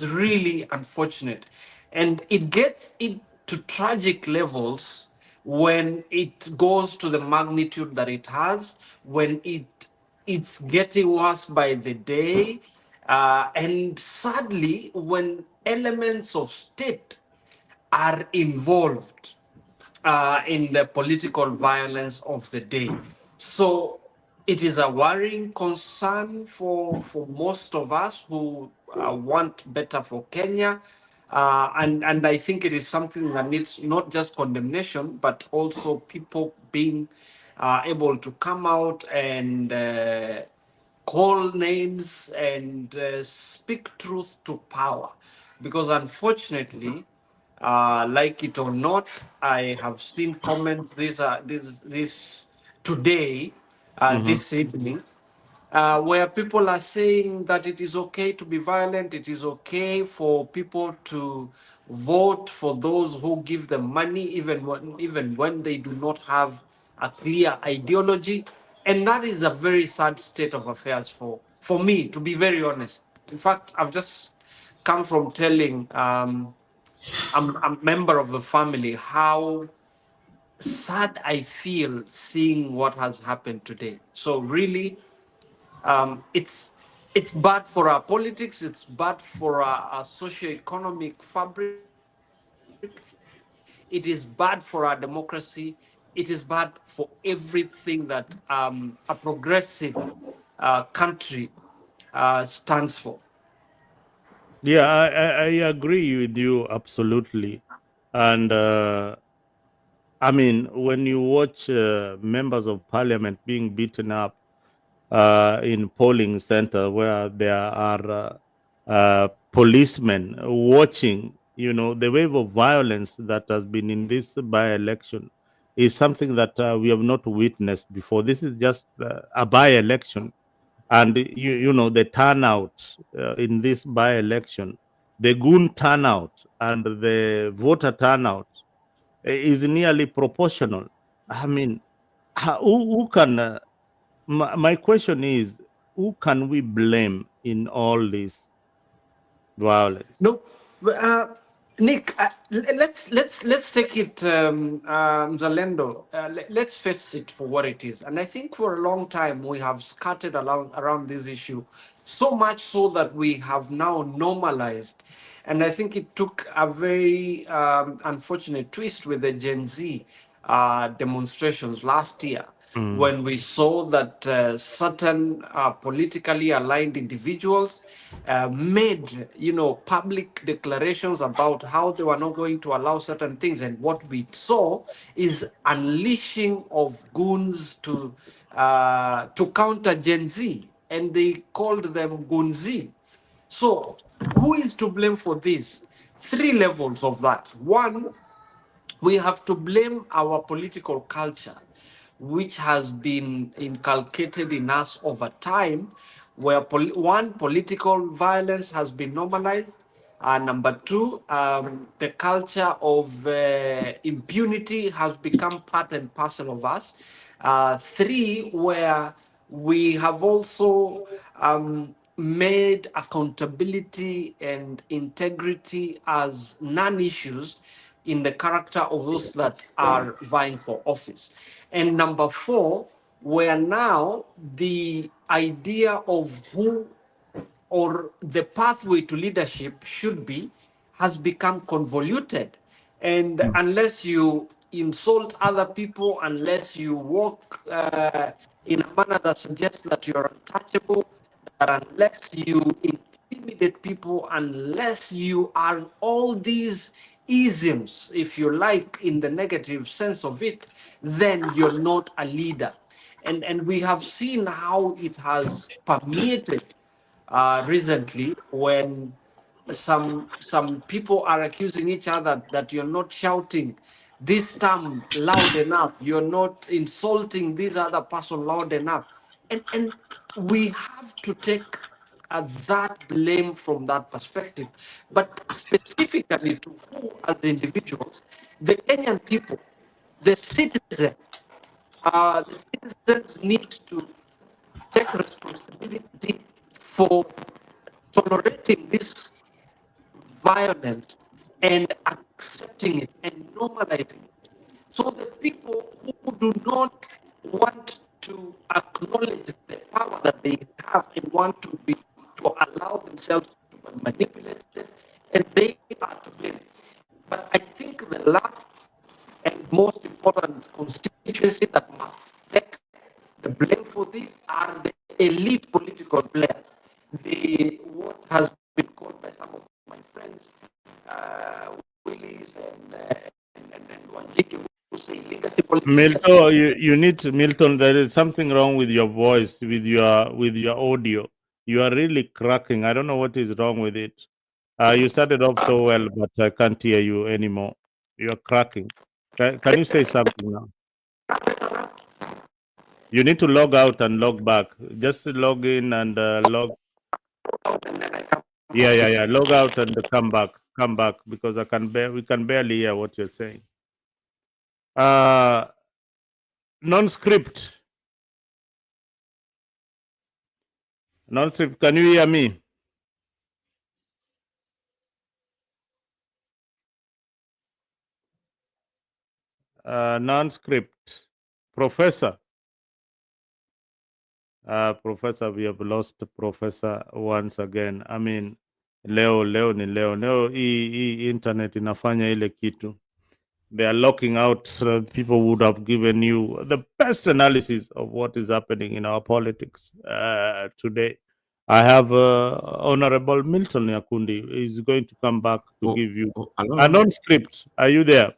S5: really unfortunate, and it gets into tragic levels when it goes to the magnitude that it has, when it's getting worse by the day, and sadly, when elements of state are involved in the political violence of the day. So it is a worrying concern for most of us who want better for Kenya. And I think it is something that needs not just condemnation, but also people being able to come out and call names and speak truth to power. Because unfortunately, Like it or not, I have seen comments this today, this evening, where people are saying that it is okay to be violent, it is okay for people to vote for those who give them money, even when they do not have a clear ideology. And that is a very sad state of affairs for me, to be very honest. In fact, I've just come from telling I'm a member of the family how sad I feel seeing what has happened today. So really, it's bad for our politics. It's bad for our socio-economic fabric. It is bad for our democracy. It is bad for everything that a progressive country stands for.
S1: Yeah, I agree with you absolutely. And I mean, when you watch members of parliament being beaten up in polling center where there are policemen watching, the wave of violence that has been in this by-election is something that we have not witnessed before. This is just a by-election, and the turnout in this by-election, the goon turnout and the voter turnout is nearly proportional. I mean, who can my question is, who can we blame in all this violence?
S5: No, Nick, let's take it, Zalendo. Let's face it for what it is. And I think for a long time we have scattered around this issue, so much so that we have now normalized. And I think it took a very unfortunate twist with the Gen Z demonstrations last year, when we saw that certain politically aligned individuals made, public declarations about how they were not going to allow certain things. And what we saw is unleashing of goons to counter Gen Z, and they called them Goonz. So who is to blame for this? Three levels of that. One, we have to blame our political culture, which has been inculcated in us over time, where political violence has been normalized. Number two, the culture of impunity has become part and parcel of us. Three, where we have also made accountability and integrity as non-issues in the character of those that are vying for office. And number four, where now the idea of who or the pathway to leadership should be has become convoluted. And unless you insult other people, unless you walk in a manner that suggests that you're untouchable, that unless you intimidate people, unless you are all these isms, if you like, in the negative sense of it, then you're not a leader. And we have seen how it has permeated recently, when some people are accusing each other that you're not shouting this term loud enough, you're not insulting this other person loud enough, and we have to take that blame from that perspective. But specifically to who, as individuals, the Kenyan people, the citizens, the citizens need to take responsibility for tolerating this violence and accepting it and normalizing it. So the people who do not want to acknowledge the power that they have and want to allow themselves to be manipulated, and they are to blame. But I think the last and most important constituency that must take the blame for this are the elite political players. What has been called by some of my friends, Willis and Wanjiki, who say legacy politicians.
S1: Milton, there is something wrong with your voice, with your audio. You are really cracking. I don't know what is wrong with it. You started off so well, but I can't hear you anymore. You're cracking. Can you say something now? You need to log out and log back. Just log in and log. Yeah. Log out and come back. Come back because we can barely hear what you're saying. Non-script. Non-script. Can you hear me? Non-script. Professor. Professor, we have lost Professor once again. I mean, leo ni leo hii internet inafanya ile kitu. They are locking out people would have given you the best analysis of what is happening in our politics today. I have Honorable Milton Yakundi is going to come back to give you a non-script. Are you there?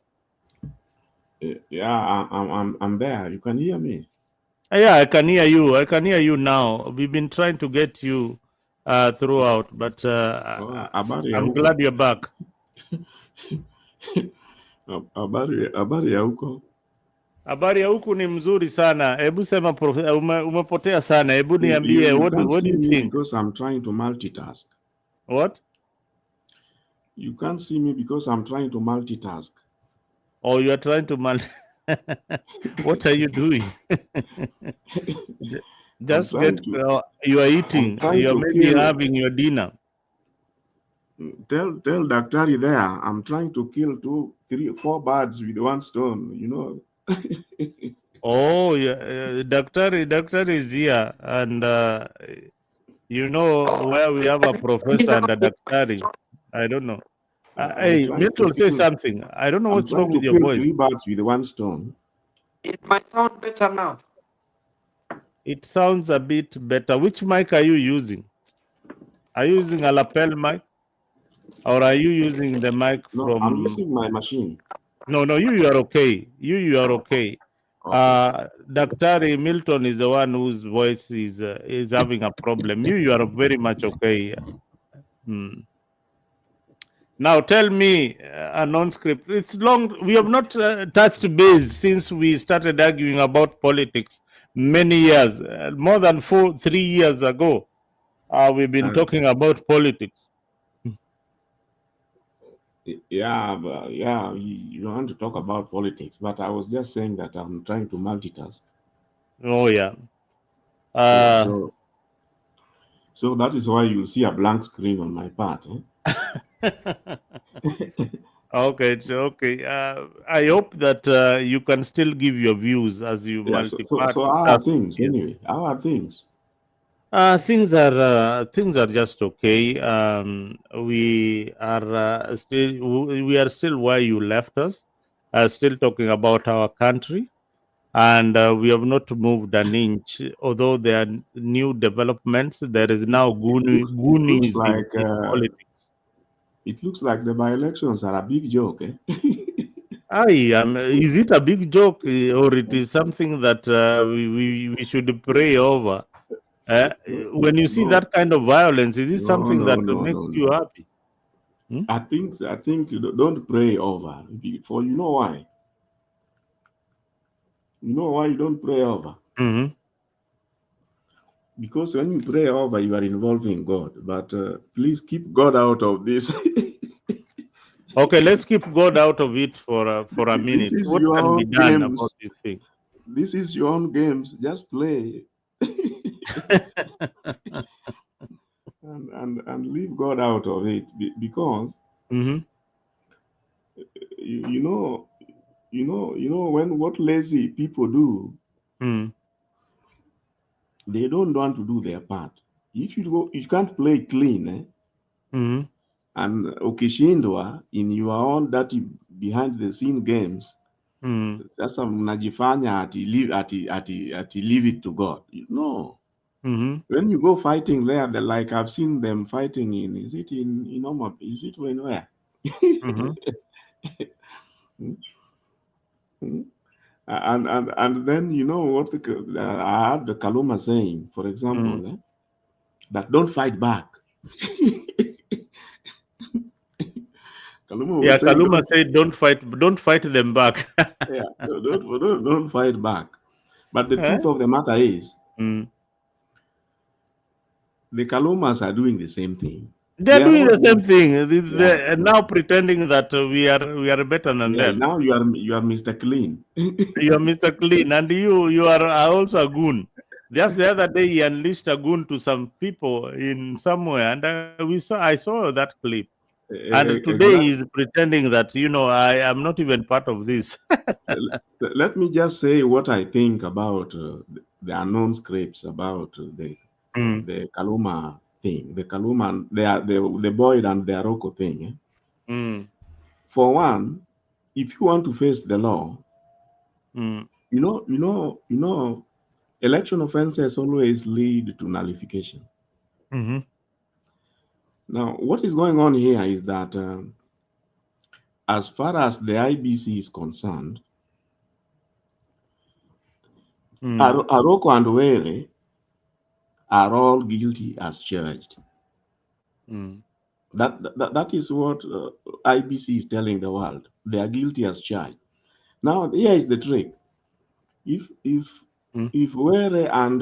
S6: Yeah, I'm there. You can hear me.
S1: Yeah, I can hear you. I can hear you now. We've been trying to get you throughout, but I'm glad you're back.
S6: Habari ya huko.
S1: Habari ya huku ni mzuri sana. Hebu sema umepotea sana. Hebu niambie what do you think?
S6: Because I'm trying to multitask.
S1: What?
S6: You can't see me because I'm trying to multitask.
S1: Oh, you are trying to What are you doing? Just get you are eating. You are maybe having your dinner.
S6: Tell Daktari there, I'm trying to kill 2, 3, 4 birds with one stone, you know.
S1: Oh, yeah, Daktari is here, and you know where we have a professor and a Daktari. I don't know. Hey, Milton, say something. I don't know what's wrong with your voice.
S6: 3 birds with one stone.
S5: It might sound better now.
S1: It sounds a bit better. Which mic are you using? Are you using a lapel mic? Or are you using the mic from...
S6: I'm using my machine.
S1: No, you are okay. You are okay. Daktari Milton is the one whose voice is having a problem. You are very much okay. Now tell me a non-script. It's long. We have not touched base since we started arguing about politics many years, more than 3 years ago. We've been talking about politics.
S6: Yeah, you want to talk about politics, but I was just saying that I'm trying to multitask.
S1: Oh, yeah.
S6: So that is why you see a blank screen on my part.
S1: Okay. I hope that you can still give your views as you multipart.
S6: So how are things anyway? How are things?
S1: Things are just okay. We are still where you left us. Still talking about our country, and we have not moved an inch. Although there are new developments, there is now Goonies
S6: like,
S1: in politics.
S6: It looks like the by-elections are a big joke.
S1: Is it a big joke or it is something that we should pray over? When you see that kind of violence, is it something that makes you happy?
S6: I think you don't pray over. For you know why? You know why you don't pray over?
S1: Mm-hmm.
S6: Because when you pray over, you are involving God. But please keep God out of this.
S1: Okay, let's keep God out of it for a minute. What can be done about this thing?
S6: This is your own games. Just play. and leave God out of it, because you know when what lazy people do, they don't want to do their part. If you can't play clean, and ukishindwa in your own dirty behind the scene games, sasa mnajifanya ati leave it to God. No. When you go fighting there, like I've seen them fighting in, is it in Oma? Is it when where? And then you know what I had the Kaluma saying, for example, that don't fight back. Kaluma
S1: Yeah,
S6: was saying,
S1: Kaluma said, don't fight them back."
S6: yeah, don't fight back. But the
S1: Huh?
S6: truth of the matter is,
S1: Mm.
S6: the Kalumas are doing the same thing.
S1: They're
S6: They are
S1: doing
S6: all
S1: the same
S6: doing,
S1: thing.
S6: yeah,
S1: They're now pretending that we are better than
S6: yeah.
S1: them.
S6: Now you are Mr. Clean.
S1: You're Mr. Clean, and you are also a goon. Just the other day, he unleashed a goon to some people in somewhere, and I saw that clip. And today
S6: Exactly.
S1: he's pretending that I am not even part of this.
S6: Let me just say what I think about the unknown scripts about
S1: Mm,
S6: the Kaluma thing, the Kaluma, the Boyd and the Aroko thing.
S1: mm,
S6: For one, if you want to face the law,
S1: mm,
S6: election offenses always lead to nullification.
S1: mm-hmm,
S6: Now, what is going on here is that as far as the IBC is concerned,
S1: mm,
S6: Aroko and Were are all guilty as charged.
S1: mm,
S6: That is what IBC is telling the world. They are guilty as charged. Now, here is the trick. If if
S1: mm,
S6: if Were and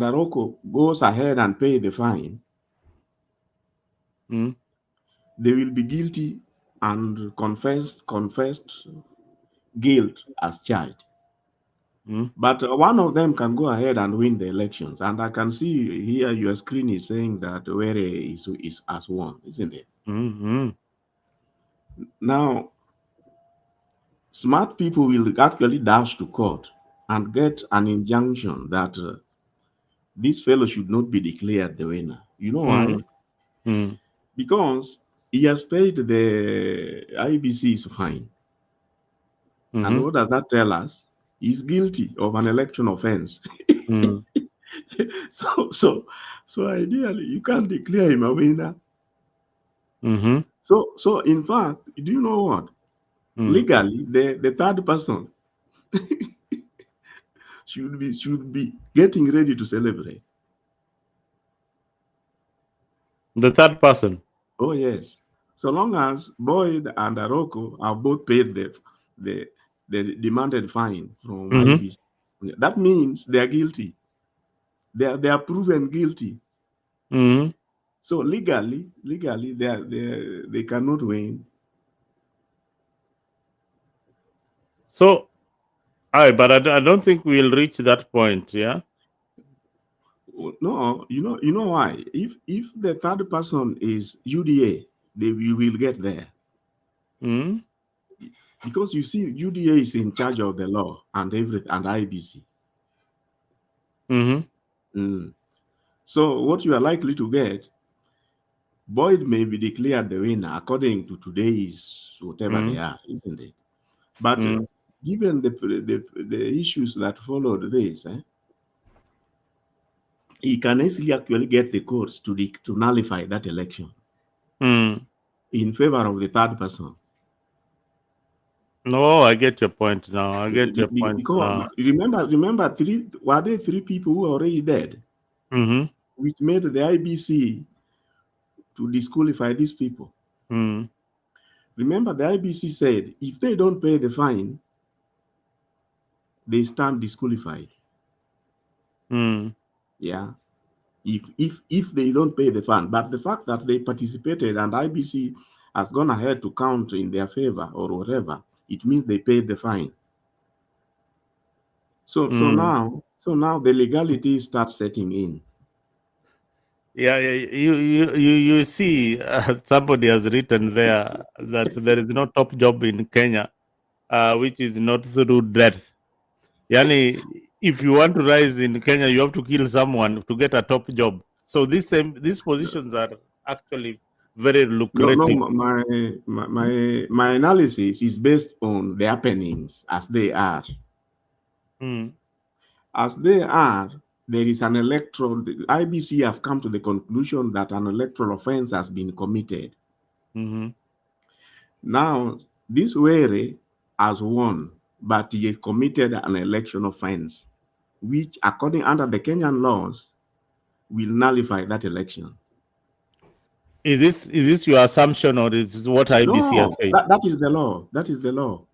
S6: Aroko goes ahead and pay the fine,
S1: mm,
S6: they will be guilty and confessed guilt as charged.
S1: mm,
S6: But one of them can go ahead and win the elections. And I can see here your screen is saying that Were is as won, isn't it?
S1: mm,
S6: Now, smart people will actually dash to court and get an injunction that this fellow should not be declared the winner. You know why?
S1: mm, mm,
S6: Because he has paid the IBC's fine. And
S1: mm,
S6: what does that tell us? He's guilty of an election offense.
S1: mm,
S6: so, so, so ideally, you can't declare him a winner.
S1: mm,
S6: So in fact, do you know what?
S1: mm.
S6: Legally, the third person should be getting ready to celebrate.
S1: The third person.
S6: Oh yes, so long as Boyd and Aroko have both paid the the demanded fine from
S1: Mm-hmm,
S6: IBC, that means they are guilty. They are proven guilty.
S1: mm-hmm.
S6: So legally, they cannot win.
S1: So, but I don't think we'll reach that point. Yeah.
S6: No, you know why? If the third person is UDA, we will get there.
S1: Mm,
S6: Because you see, UDA is in charge of the law and everything, and IBC.
S1: mm-hmm,
S6: Mm. So what you are likely to get, Boyd may be declared the winner according to today's whatever they
S1: mm,
S6: are, isn't it? But
S1: mm,
S6: given the issues that followed this, he can easily actually get the courts to nullify that election
S1: mm.
S6: in favor of the third person.
S1: No, I get your point now. I get your point
S6: Because
S1: now.
S6: remember, were there three people who were already dead,
S1: Mm-hmm,
S6: which made the IBC to disqualify these people.
S1: mm,
S6: Remember, the IBC said if they don't pay the fine, they stand disqualified.
S1: mm.
S6: Yeah. If they don't pay the fine, but the fact that they participated and IBC has gone ahead to count in their favor or whatever, it means they paid the fine. So
S1: Mm.
S6: now the legality starts setting in.
S1: Yeah, you see, somebody has written there that there is no top job in Kenya, which is not through death. Yani, if you want to rise in Kenya, you have to kill someone to get a top job. So these positions are actually very
S6: No,
S1: lucrative.
S6: my analysis is based on the happenings as they are.
S1: Mm,
S6: As they are, there is an electoral. The IBC have come to the conclusion that an electoral offense has been committed.
S1: mm-hmm,
S6: Now, this Were has won, but he committed an election offense, which, according under the Kenyan laws, will nullify that election.
S1: Is this your assumption, or is this what IBC has
S6: No,
S1: said?
S6: that is the law. That is the law.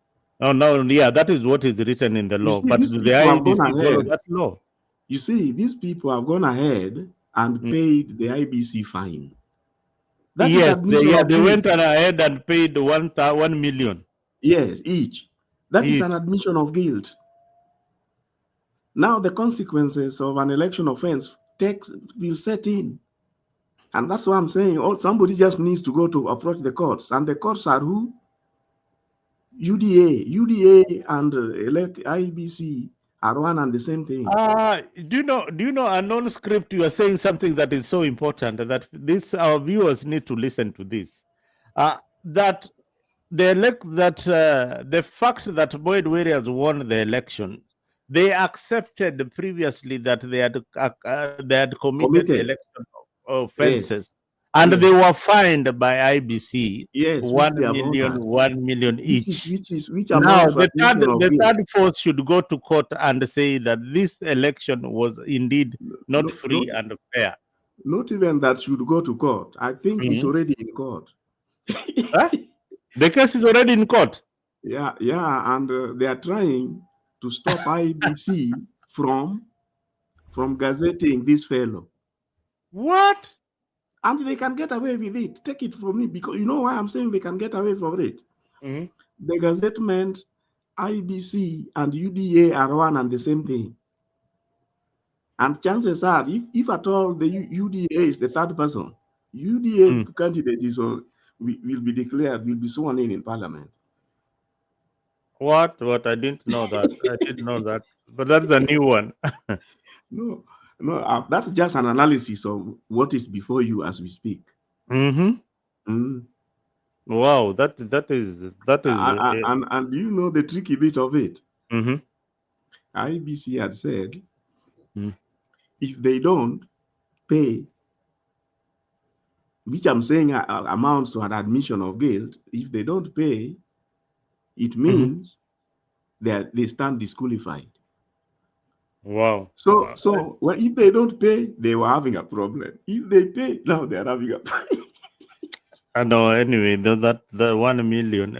S1: Oh no, yeah, that is what is written in the
S6: You
S1: law.
S6: see,
S1: But
S6: these
S1: the
S6: people have gone
S1: IBC follow
S6: ahead.
S1: that law.
S6: You see, these people have gone ahead and paid the IBC fine. That is
S1: Yes,
S6: admission of
S1: they
S6: guilt.
S1: went ahead and paid 1 million.
S6: Yes, each. That is
S1: Each.
S6: an admission of guilt. Now the consequences of an election offense will set in. And that's why I'm saying somebody just needs to go to approach the courts. And the courts are who? UDA and IBC are one and the same thing.
S1: Do you know a non-script? You are saying something that is so important that our viewers need to listen to this. That the fact that Boyd Warriors won the election, they accepted previously that they had committed election offenses, and they were fined by IBC.
S6: Yes,
S1: 1 million each.
S6: Which
S1: Now
S6: amounts to admission of guilt.
S1: third force should go to court and say that this election was indeed not free and fair.
S6: Not even that should go to court. I think it's already in court.
S1: Huh? The case is already in court.
S6: Yeah, and they are trying to stop IBC from gazetting this fellow.
S1: What?
S6: And they can get away with it. Take it from me, because you know why I'm saying they can get away from it. The gazettement, IBC, and UDA are one and the same thing. And chances are, if at all the UDA is the third person, UDA candidate will be declared, will be sworn in Parliament.
S1: What? I didn't know that. I didn't know that. But that's a new one.
S6: No, that's just an analysis of what is before you as we speak.
S1: Wow, that is.
S6: And you know the tricky bit of it. IBC had said, if they don't pay, which I'm saying amounts to an admission of guilt, if they don't pay, it means that they stand disqualified.
S1: Wow.
S6: So if they don't pay, they were having a problem. If they pay, now they're having a problem.
S1: I know. Anyway, the 1 million.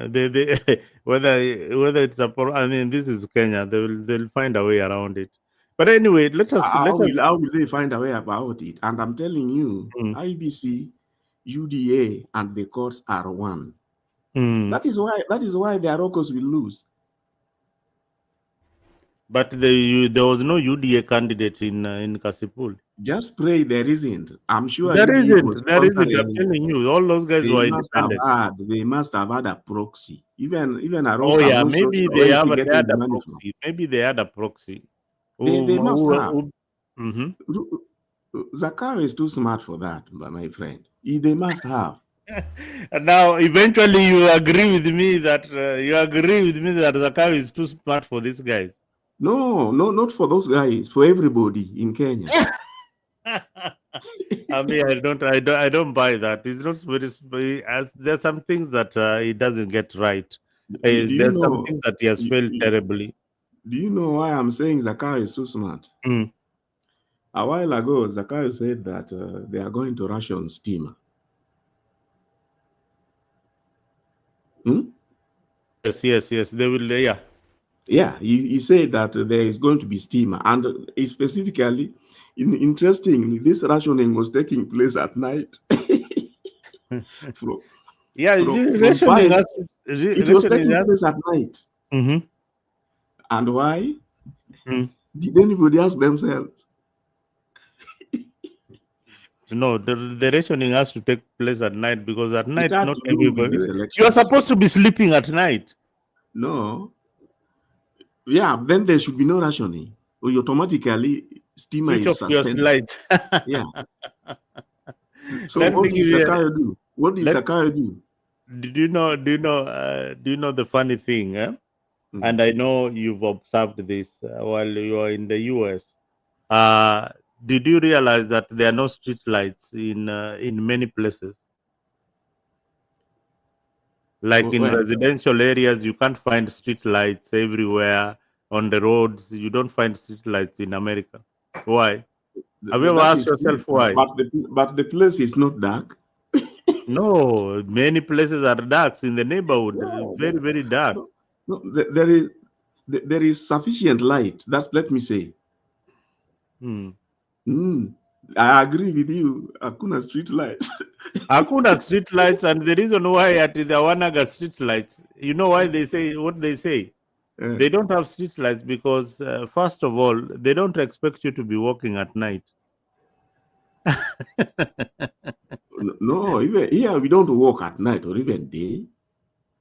S1: Whether it's a problem. I mean, this is Kenya. They'll find a way around it. But anyway,
S6: How will they find a way about it? And I'm telling you, IBC, UDA, and the courts are one. That is why the Arokos will lose. But
S1: there was no UDA candidate in Kasipul.
S6: Just pray there isn't. I'm sure
S1: there isn't. I'm telling you, all those guys were independent.
S6: They must have had a proxy. Even Arokos.
S1: Oh yeah, maybe they had a proxy. Maybe they had a proxy.
S6: They must have. Zakayo is too smart for that, my friend. They must have.
S1: Now, eventually, you agree with me that Zakayo is too smart for these guys.
S6: No, not for those guys. For everybody in Kenya.
S1: I mean, I don't buy that. It's not very. There's some things that he doesn't get right. There's some things that he has failed terribly.
S6: Do you know why I'm saying Zakayo is too smart? A while ago, Zakayo said that they are going to ration steamer.
S1: Yes. They will. Yeah.
S6: Yeah, he said that there is going to be steamer, and specifically, interestingly, this rationing was taking place at night.
S1: It was
S6: taking place at night. And why? Did anybody ask themselves?
S1: No, the rationing has to take place at night, because at night not everybody. You are supposed to be sleeping at night.
S6: No. Yeah, then there should be no rationing. Or you automatically steamer is suspended.
S1: Your light.
S6: Yeah. So what did Zakayo do? What did Zakayo do?
S1: Do you know the funny thing? And I know you've observed this while you are in the US. Did you realize that there are no street lights in many places? Like in residential areas, you can't find street lights everywhere. On the roads, you don't find street lights in America. Why? Have you ever asked yourself why?
S6: But the place is not dark.
S1: No, many places are dark in the neighborhood.
S6: No,
S1: Very, very dark.
S6: no, there is sufficient light. Let me say. I agree with you. Hakuna street lights.
S1: Hakuna street lights, and the reason why at the Wanaga street lights, you know why they say what they say? They don't have street lights because, first of all, they don't expect you to be walking at night.
S6: No, even here we don't walk at night or even day.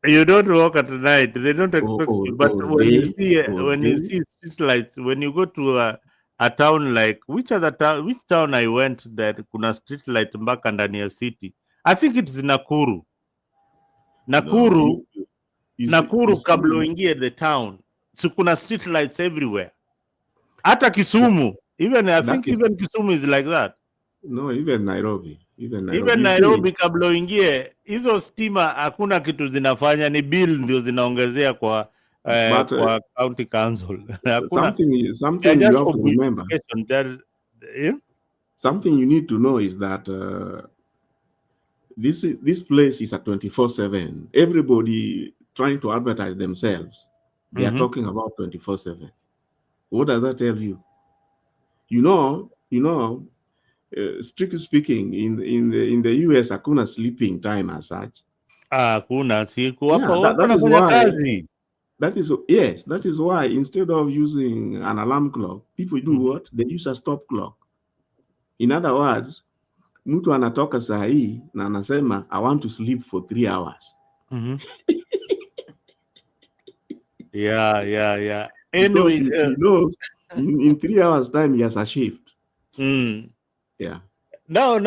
S1: You don't walk at night. They don't expect you. But
S6: Or
S1: when you
S6: day,
S1: see
S6: or
S1: when you
S6: day.
S1: see street lights, when you go to a town like which town I went that kuna street light mpaka ndani ya city. I think it's Nakuru.
S6: No,
S1: Nakuru
S6: see,
S1: kabla uingie the town. So kuna street lights everywhere. Hata Kisumu. I think even Kisumu is like that.
S6: No, even Nairobi.
S1: Even Nairobi kabla uingie hizo stima hakuna kitu zinafanya, ni bill ndio zinaongezea kwa kwa county council. Hakuna.
S6: Something you have to remember. Something you need to know is that this place is a 24/7. Everybody trying to advertise themselves. They are talking about 24/7. What does that tell you? You know, strictly speaking, in the US, hakuna sleeping time as such.
S1: Hakuna siku hapo
S6: wanafanya
S1: kazi.
S6: That is why instead of using an alarm clock, people do what? They use a stop clock. In other words, mtu anatoka saa hii na anasema I want to sleep for 3 hours.
S1: Yeah. Anyway,
S6: he knows in 3 hours time he has a shift. Yeah.
S1: Now,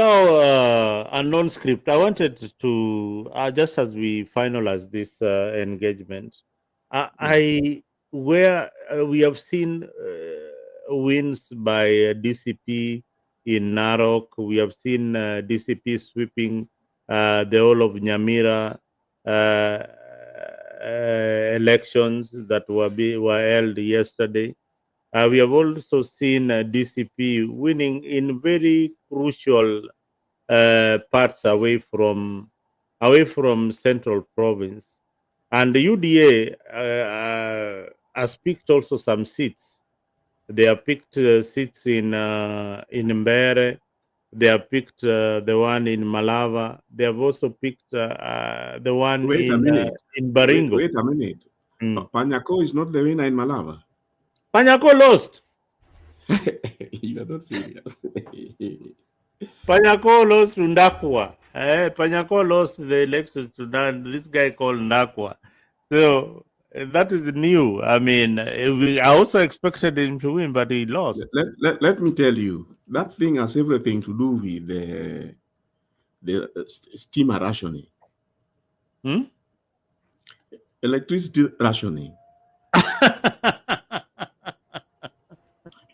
S1: a non-script. I wanted to just as we finalize this engagement, where we have seen wins by DCP in Narok. We have seen DCP sweeping the whole of Nyamira elections that were held yesterday. We have also seen DCP winning in very crucial parts away from Central Province, and the UDA has picked also some seats. They have picked seats in Mbere. They have picked the one in Malava. They have also picked the one in Baringo.
S6: Wait a minute. Panyako is not the winner in Malava.
S1: Panyako lost.
S6: You are not serious.
S1: Panyako lost to Ndakwa. Panyako lost the elections to this guy called Ndakwa. So that is new. I mean, I also expected him to win, but he lost.
S6: Let me tell you, that thing has everything to do with the steamer rationing. Electricity rationing.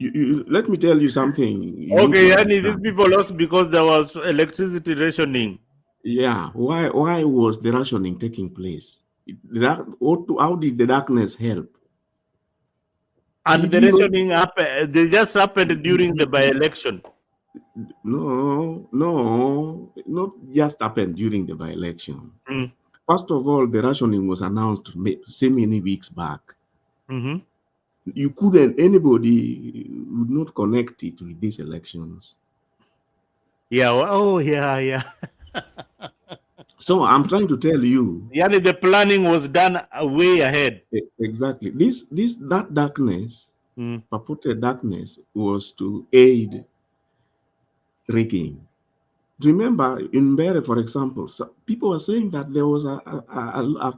S6: Let me tell you something.
S1: Okay, and these people lost because there was electricity rationing.
S6: Yeah. Why was the rationing taking place? How did the darkness help?
S1: And the rationing happened. They just happened during the by-election.
S6: No, not just happened during the by-election. First of all, the rationing was announced so many weeks back. You couldn't, anybody would not connect it with these elections.
S1: Yeah.
S6: So I'm trying to tell you.
S1: Yeah, the planning was done way ahead.
S6: Exactly. That darkness, purported darkness, was to aid rigging. Remember, in Mbere, for example, people were saying that there was a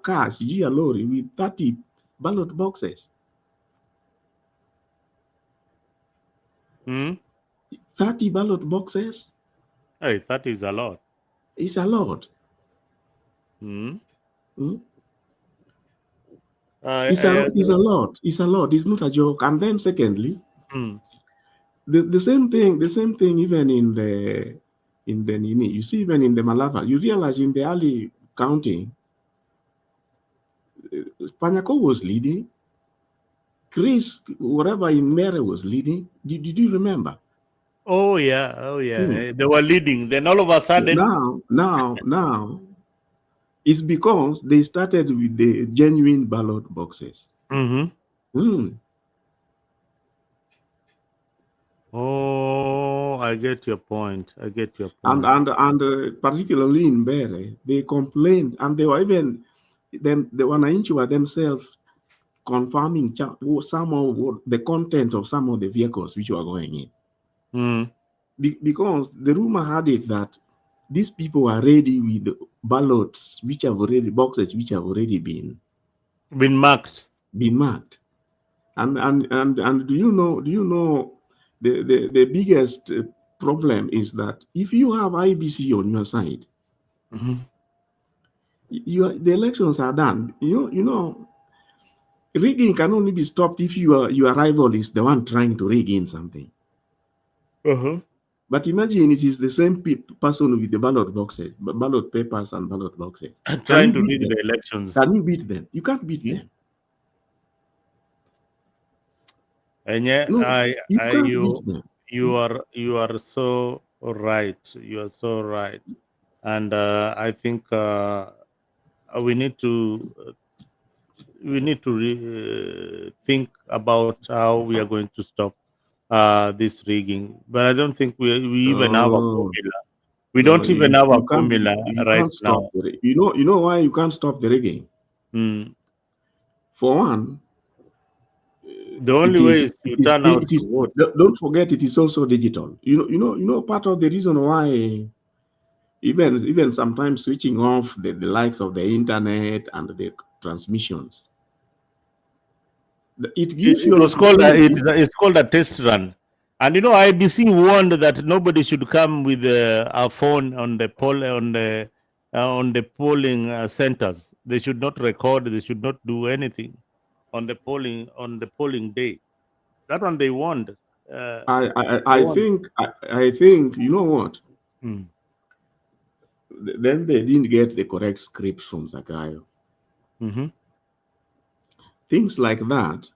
S6: car, a lorry with 30 ballot boxes. 30 ballot boxes?
S1: Hey, 30 is a lot.
S6: It's a lot. It's a lot. It's a lot. It's not a joke. And then secondly, the same thing even in the you see, even in the Malava, you realize in the early counting, Panyako was leading. Chris, whatever in Mere was leading. Did you remember?
S1: Oh yeah. They were leading. Then all of a sudden,
S6: Now, it's because they started with the genuine ballot boxes.
S1: Oh, I get your point.
S6: And particularly in Bere, they complained, and they were even them. The Wananchi were themselves confirming some of the content of some of the vehicles which were going in. Because the rumor had it that these people are ready with ballots boxes which have already been
S1: marked.
S6: And do you know the biggest problem is that if you have IBC on your side, the elections are done. You know, rigging can only be stopped if your rival is the one trying to rig in something. But imagine it is the same person with the ballot papers and ballot boxes.
S1: Trying to rig the elections.
S6: Can you beat them? You can't beat them.
S1: And yeah,
S6: No, you can't beat them.
S1: You are so right. You are so right. And I think we need to think about how we are going to stop this rigging. But I don't think we even have a formula. We don't even have a formula right now.
S6: You know why you can't stop the rigging? For one,
S1: the only way is to turn out to vote.
S6: Don't forget, it is also digital. You know, part of the reason why even sometimes switching off the likes of the internet and the transmissions, it gives you.
S1: It's called a test run. And IBC warned that nobody should come with a phone on the polling centers. They should not record. They should not do anything on the polling day. That one they warned.
S6: I think you know what. Then they didn't get the correct script from Zakayo. Things like that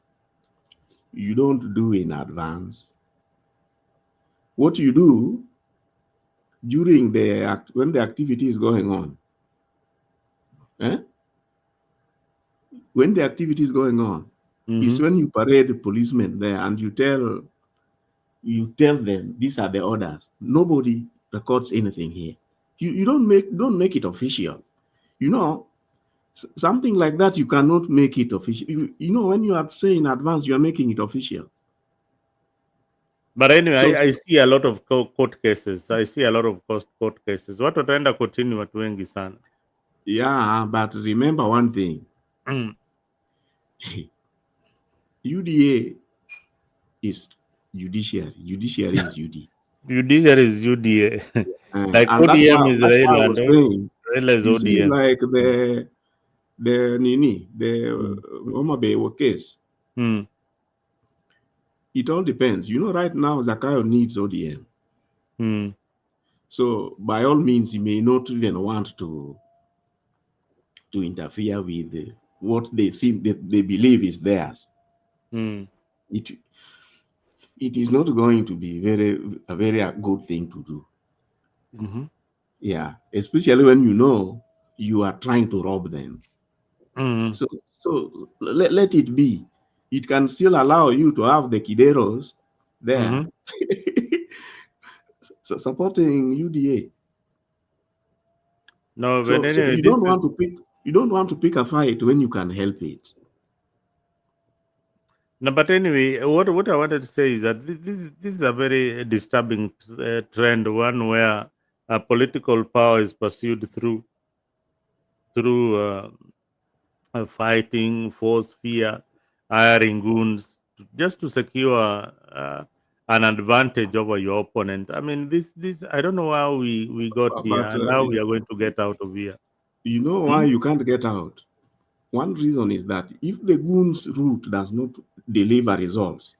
S6: you don't do in advance. What you do during when the activity is going on, when the activity is going on, is when you parade the policemen there and you tell them these are the orders. Nobody records anything here. You don't make it official. You know, something like that you cannot make it official. You know, when you are saying in advance, you are making it official.
S1: But anyway, I see a lot of court cases. What utaenda kotini watu wengi sana.
S6: Yeah, but remember one thing. UDA is judiciary. Judiciary is UD.
S1: Judiciary is UDA. Like ODM is Raila and Raila is ODM.
S6: Like the Homa Bay case. It all depends. You know, right now Zakayo needs ODM. So by all means, he may not even want to interfere with what they believe is theirs. It is not going to be a very good thing to do. Yeah, especially when you know you are trying to rob them. So let it be. It can still allow you to have the Kideros there supporting UDA.
S1: No, but anyway,
S6: so you don't want to pick a fight when you can help it.
S1: No, but anyway, what I wanted to say is that this is a very disturbing trend, one where political power is pursued through fighting, force, fear, hiring goons, just to secure an advantage over your opponent. I mean, this I don't know how we got here and how we are going to get out of here.
S6: You know why you can't get out? One reason is that if the goons route does not deliver results,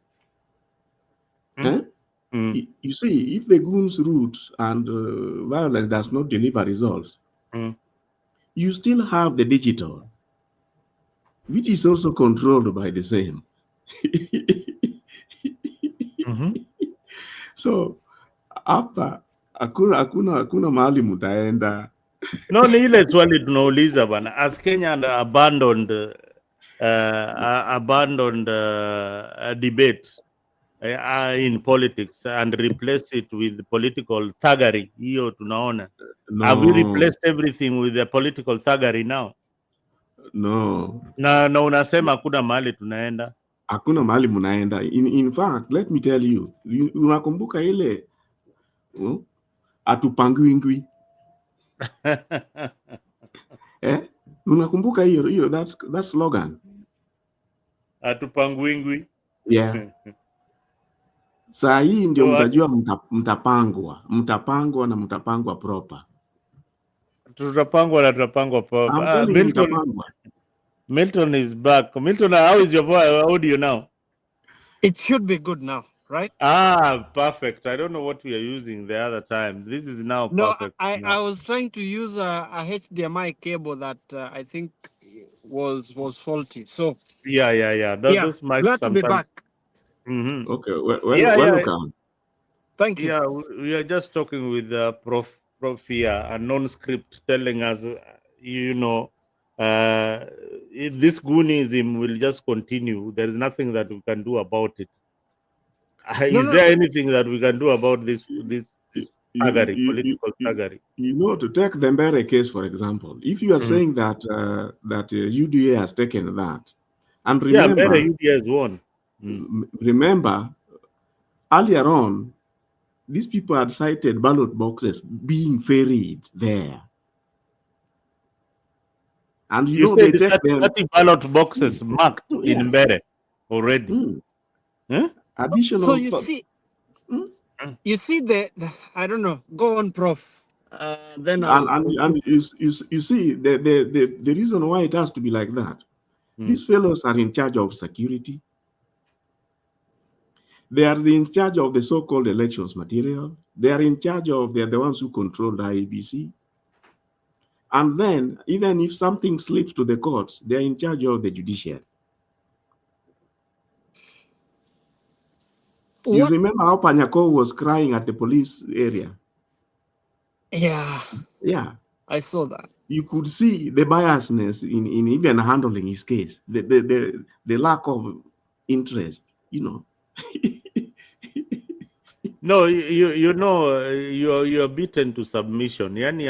S6: you see, if the goons route and violence does not deliver results, you still have the digital, which is also controlled by the same. So hapa hakuna mahali mtaenda.
S1: No, ni ile swali tunauliza bana, as Kenya abandoned debate in politics and replaced it with political thuggery. Hiyo tunaona. Have we replaced everything with the political thuggery now?
S6: No.
S1: Na unasema hakuna mahali tunaenda.
S6: Hakuna mahali mnaenda. In fact, let me tell you, unakumbuka ile atupangwingwi? Unakumbuka hiyo that slogan?
S1: Atupangwingwi.
S6: Yeah. Saa hii ndio mtajua mtapangwa na mtapangwa proper.
S1: Tutapangwa proper. Milton is back. Milton, how is your audio now?
S5: It should be good now, right?
S1: Perfect. I don't know what we are using the other time. This is now perfect.
S5: No, I was trying to use a HDMI cable that I think was faulty. So
S1: yeah. Those mics
S5: glad to be back.
S1: Mm-hmm.
S6: Okay, welcome.
S5: Thank you.
S1: Yeah, we are just talking with Prof here, a non-script, telling us, this goonism will just continue. There is nothing that we can do about it. Is there anything that we can do about this thuggery, political thuggery?
S6: To take the Mbere case, for example, if you are saying that UDA has taken that, and remember,
S1: UDA has won.
S6: Remember, earlier on, these people had cited ballot boxes being ferried there. And
S1: you said they take 30 ballot boxes marked in Mbere already.
S6: Additional.
S5: So you see the I don't know. Go on, Prof. Then
S6: and you see the reason why it has to be like that. These fellows are in charge of security. They are in charge of the so-called elections material. They are in charge of, they are the ones who control the IEBC. And then, even if something slips to the courts, they are in charge of the judiciary. You remember how Panyako was crying at the police area?
S5: Yeah. I saw that.
S6: You could see the biasness in even handling his case, the lack of interest,
S1: No, you're beaten to submission. You've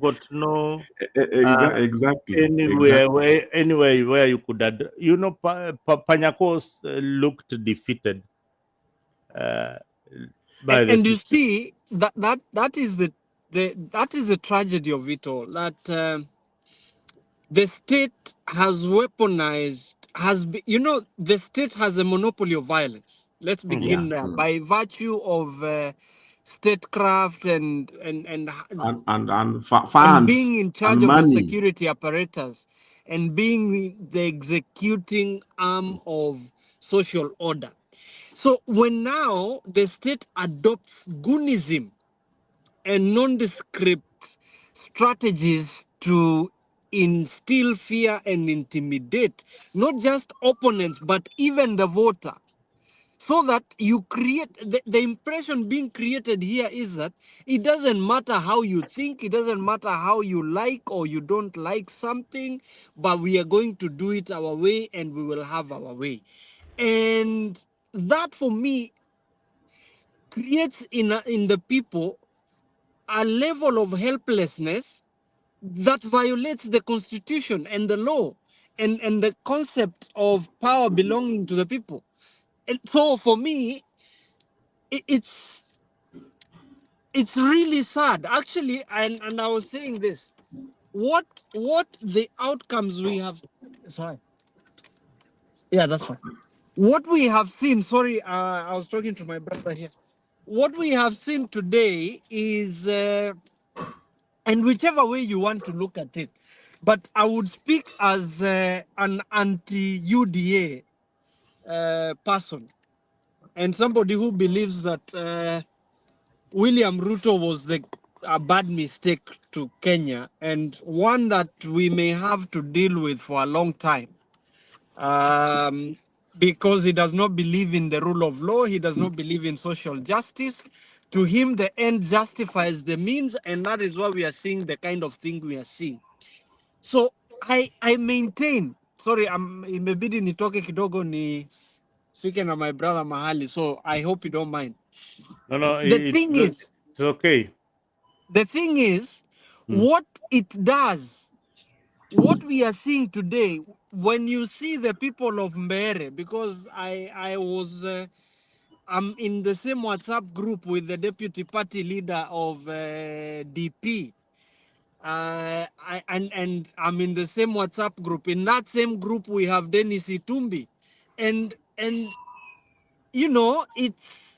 S1: got no
S6: exactly
S1: anywhere where you could add. Panyakos looked defeated.
S5: And you see that is the tragedy of it all. That the state has weaponized, the state has a monopoly of violence. Let's begin there. By virtue of statecraft and being in charge of the security apparatus and being the executing arm of social order. So when now the state adopts goonism and nondescript strategies to instill fear and intimidate not just opponents but even the voter, so that you create the impression being created here is that it doesn't matter how you think, it doesn't matter how you like or you don't like something, but we are going to do it our way and we will have our way. And that for me creates in the people a level of helplessness that violates the constitution and the law and the concept of power belonging to the people. And so for me, it's really sad, actually. And I was saying this, what the outcomes we have. Sorry. Yeah, that's fine. What we have seen. Sorry, I was talking to my brother here. What we have seen today is, and whichever way you want to look at it, but I would speak as an anti-UDA person and somebody who believes that William Ruto was a bad mistake to Kenya and one that we may have to deal with for a long time. because he does not believe in the rule of law. He does not believe in social justice. To him, the end justifies the means, and that is why we are seeing the kind of thing we are seeing. So I maintain, sorry, imebidi nitoke kidogo ni fike na my brother mahali, so I hope you don't mind.
S1: No,
S5: It's
S1: okay.
S5: The thing is, what it does, what we are seeing today, when you see the people of Mbere, because I'm in the same WhatsApp group with the deputy party leader of DP. And I'm in the same WhatsApp group. In that same group, we have Dennis Itumbi, and you know, it's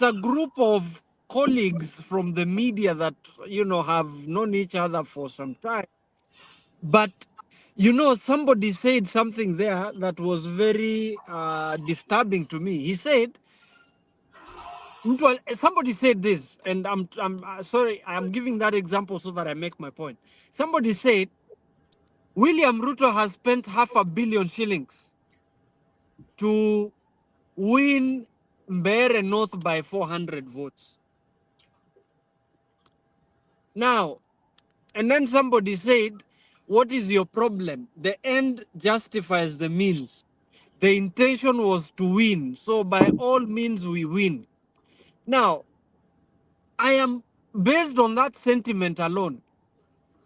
S5: a group of colleagues from the media that, you know, have known each other for some time. But, you know, somebody said something there that was very disturbing to me. He said, well, somebody said this, and I'm sorry, I'm giving that example so that I make my point. Somebody said, William Ruto has spent $500 million shillings to win Mbeere North by 400 votes. Now, and then somebody said, what is your problem? The end justifies the means. The intention was to win. So by all means, we win. Now, I am based on that sentiment alone.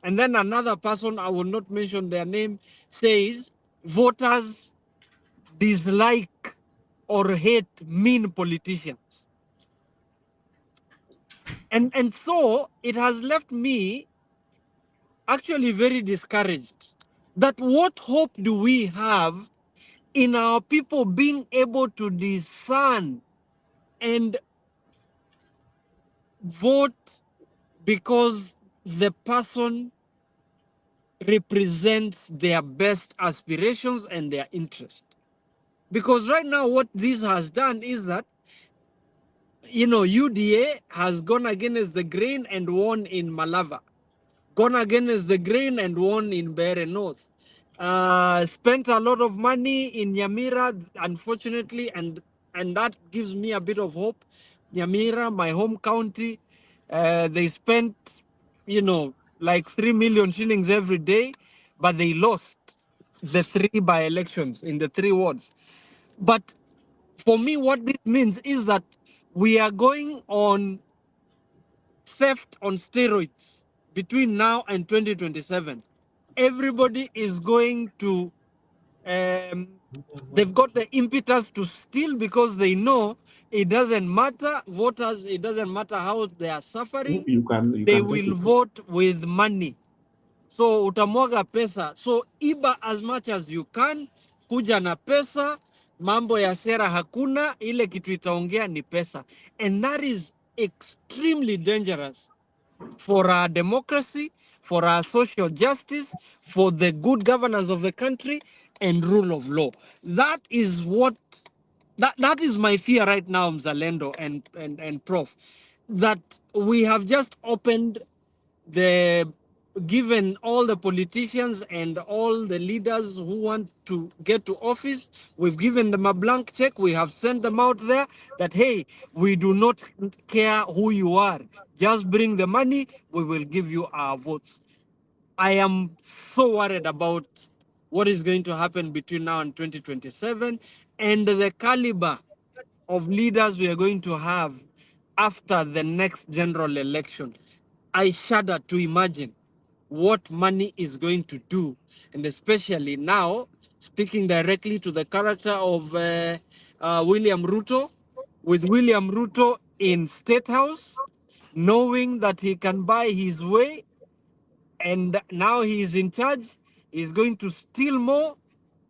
S5: And then another person, I will not mention their name, says voters dislike or hate mean politicians. And so it has left me actually very discouraged. That what hope do we have in our people being able to discern and vote because the person represents their best aspirations and their interest? Because right now what this has done is that, you know, UDA has gone against the grain and won in Malava, gone against the grain and won in Mbeere North. Spent a lot of money in Nyamira, unfortunately, and that gives me a bit of hope. Nyamira, my home county, they spent, you know, like 3 million shillings every day, but they lost the 3 by-elections in the 3 wards. But for me, what this means is that we are going on theft on steroids between now and 2027. Everybody is going to, they've got the impetus to steal because they know it doesn't matter, voters, it doesn't matter how they are suffering, they will vote with money. So utamwaga pesa. So iba as much as you can, kuja na pesa, mambo ya sera hakuna, ile kitu itaongea ni pesa. And that is extremely dangerous for our democracy, for our social justice, for the good governance of the country, and rule of law. That is what, that is my fear right now, Mzalendo and Prof, that we have just opened the, given all the politicians and all the leaders who want to get to office, we've given them a blank check. We have sent them out there that, hey, we do not care who you are. Just bring the money. We will give you our votes. I am so worried about what is going to happen between now and 2027 and the caliber of leaders we are going to have after the next general election. I shudder to imagine what money is going to do, and especially now, speaking directly to the character of William Ruto, with William Ruto in State House, knowing that he can buy his way, and now he is in charge, he's going to steal more,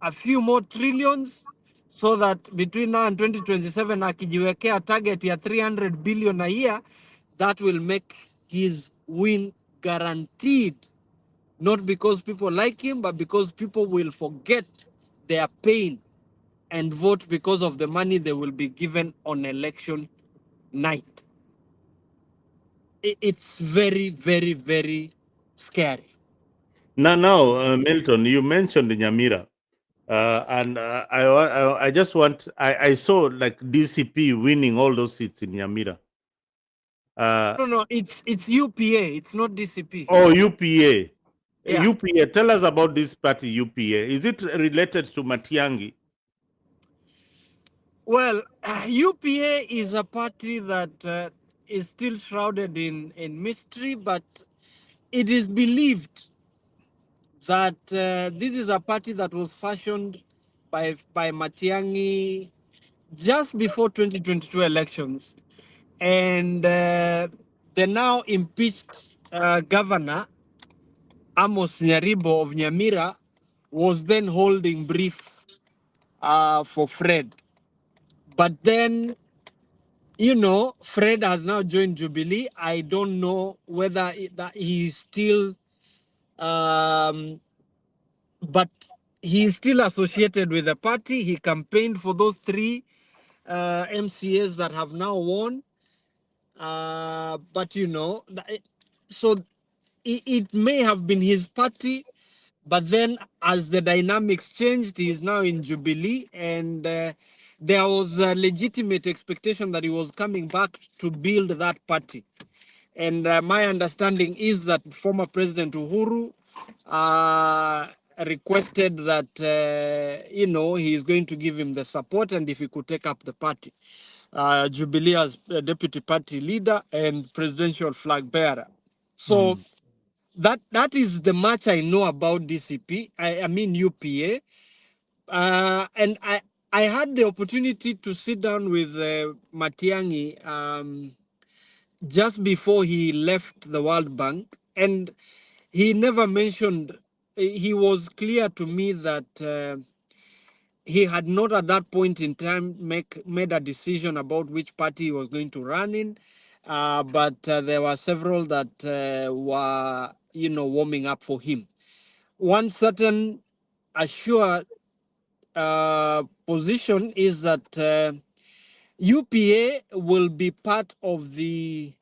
S5: a few more trillions, so that between now and 2027, akijiwekea target ya 300 billion a year, that will make his win guaranteed. Not because people like him, but because people will forget their pain and vote because of the money they will be given on election night. It's very, very, very scary.
S1: Now, Milton, you mentioned Nyamira. I just want, I saw like DCP winning all those seats in Nyamira.
S5: No, it's UPA. It's not DCP.
S1: Oh, UPA.
S5: Yeah.
S1: UPA. Tell us about this party, UPA. Is it related to Matiangi?
S5: Well, UPA is a party that is still shrouded in mystery, but it is believed that this is a party that was fashioned by Matiangi just before 2022 elections. And the now impeached governor, Amos Nyaribo of Nyamira, was then holding brief for Fred. But then, you know, Fred has now joined Jubilee. I don't know whether that he's still, but he's still associated with the party. He campaigned for those three MCAs that have now won. But, you know, so it may have been his party, but then as the dynamics changed, he is now in Jubilee, and there was a legitimate expectation that he was coming back to build that party. And my understanding is that former President Uhuru requested that, you know, he is going to give him the support and if he could take up the party. Jubilee as deputy party leader and presidential flag bearer. So that is the much I know about DCP. I mean UPA, and I had the opportunity to sit down with Matiangi just before he left the World Bank, and he never mentioned. He was clear to me that he had not at that point in time made a decision about which party he was going to run in, but there were several that were, you know, warming up for him. One certain assured position is that UPA will be part of the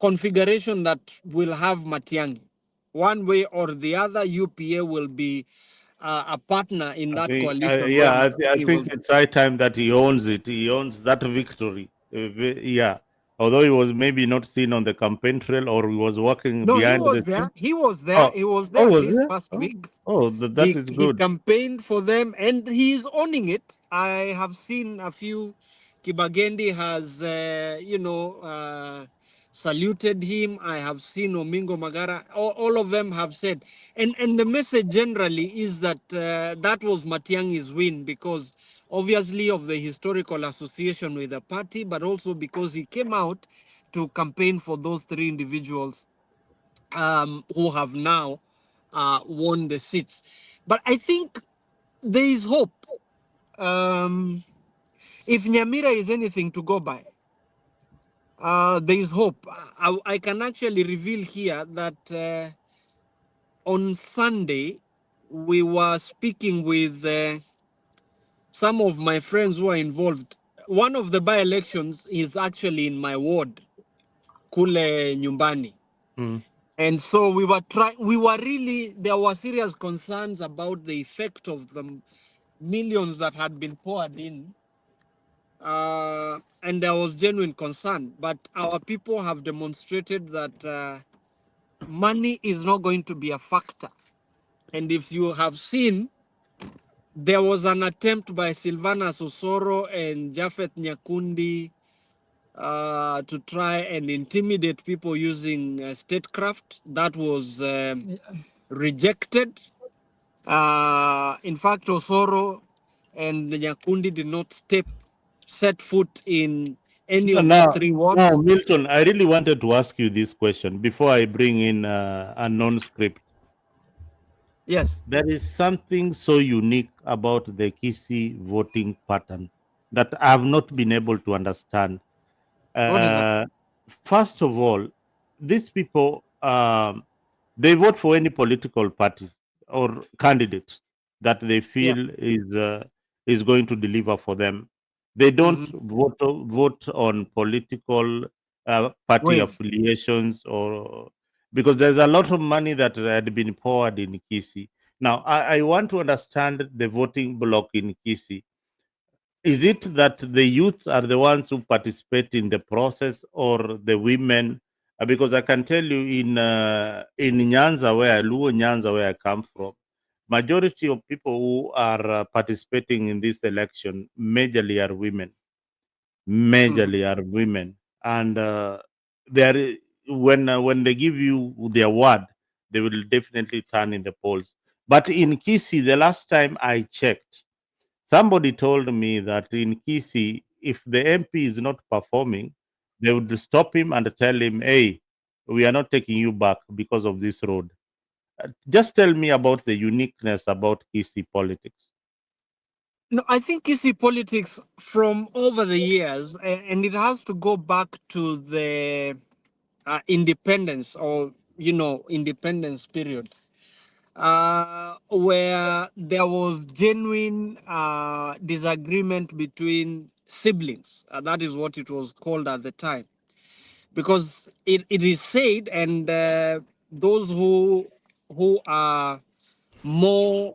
S5: configuration that will have Matiangi. One way or the other, UPA will be a partner in that coalition.
S1: I think it's high time that he owns it. He owns that victory. Yeah. Although he was maybe not seen on the campaign trail or he was working
S5: No,
S1: behind the
S5: there.
S1: scene.
S5: He was there. He was there
S1: was
S5: this
S1: it?
S5: past week.
S1: That is
S5: He
S1: good.
S5: campaigned for them and he's owning it. I have seen a few. Kibagendi has, you know, saluted him. I have seen Omingo Magara. All of them have said. And the message generally is that that was Matiangi's win because obviously of the historical association with the party, but also because he came out to campaign for those three individuals who have now won the seats. But I think there is hope. If Nyamira is anything to go by, there is hope. I can actually reveal here that on Sunday, we were speaking with some of my friends who are involved. One of the by-elections is actually in my ward, Kule Nyumbani. And so we were really, there were serious concerns about the effect of the millions that had been poured in. And there was genuine concern, but our people have demonstrated that money is not going to be a factor. And if you have seen, there was an attempt by Silvana Sosoro and Jafet Nyakundi to try and intimidate people using statecraft. That was rejected. In fact, Osoro and Nyakundi did not set foot in any of the three wards.
S1: Now, Milton, I really wanted to ask you this question before I bring in a non-script.
S5: Yes.
S1: There is something so unique about the Kisi voting pattern that I have not been able to understand.
S5: What is that?
S1: First of all, these people, they vote for any political party or candidate that they feel is going to deliver for them. They don't vote on political party affiliations or because there's a lot of money that had been poured in Kisi. Now, I want to understand the voting block in Kisii. Is it that the youth are the ones who participate in the process, or the women? Because I can tell you in Nyanza, Luo Nyanza, where I come from, majority of people who are participating in this election majorly are women. Majorly are women, and when they give you their word, they will definitely turn in the polls. But in Kisii, the last time I checked, somebody told me that in Kisii, if the MP is not performing, they would stop him and tell him, "Hey, we are not taking you back because of this road." Just tell me about the uniqueness about Kisii politics.
S5: No, I think Kisii politics from over the years, and it has to go back to the independence, or independence period, where there was genuine disagreement between siblings. That is what it was called at the time, because it is said, and those who are more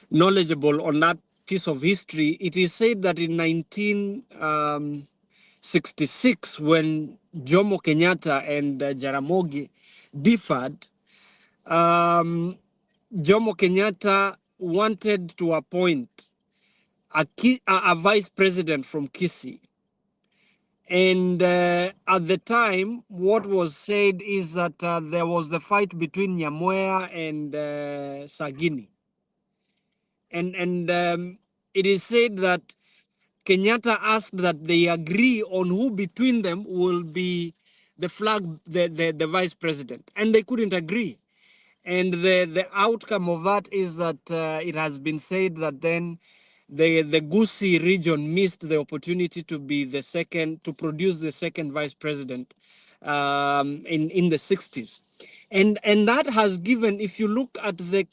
S5: knowledgeable on that piece of history, it is said that in 1966, when Jomo Kenyatta and Jaramogi differed, Jomo Kenyatta wanted to appoint a vice president from Kisii. And at the time, what was said is that there was the fight between Nyamwea and Sagini. And it is said that Kenyatta asked that they agree on who between them will be the vice president. And they couldn't agree. And the outcome of that is that it has been said that then the Gusii region missed the opportunity to be the second, to produce the second vice president in the 60s. And that has given, if you look at the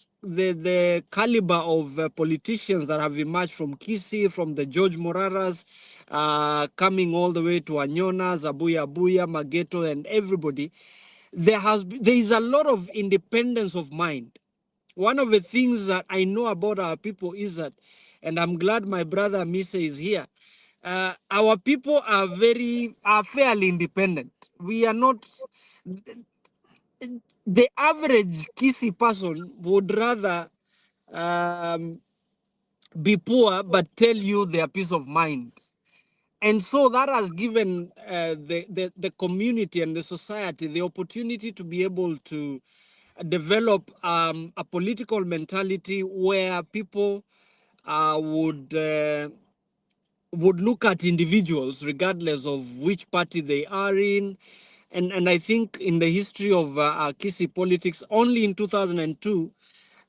S5: caliber of politicians that have emerged from Kisii, from the George Moraras, coming all the way to Anyona, Zabuya Abuya, Mageto, and everybody, there is a lot of independence of mind. One of the things that I know about our people is that, and I'm glad my brother Mise is here, our people are fairly independent. We are not, the average Kisii person would rather be poor but tell you their peace of mind. And so that has given the community and the society the opportunity to be able to develop a political mentality where people would look at individuals regardless of which party they are in. And I think in the history of Kisii politics, only in 2002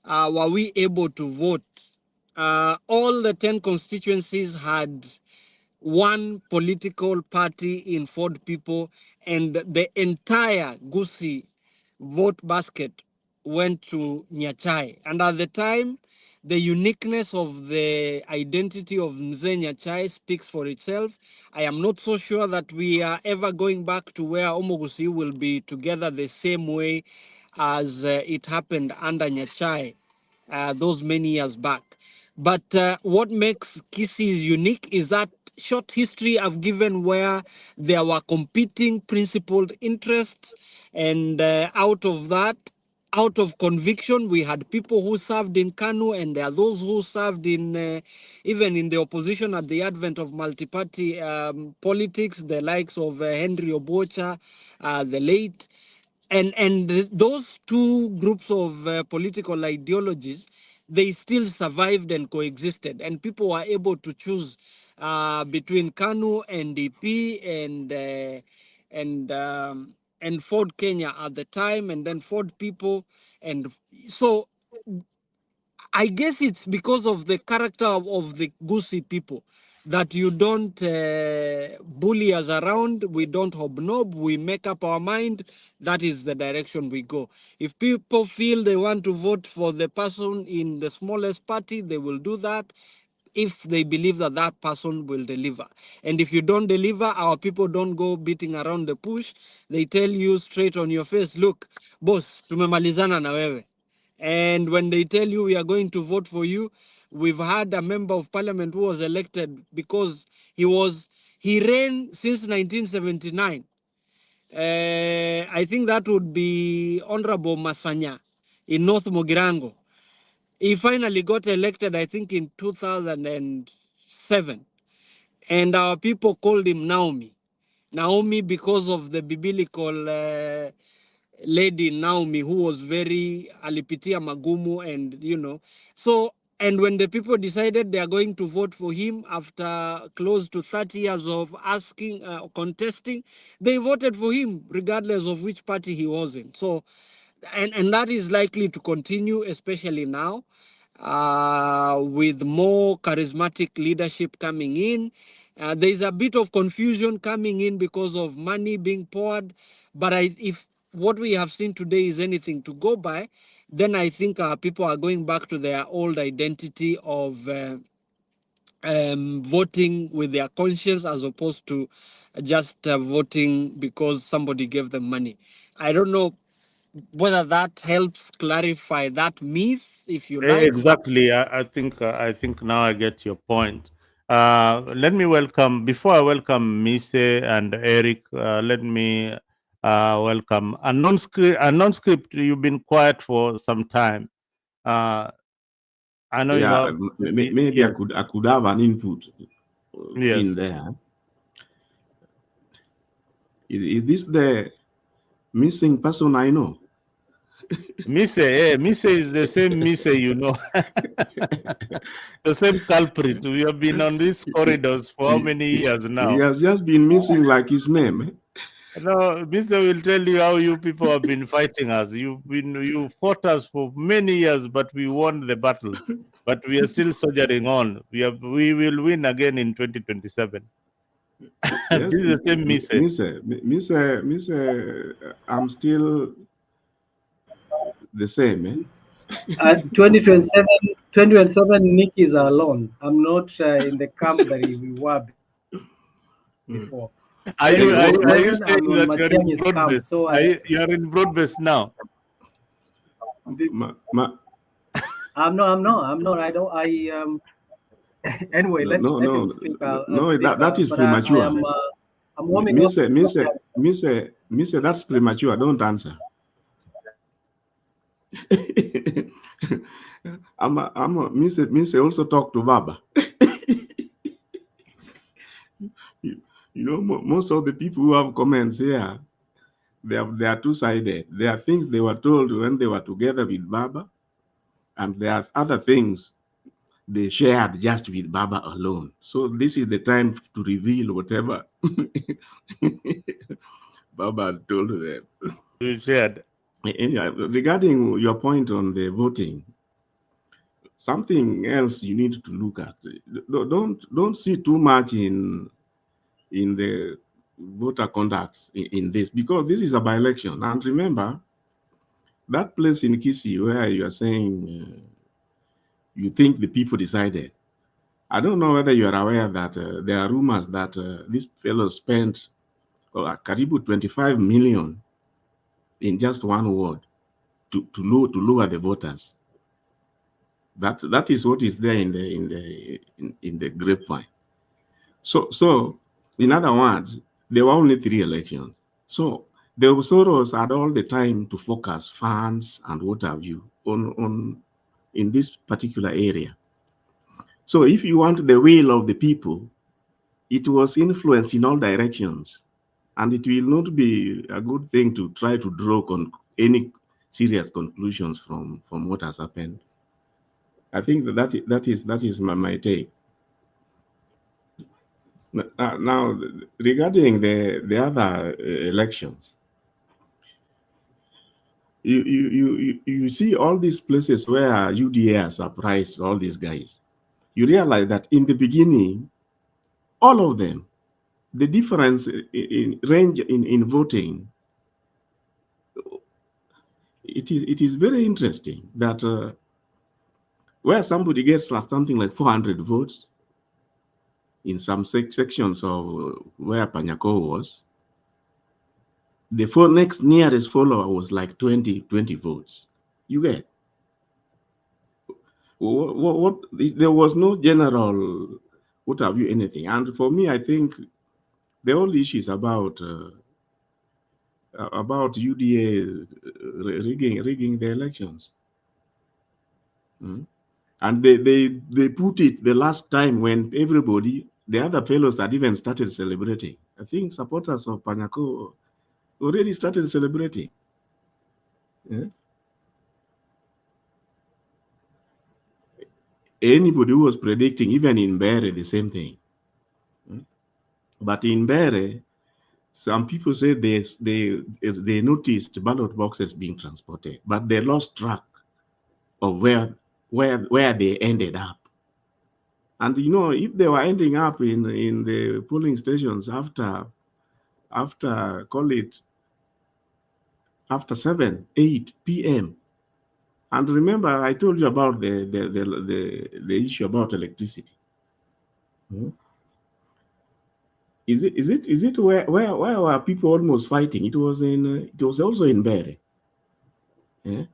S5: were we able to vote. All the 10 constituencies had one political party in Ford people, and the entire Gusii vote basket went to Nyachai. And at the time, the uniqueness of the identity of Mzee Nyachai speaks for itself. I am not so sure that we are ever going back to where Omogusi will be together the same way as it happened under Nyachai those many years back. But what makes Kisii unique is that short history I've given where there were competing principled interests, and out of that, out of conviction, we had people who served in Kanu, and there are those who served in even in the opposition at the advent of multi-party politics, the likes of Henry Obocha, the late. And those two groups of political ideologies, they still survived and coexisted, and people were able to choose between KANU, NDP, and Ford Kenya at the time, and then Ford people. And so I guess it's because of the character of the Gusii people that you don't bully us around, we don't hobnob, we make up our mind. That is the direction we go. If people feel they want to vote for the person in the smallest party, they will do that if they believe that that person will deliver. And if you don't deliver, our people don't go beating around the bush. They tell you straight on your face, look, boss, tumemalizana na wewe.
S7: And when they tell you we are going to vote for you, we've had a member of parliament who was elected because he ran since 1979. I think that would be Honorable Masanya in North Mogirango. He finally got elected, I think, in 2007. And our people called him Naomi. Naomi because of the biblical lady Naomi, who was very alipitia magumu, and so. And when the people decided they are going to vote for him after close to 30 years of asking, contesting, they voted for him regardless of which party he was in. So, and that is likely to continue, especially now, with more charismatic leadership coming in. There is a bit of confusion coming in because of money being poured. But if what we have seen today is anything to go by, then I think people are going back to their old identity of voting with their conscience as opposed to just voting because somebody gave them money. I don't know whether that helps clarify that myth, if you like.
S1: Exactly. I think now I get your point. Let me welcome, before I welcome Mise and Eric, let me welcome a non-script. You've been quiet for some time. I know you
S6: Yeah,
S1: have.
S6: maybe
S1: Yes.
S6: I could have an input
S1: Yes.
S6: in there. Is this the missing person I know?
S1: Mise is the same Mise, the same culprit. We have been on these corridors for how many years now?
S6: He has just been missing like his name.
S1: No, Mr. will tell you how you people have been fighting us. You fought us for many years, but we won the battle. But we are still soldiering on. We will win again in 2027.
S6: Yes,
S1: This is the same
S6: Mise, I'm still the same.
S8: 2027, Nick is alone. I'm not in the camp that we were before.
S1: Are you saying
S8: I'm on
S1: that you're in
S8: Matiang's camp,
S1: broad-based?
S8: so
S1: You are in broad-based now?
S8: I'm not. I don't. Anyway, let him speak.
S6: That is
S8: but
S6: premature.
S8: I'm warming up.
S6: Mise, that's premature. Don't answer. Mise also talk to Baba. Most of the people who have comments here, they are two-sided. There are things they were told when they were together with Baba, and there are other things they shared just with Baba alone. So this is the time to reveal whatever Baba told them.
S1: You shared.
S6: Regarding your point on the voting, something else you need to look at. Don't see too much in the voter conducts in this, because this is a by-election. And remember, that place in Kisii where you are saying you think the people decided, I don't know whether you are aware that there are rumors that this fellow spent Karibu 25 million in just one ward to lower the voters. That is what is there in the grapevine. So in other words, there were only 3 elections. So the Soros had all the time to focus funds and what have you on in this particular area. So if you want the will of the people, it was influenced in all directions, and it will not be a good thing to try to draw any serious conclusions from what has happened. I think that is my take. Now, regarding the other elections, you see all these places where UDA surprised all these guys. You realize that in the beginning, all of them, the difference in range in voting, it is very interesting that where somebody gets something like 400 votes in some sections of where Panyako was, the next nearest follower was like 20 votes. You get. There was no general, what have you, anything. And for me, I think the whole issue is about UDA rigging the elections. And they put it the last time when everybody, the other fellows had even started celebrating. I think supporters of Panyako already started celebrating. Yeah? Anybody who was predicting, even in Bere, the same thing. But in Bere, some people say they noticed ballot boxes being transported, but they lost track of where they ended up. And if they were ending up in the polling stations after call it after 7, 8 p.m. And remember, I told you about the issue about electricity. Is it where were people almost fighting? It was also in Bere. Yeah?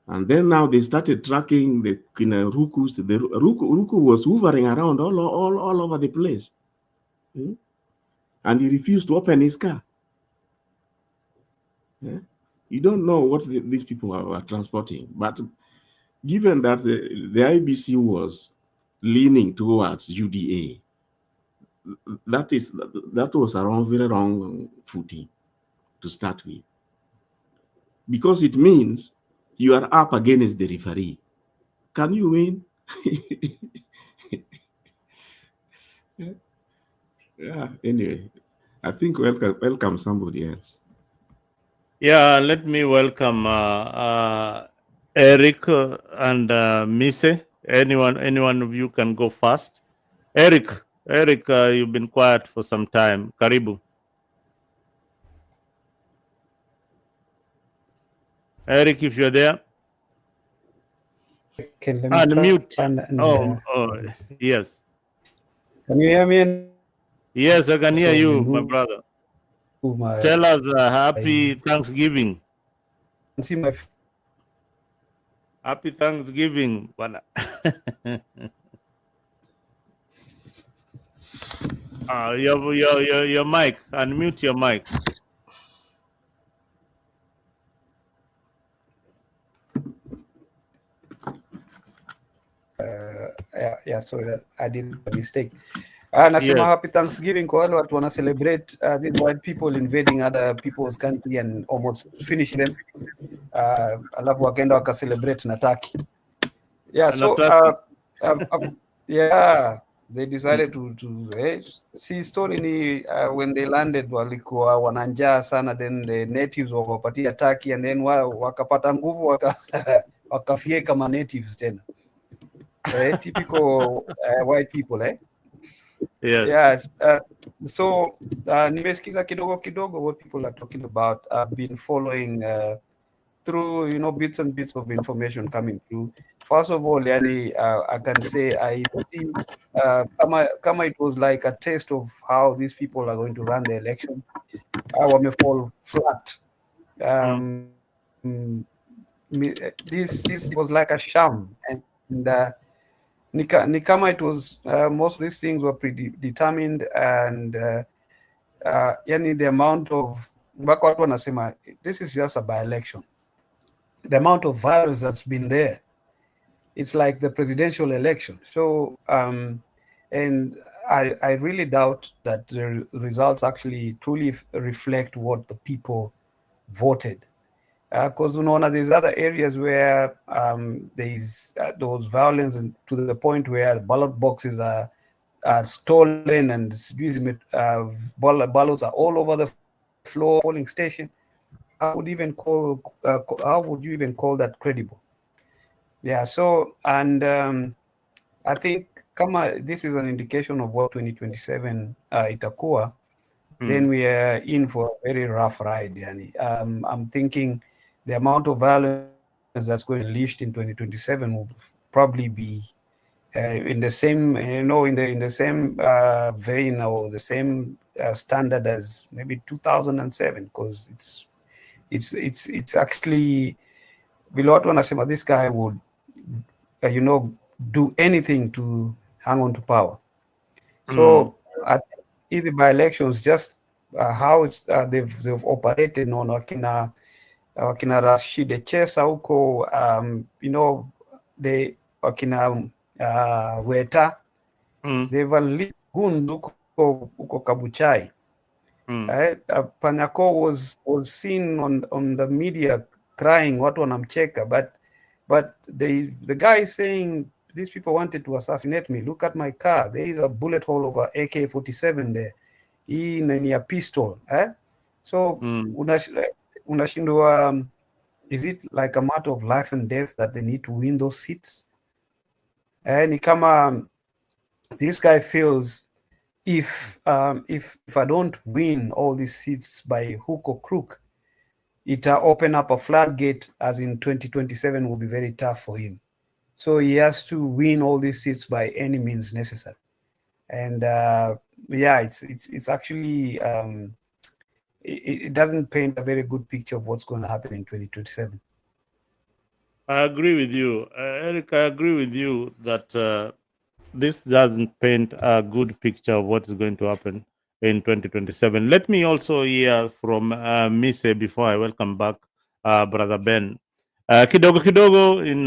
S6: And then now they started tracking the Rukus. The Ruku was hovering around all over the place. And he refused to open his car. Yeah? You don't know what these people were transporting. But given that the IBC was leaning towards UDA, that was a very wrong footing to start with. Because it means you are up against the referee. Can you win? Yeah, anyway, I think welcome somebody else.
S1: Yeah, let me welcome Eric and Mise. Anyone of you can go first. Eric, you've been quiet for some time. Karibu. Eric, if you're there.
S9: Okay, let me
S1: Unmute.
S9: and
S1: Yes.
S9: Can you hear me?
S1: Yes, I can hear you, my brother. Tell us happy Thanksgiving.
S9: See my
S1: Happy Thanksgiving. Your mic. Unmute your mic.
S9: Yeah, sorry that I did a mistake. Nasema happy Thanksgiving kwa wale watu wana celebrate these white people invading other people's country and almost finishing them. Alafu wakaenda waka celebrate na Turkey. Yeah, so yeah, they decided to see story ni when they landed walikuwa wananjaa sana, then the natives wakapatia Turkey and then wakapata nguvu wakafie kama natives tena. Typical white people, eh?
S1: Yes.
S9: So nimesikiza kidogo what people are talking about. I've been following through bits and bits of information coming through. First of all, yani, I can say I see kama it was like a taste of how these people are going to run the election. Wame fall flat. This was like a sham, and Nikama, it was most of these things were predetermined, and the amount of this is just a by-election. The amount of violence that's been there, it's like the presidential election. So, and I really doubt that the results actually truly reflect what the people voted. Because there's other areas where there's those violence to the point where the ballot boxes are stolen and ballots are all over the floor, polling station. How would you even call that credible? Yeah. So, and I think this is an indication of what 2027 itakuwa. Then we are in for a very rough ride. Yani. I'm thinking the amount of violence that's going to be unleashed in 2027 will probably be in the same, in the same vein or the same standard as maybe 2007, because it's actually below what wanasema this guy would do anything to hang on to power. So I think easy by elections, just how it's they've operated on wakina Rashid Chesa huko, they wakina Weta, they've unleashed Goons huko Kabuchai. Panyako was seen on the media crying, watu wanamcheka, but the guy is saying these people wanted to assassinate me. Look at my car. There is a bullet hole over AK-47 there. Hii ni a pistol. So unashindwa, is it like a matter of life and death that they need to win those seats? Ni kama this guy feels if I don't win all these seats by hook or crook, it open up a floodgate, as in 2027 will be very tough for him. So he has to win all these seats by any means necessary. And it's actually it doesn't paint a very good picture of what's going to happen in 2027.
S1: I agree with you, Eric. I agree with you that this doesn't paint a good picture of what is going to happen in 2027. Let me also hear from Mise before I welcome back Brother Ben. Kidogo in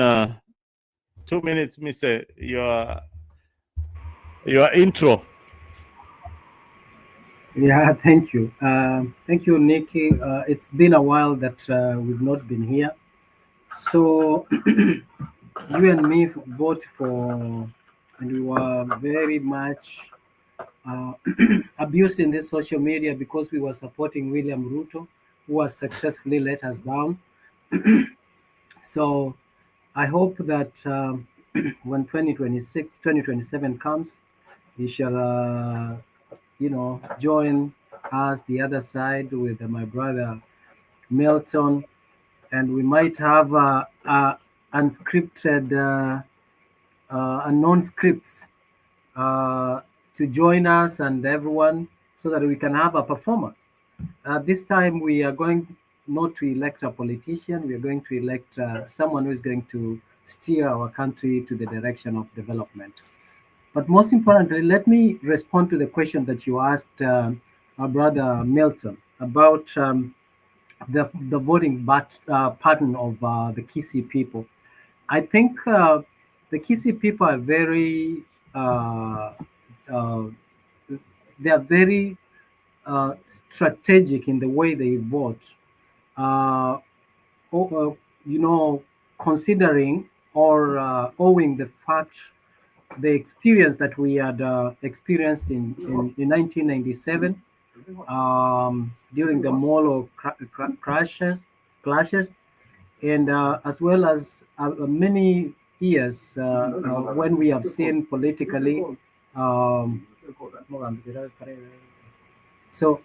S1: 2 minutes, Mise, your intro.
S8: Yeah, thank you. Thank you, Nikki. It's been a while that we've not been here. So you and me vote for, and we were very much abused in this social media because we were supporting William Ruto, who has successfully let us down. So I hope that when 2027 comes, he shall, join us the other side with my brother Milton, and we might have unscripted and non-scripts to join us and everyone, so that we can have a performer. This time we are going not to elect a politician, we are going to elect someone who is going to steer our country to the direction of development. But most importantly, let me respond to the question that you asked our brother Milton about the voting pattern of the Kisii people. I think the Kisii people are very they are very strategic in the way they vote. Considering or owing the fact, the experience that we had experienced in 1997 during the Molo clashes, and as well as many years when we have seen politically. So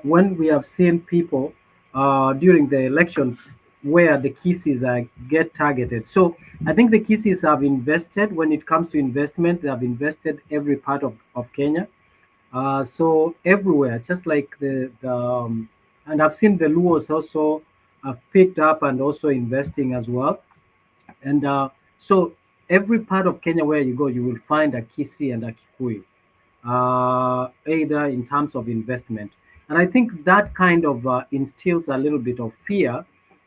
S8: when we have seen people during the election where the Kisis get targeted. So I think the Kisis have invested, when it comes to investment, they have invested every part of Kenya. So everywhere, just like and I've seen the Luos also have picked up and also investing as well. And so every part of Kenya where you go, you will find a Kisii and a Kikuyu, either in terms of investment. And I think that kind of instills a little bit of fear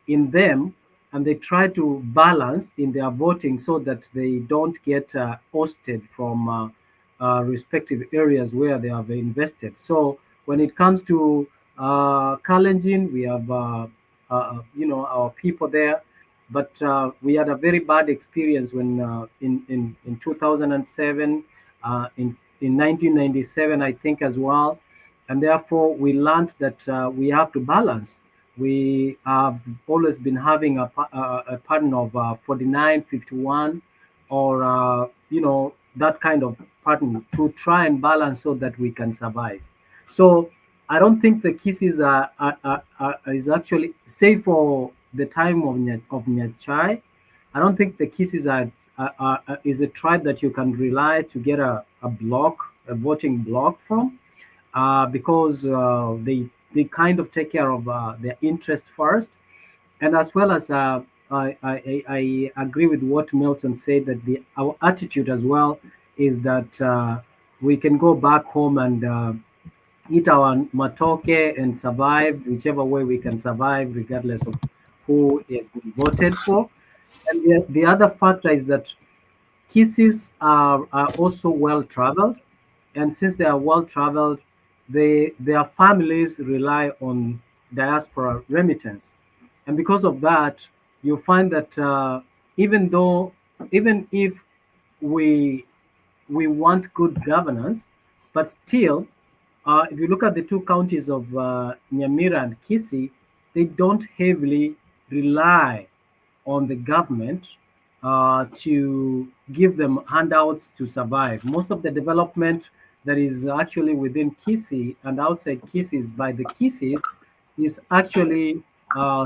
S8: in them, and they try to balance in their voting so that they don't get ousted from respective areas where they have invested. So when it comes to Kalenjin, we have our people there, but we had a very bad experience when in 2007, in 1997, I think as well, and therefore we learned that we have to balance. We have always been having a pattern of 49, 51, or that kind of pattern to try and balance so that we can survive. So I don't think the Kisis is actually, safe for the time of Nyachai. I don't think the Kisis is a tribe that you can rely to get a voting block from, because they kind of take care of their interests first, and as well as I agree with what Milton said, that our attitude as well is that we can go back home and eat our matoke and survive whichever way we can survive, regardless of who has been voted for. And the other factor is that Kisses are also well traveled, and since they are well traveled, their families rely on diaspora remittance, and because of that, you find that even if we we want good governance, but still, if you look at the two counties of Nyamira and Kisii, they don't heavily rely on the government to give them handouts to survive. Most of the development that is actually within Kisii and outside Kisii by the Kisiis is actually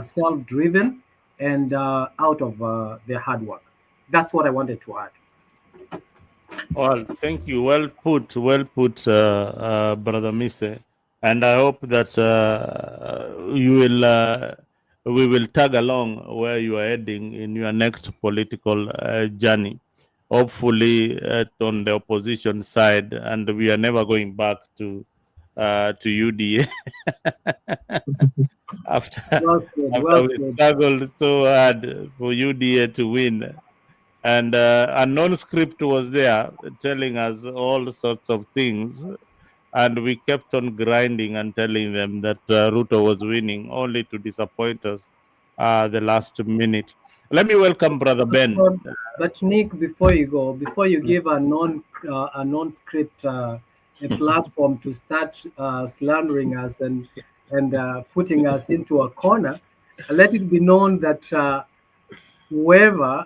S8: self-driven and out of their hard work. That's what I wanted to add.
S1: Well, thank you. Well put, Brother Mise. And I hope that we will tag along where you are heading in your next political journey. Hopefully, on the opposition side, and we are never going back to UDA after
S8: Well said.
S1: after
S8: Well
S1: we
S8: said.
S1: struggled so hard for UDA to win. And a non-script was there telling us all sorts of things, and we kept on grinding and telling them that Ruto was winning, only to disappoint us the last minute. Let me welcome Brother Ben.
S8: But Nick, before you go, before you give a non-script a platform to start slandering us and putting us into a corner, let it be known that whoever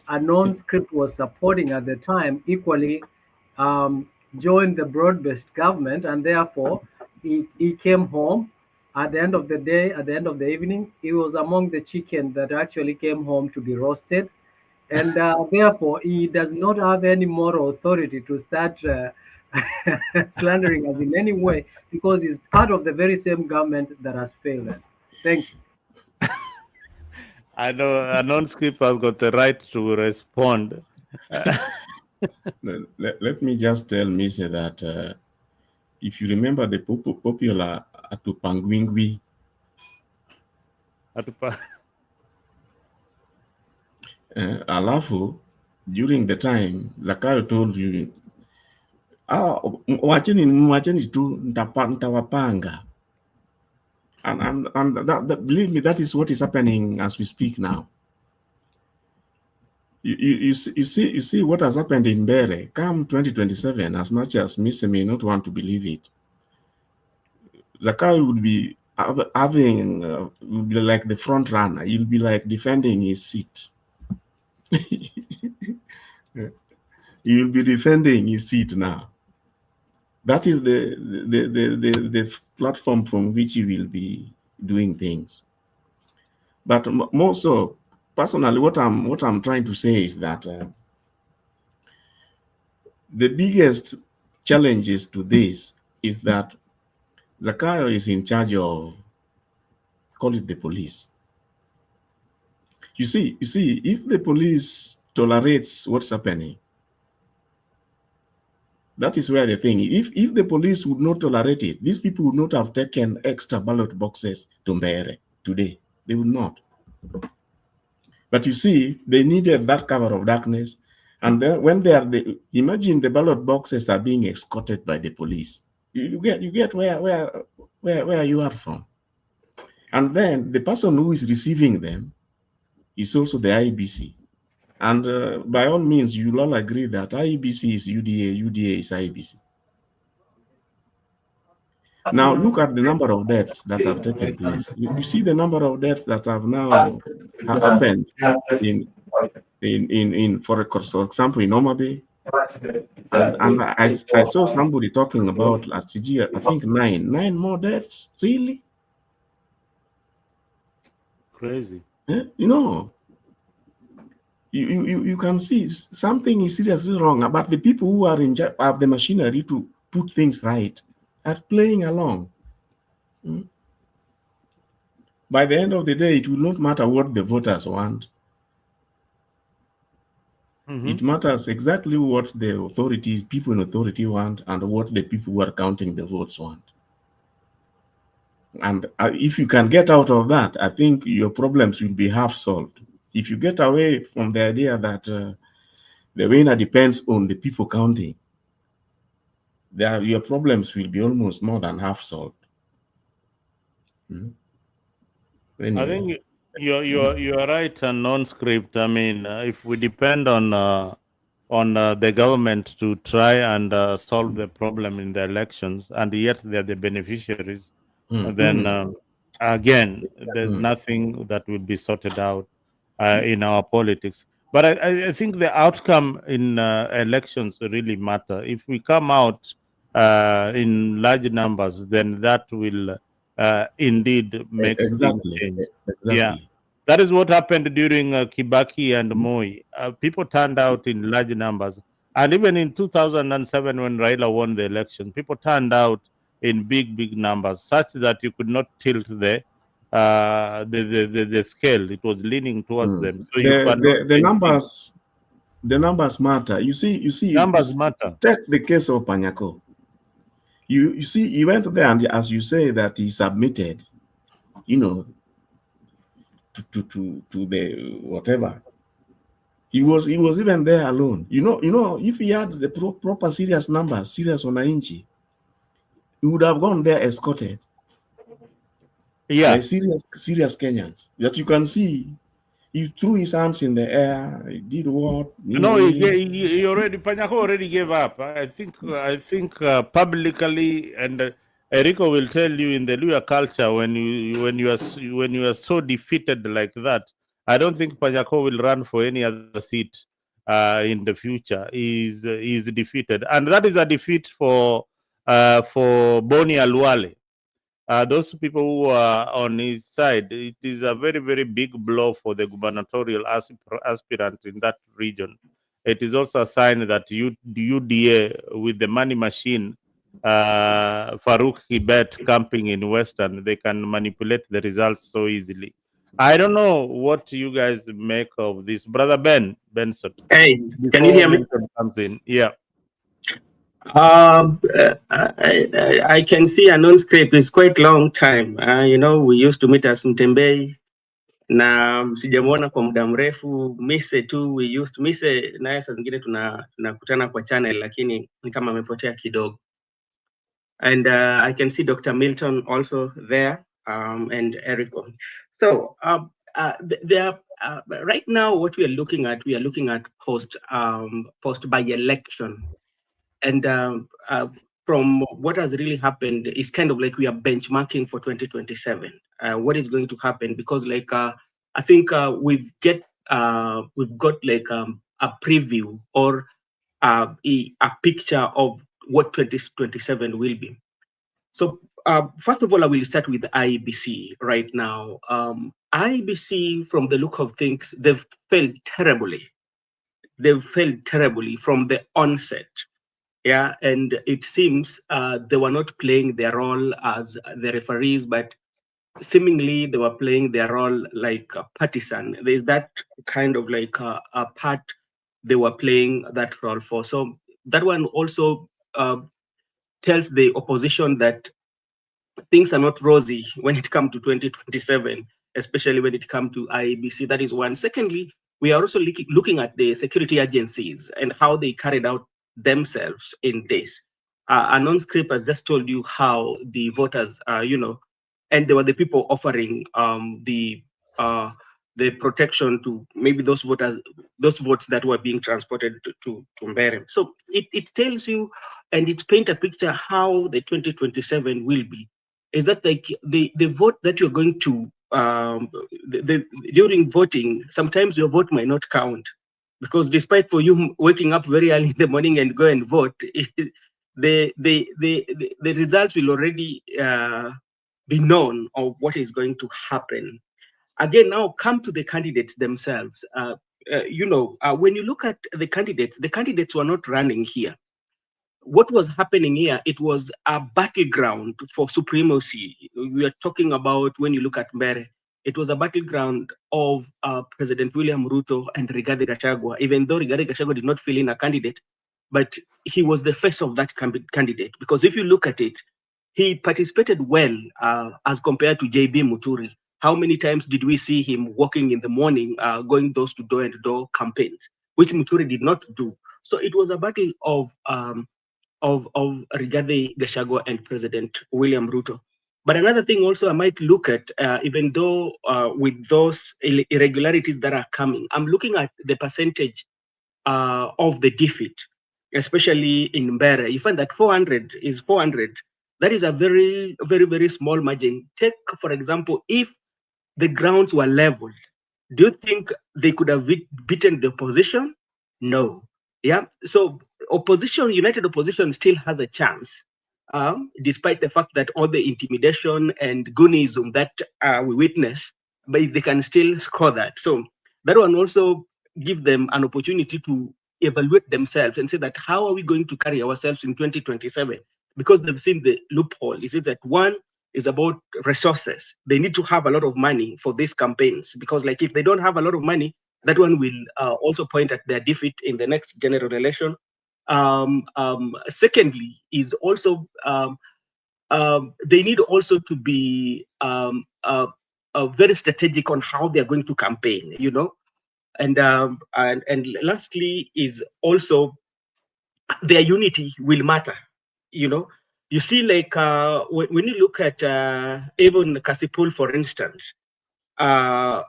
S8: a non-script was supporting at the time equally joined the broad-based government, and therefore he came home at the end of the day, at the end of the evening. He was among the chicken that actually came home to be roasted, and therefore he does not have any moral authority to start slandering us in any way, because he's part of the very same government that has failed us. Thank you.
S1: I know a non-script has got the right to respond.
S6: Let me just tell Misa that if you remember the popular Atupangwingwi, alafu during the time Zakayo told you, wacheni tu ntawapanga, and that, believe me, that is what is happening as we speak now. You see what has happened in Bere. Come 2027, as much as Mr. may not want to believe it, Zakayo would be having would be like the front runner. He'll be like defending his seat. He'll be defending his seat now. That is the platform from which he will be doing things. But more so, personally, what I'm trying to say is that the biggest challenges to this is that Zakayo is in charge of, call it the police. You see, if the police tolerates what's happening, that is where the thing is. If the police would not tolerate it, these people would not have taken extra ballot boxes to Mbeere today. They would not. But you see, they needed that cover of darkness. And then when they are, imagine the ballot boxes are being escorted by the police. You get where you are from. And then the person who is receiving them is also the IBC. And by all means, you'll all agree that IBC is UDA, UDA is IBC. Now look at the number of deaths that have taken place. You see the number of deaths that have now happened in for example, in Omabe. And I saw somebody talking about last year, I think nine more deaths. Really?
S1: Crazy.
S6: You know, you can see something is seriously wrong. But the people who are in charge of the machinery to put things right are playing along. By the end of the day, it will not matter what the voters want. It matters exactly what the authorities, people in authority want, and what the people who are counting the votes want. And if you can get out of that, I think your problems will be half solved. If you get away from the idea that the winner depends on the people counting, your problems will be almost more than half solved. Anyway.
S1: I think you're right on non-script. I mean, if we depend on the government to try and solve the problem in the elections, and yet they're the beneficiaries, then again, there's nothing that will be sorted out in our politics. But I think the outcome in elections really matter. If we come out in large numbers, then that will indeed make things change.
S6: Exactly.
S1: Yeah. That is what happened during Kibaki and Moi. People turned out in large numbers. And even in 2007, when Raila won the election, people turned out in big numbers, such that you could not tilt the scale. It was leaning towards them. So you cannot
S6: the numbers matter. You see,
S1: numbers matter.
S6: Take the case of Panyako. You see, he went there, and as you say, that he submitted, to the whatever. He was even there alone. If he had the proper serious numbers, serious wananchi, he would have gone there escorted.
S1: Yeah,
S6: by serious Kenyans that you can see. He threw his hands in the air. He did what?
S1: No, he already, Panyako already gave up. I think publicly, and Erico will tell you, in the Luya culture, when you are so defeated like that, I don't think Panyako will run for any other seat in the future. He's defeated, and that is a defeat for Boni Alwale. Those people who are on his side, it is a very, very big blow for the gubernatorial aspirant in that region. It is also a sign that UDA, with the money machine, Farouk Kibet camping in Western, they can manipulate the results so easily. I don't know what you guys make of this. Brother Benson.
S3: Hey, can you hear me?
S1: Milton comes in. Yeah.
S3: I can see a non-script is quite long time. We used to meet as Mtembei na sijamwona kwa muda mrefu. Mise tu, we used to Mise naye saa zingine tunakutana kwa channel, lakini ni kama amepotea kidogo. And I can see Dr. Milton also there, and Erico. So right now, what we are looking at post by-election. And from what has really happened, is kind of like we are benchmarking for 2027. What is going to happen? Because I think we've got like a preview or a picture of what 2027 will be. So first of all, I will start with IEBC right now. IEBC, from the look of things, they've failed terribly. They've failed terribly from the onset. Yeah, and it seems they were not playing their role as the referees, but seemingly they were playing their role like a partisan. There's that kind of like a part they were playing that role for. So that one also tells the opposition that things are not rosy when it comes to 2027, especially when it comes to IEBC. That is one. Secondly, we are also looking at the security agencies and how they carried out themselves in this. Non-script has just told you how the voters, and they were the people offering the protection to maybe those votes that were being transported to Mberem. So it tells you, and it paints a picture how the 2027 will be. Is that like the vote that you're going to during voting, sometimes your vote might not count, because despite for you waking up very early in the morning and go and vote, the results will already be known of what is going to happen. Again, now come to the candidates themselves. When you look at the candidates were not running here. What was happening here, it was a battleground for supremacy. We are talking about, when you look at Mbere, it was a battleground of President William Ruto and Rigathi Gachagua, even though Rigathi Gachagua did not fill in a candidate, but he was the face of that candidate. Because if you look at it, he participated well as compared to JB Muturi. How many times did we see him walking in the morning, going door-to-door and door campaigns, which Muturi did not do? So it was a battle of Rigathi Gachagua and President William Ruto. But another thing also I might look at, even though with those irregularities that are coming, I'm looking at the percentage of the defeat, especially in Mbere. You find that 400 is 400. That is a very, very, very small margin. Take, for example, if the grounds were leveled, do you think they could have beaten the opposition? No. Yeah. So united opposition still has a chance, despite the fact that all the intimidation and goonism that we witness, but they can still score that. So that one also give them an opportunity to evaluate themselves and say that how are we going to carry ourselves in 2027? Because they've seen the loophole. Is it that one is about resources? They need to have a lot of money for these campaigns, because like if they don't have a lot of money, that one will also point at their defeat in the next general election. Secondly, is also they need also to be very strategic on how they are going to campaign, you know. And lastly is also their unity will matter, you know. You see, like when you look at even Kasipul, for instance, where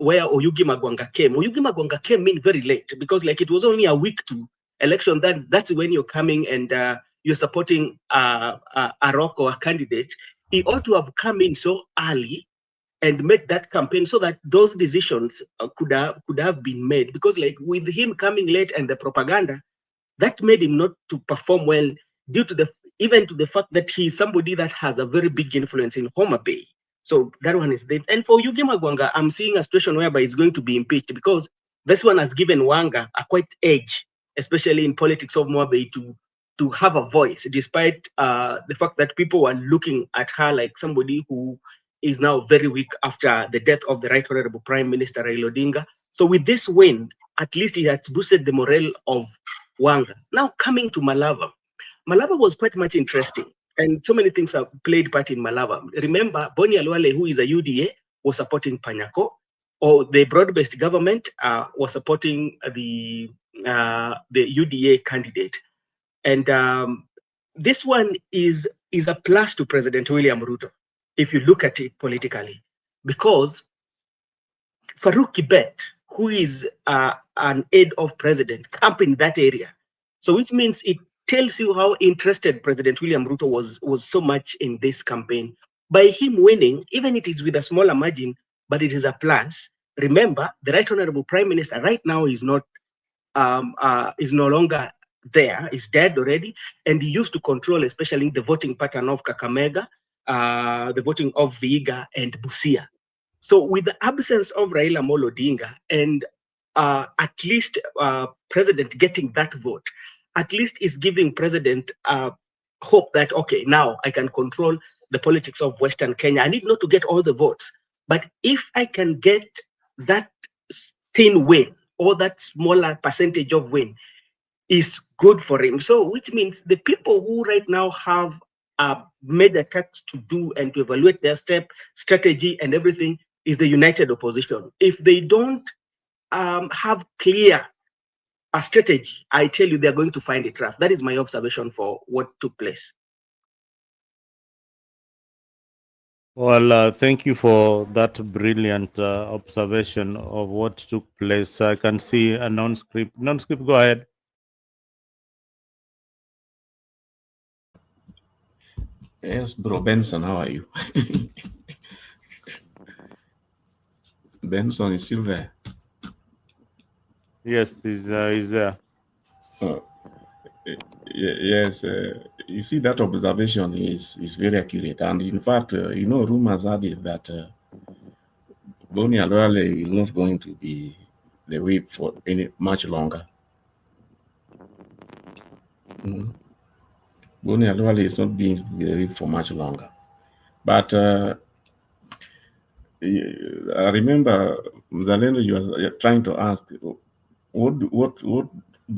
S3: Oyugi Magwanga came in very late, because like it was only a week to election. That's when you're coming and you're supporting a rock or a candidate. He ought to have come in so early and made that campaign so that those decisions could have been made. Because like with him coming late and the propaganda, that made him not to perform well, due to even to the fact that he's somebody that has a very big influence in Homa Bay. So that one is there. And for Yugi Magwanga, I'm seeing a situation whereby he's going to be impeached, because this one has given Wanga a quite edge, especially in politics of Homa Bay, to have a voice, despite the fact that people were looking at her like somebody who is now very weak after the death of the Right Honorable Prime Minister Raila Odinga. So with this win, at least it has boosted the morale of Wanga. Now coming to Malava. Malava was quite much interesting, and so many things have played part in Malava. Remember, Boni Alwale, who is a UDA, was supporting Panyako, or the broad-based government was supporting the UDA candidate. And this one is a plus to President William Ruto, if you look at it politically, because Farouk Kibet, who is an aide of president, camped in that area. So which means it tells you how interested President William Ruto was so much in this campaign. By him winning, even it is with a smaller margin, but it is a plus. Remember, the Right Honorable Prime Minister right now is no longer there, is dead already, and he used to control especially the voting pattern of Kakamega, the voting of Vihiga and Busia. So with the absence of Raila Amolo Odinga and at least president getting that vote, at least is giving president hope that, okay, now I can control the politics of Western Kenya. I need not to get all the votes, but if I can get that thin win or that smaller percentage of win, is good for him. So which means the people who right now have made attempts to do and to evaluate their strategy and everything is the united opposition. If they don't have clear a strategy, I tell you, they're going to find it rough. That is my observation for what took place.
S1: Well, thank you for that brilliant observation of what took place. I can see a non-script. Non-script, go ahead.
S6: Yes, bro. Benson, how are you? Benson is still there.
S1: Yes, he's there.
S6: Yes, you see, that observation is very accurate. And in fact, rumors are this that Boni Alwale is not going to be the whip for much longer. Boni Alwale is not being the whip for much longer. But I remember, Mzalendo, you were trying to ask, what do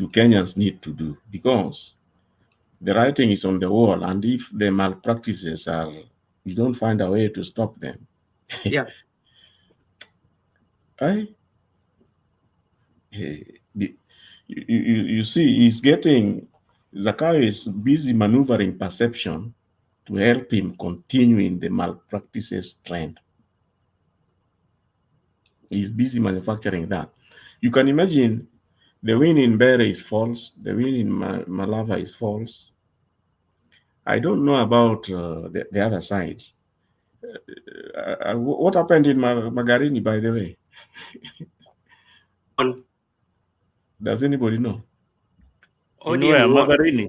S6: Kenyans need to do? Because the writing is on the wall, and if the malpractices are, you don't find a way to stop them.
S3: Yeah.
S6: You see, Zakayo is busy maneuvering perception to help him continue in the malpractices trend. He's busy manufacturing that. You can imagine the win in Bere is false, the win in Malava is false. I don't know about the other side. What happened in Magarini, by the way? Does anybody know?
S1: In where? Magarini?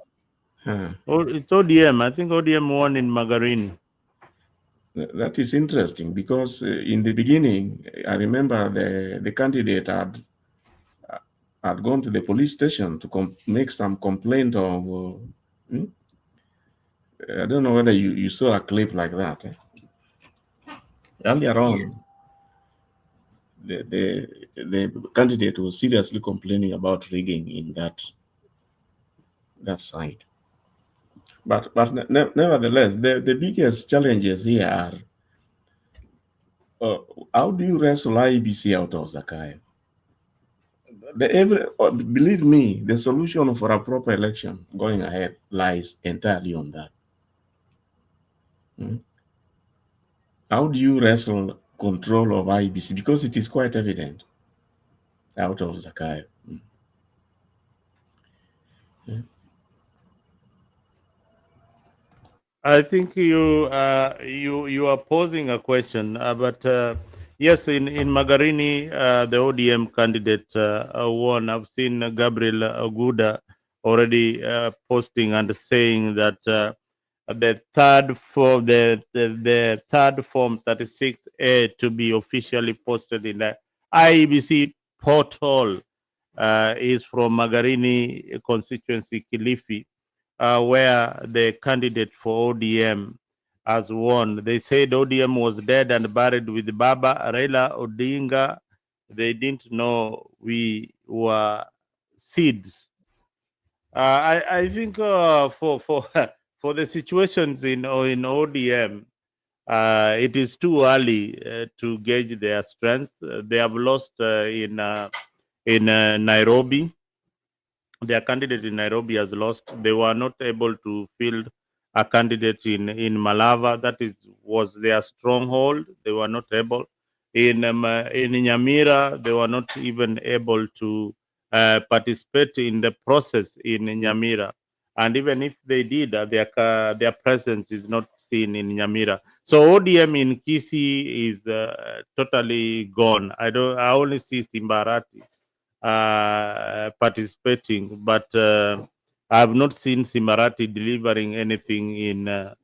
S6: Huh.
S1: It's ODM. I think ODM won in Magarini.
S6: That is interesting because in the beginning, I remember the candidate had gone to the police station to make some complaint of. I don't know whether you saw a clip like that. Earlier on, the candidate was seriously complaining about rigging in that side. But nevertheless, the biggest challenges here are how do you wrestle IEBC out of Zakayo? Believe me, the solution for a proper election going ahead lies entirely on that. How do you wrestle control of IEBC? Because it is quite evident out of Zakayo.
S1: I think you are posing a question, but yes, in Magarini, the ODM candidate won. I've seen Gabriel Aguda already posting and saying that the third form 36A to be officially posted in the IEBC portal is from Magarini constituency, Kilifi. Where the candidate for ODM has won. They said ODM was dead and buried with Baba Raila Odinga. They didn't know we were seeds. I think for for the situations in ODM, it is too early to gauge their strength. They have lost in Nairobi. Their candidate in Nairobi has lost. They were not able to field a candidate in Malava. That was their stronghold. They were not able. In Nyamira, they were not even able to participate in the process in Nyamira. And even if they did, their presence is not seen in Nyamira. So ODM in Kisii is totally gone. I only see Simbarati participating, but I have not seen Simarati delivering anything in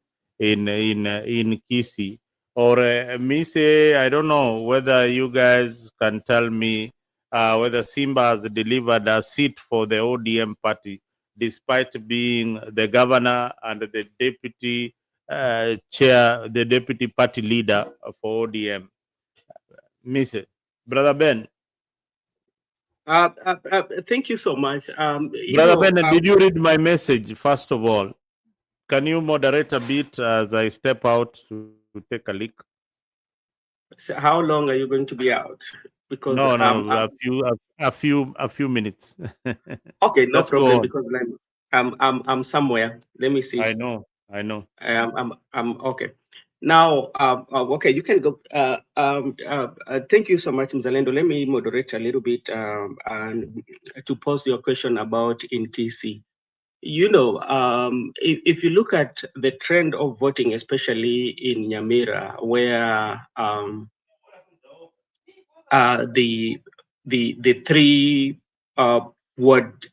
S1: Kisii or Mise. I don't know whether you guys can tell me whether Simba has delivered a seat for the ODM party, despite being the governor and the deputy chair, the deputy party leader for ODM. Mise, Brother Ben.
S3: Thank you so much.
S1: Brother Bennett, did you read my message, first of all? Can you moderate a bit as I step out to take a leak?
S3: So how long are you going to be out? Because
S1: no, a few minutes.
S3: Okay, no
S1: Let's
S3: problem.
S1: go on.
S3: Because I'm somewhere. Let me see.
S1: I know.
S3: I'm okay. Now, okay, you can go. Thank you so much, Mzalendo. Let me moderate a little bit and to pose your question about in TC. You know, if you look at the trend of voting, especially in Nyamira, where the three ward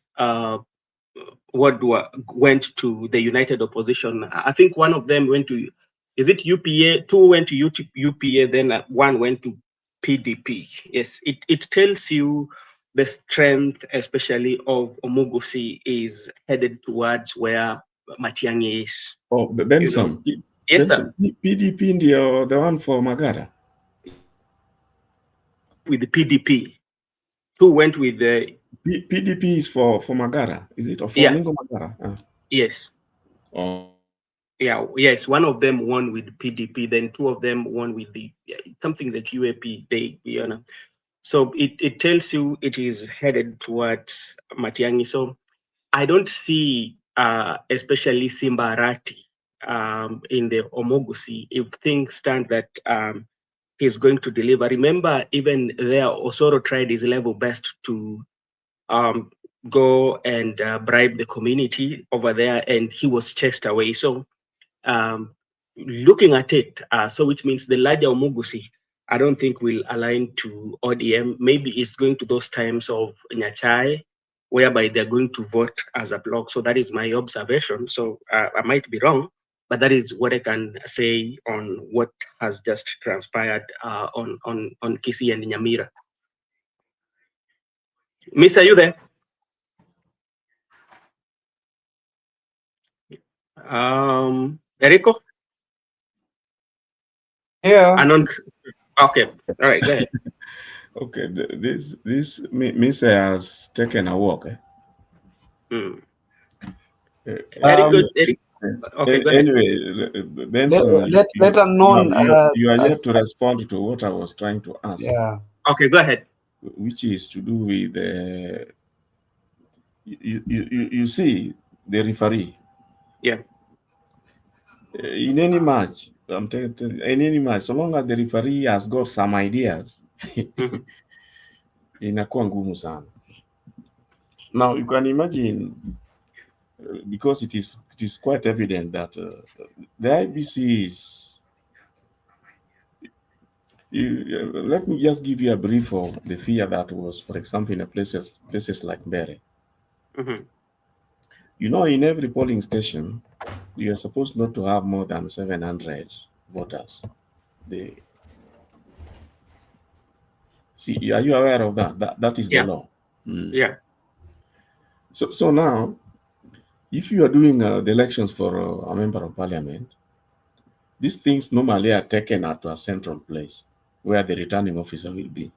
S3: went to the United Opposition. I think one of them went to, is it UPA? Two went to UPA, then one went to PDP. Yes, it tells you the strength, especially of Omugusi, is headed towards where Matiang'i is.
S6: Oh, Benson.
S3: Yes, sir.
S6: PDP, the one for Magara.
S3: with the PDP. 2 went with the
S6: PDP is for Magara, is it? Or for Ningo Magara?
S3: Yes.
S6: Oh.
S3: Yeah, yes. One of them won with PDP, then 2 of them won with the something like UAP. So it tells you it is headed towards Matiang'i. So I don't see, especially Simba Arati in the Omogusi, if things stand that he's going to deliver. Remember, even there, Osoro tried his level best to go and bribe the community over there, and he was chased away. So looking at it, so which means the larger Omogusi, I don't think will align to ODM. Maybe it's going to those times of Nyachai, whereby they're going to vote as a block. So that is my observation. So I might be wrong, but that is what I can say on what has just transpired on Kisii and Nyamira. Miss, are you there? Erico?
S9: Yeah.
S3: Okay. All right, go ahead.
S6: Okay, this Miss has taken a walk.
S3: Eric, okay, go ahead.
S6: Anyway, Benson,
S9: let unknown.
S6: You are yet to respond to what I was trying to ask.
S9: Yeah.
S3: Okay, go ahead.
S6: Which is to do with you see the referee.
S3: Yeah.
S6: In any match, in any match, so long as the referee has got some ideas, inakuwa ngumu sana. Now you can imagine, because it is quite evident that the IBC is. Let me just give you a brief of the fear that was, for example, in places like Mbere. You know, in every polling station, you are supposed not to have more than 700 voters. See, are you aware of that? That is the law.
S3: Yeah.
S6: So now, if you are doing the elections for a member of parliament, these things normally are taken at a central place where the returning officer will be.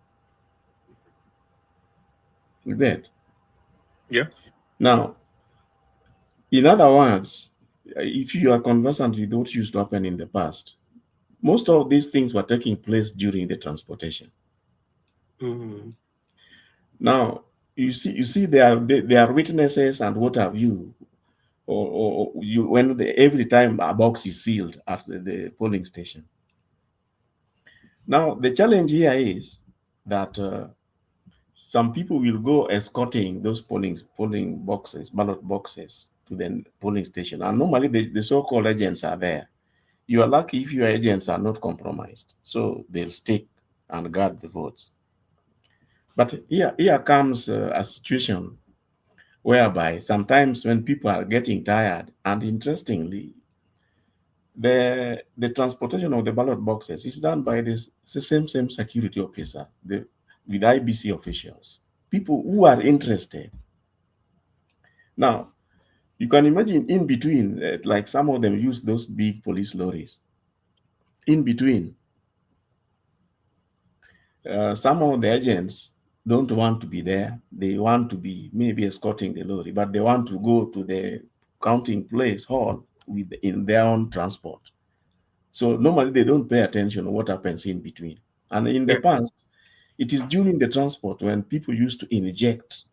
S6: You get?
S3: Yeah.
S6: Now, in other words, if you are conversant with what used to happen in the past, most of these things were taking place during the transportation. Now, you see, there are witnesses and what have you, or you when every time a box is sealed at the polling station. Now, the challenge here is that some people will go escorting those polling boxes, ballot boxes, to the polling station, and normally the so-called agents are there. You are lucky if your agents are not compromised, so they'll stick and guard the votes. But here comes a situation whereby sometimes when people are getting tired, and interestingly, the transportation of the ballot boxes is done by the same security officer with IBC officials, people who are interested. Now, you can imagine in between, like some of them use those big police lorries. In between, some of the agents don't want to be there. They want to be maybe escorting the lorry, but they want to go to the counting place hall in their own transport. So normally they don't pay attention to what happens in between. And in the past, it is during the transport when people used to inject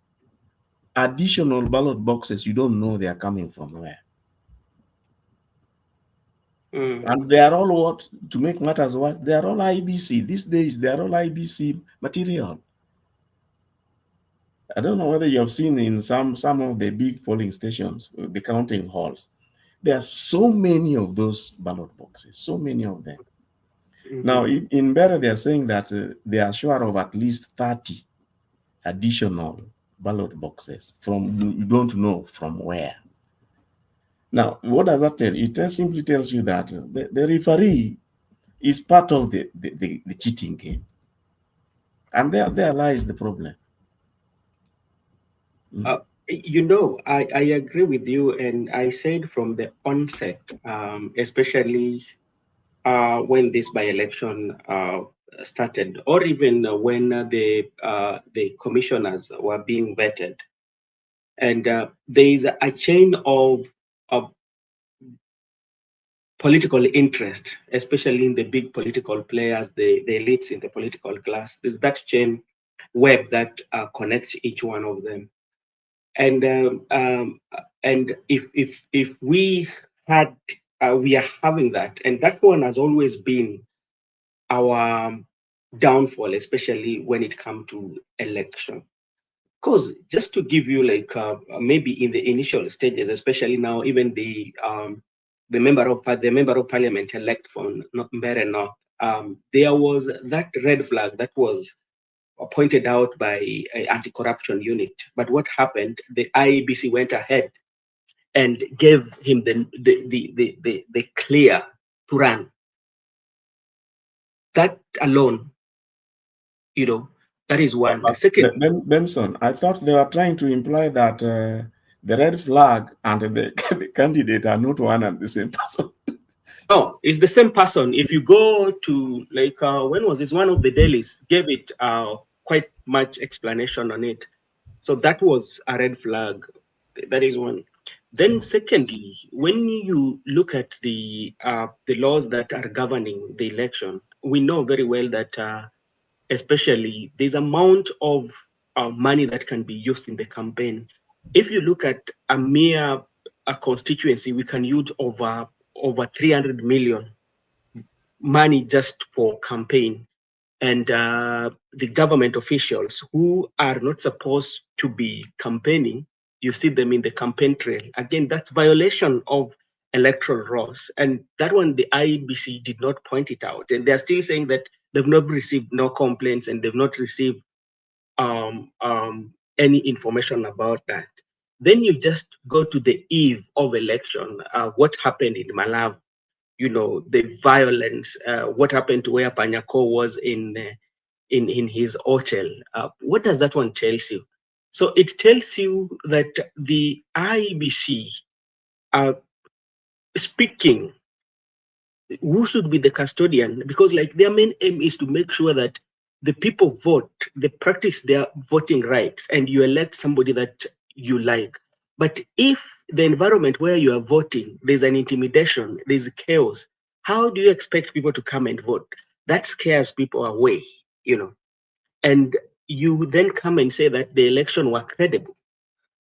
S6: additional ballot boxes. You don't know they are coming from where. And they are all what, to make matters what, they are all IBC. These days, they are all IBC material. I don't know whether you have seen in some of the big polling stations, the counting halls, there are so many of those ballot boxes, so many of them. Now, in Mbere, they are saying that they are sure of at least 30 additional ballot boxes from, you don't know from where. Now, what does that tell you? It simply tells you that the referee is part of the cheating game. And there lies the problem.
S3: I agree with you. And I said from the onset, especially when this by-election started, or even when the commissioners were being vetted. And there is a chain of political interest, especially in the big political players, the elites in the political class. There's that chain web that connects each one of them. And if we had we are having that, and that one has always been our downfall, especially when it comes to election. Because just to give you like maybe in the initial stages, especially now, even the member of parliament elect from Mbeere North, there was that red flag that was pointed out by an anti-corruption unit. But what happened? The IEBC went ahead and gave him the clear to run. That alone, that is one. The second,
S6: Benson, I thought they were trying to imply that the red flag and the candidate are not one and the same person.
S3: No, it's the same person. If you go to like when was this? One of the dailies gave it quite much explanation on it. So that was a red flag. That is one. Then secondly, when you look at the laws that are governing the election, we know very well that especially there's amount of money that can be used in the campaign. If you look at a mere constituency, we can use over 300 million money just for campaign. And the government officials who are not supposed to be campaigning, you see them in the campaign trail. Again, that's violation of electoral laws. And that one, the IEBC did not point it out. And they're still saying that they've not received no complaints and they've not received any information about that. Then you just go to the eve of election. What happened in Malawi? The violence. What happened to where Panyako was in his hotel? What does that one tell you? So it tells you that the IEBC are speaking. Who should be the custodian? Because like their main aim is to make sure that the people vote, they practice their voting rights, and you elect somebody that you like. But if the environment where you are voting, there's an intimidation, there's chaos, how do you expect people to come and vote? That scares people away, And you then come and say that the election were credible.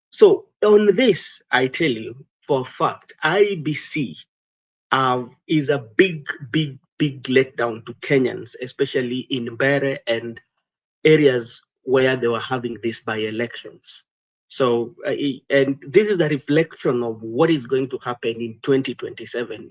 S3: So on this, I tell you for a fact, IBC is a big letdown to Kenyans, especially in Mbeere and areas where they were having these by-elections. So, and this is a reflection of what is going to happen in 2027.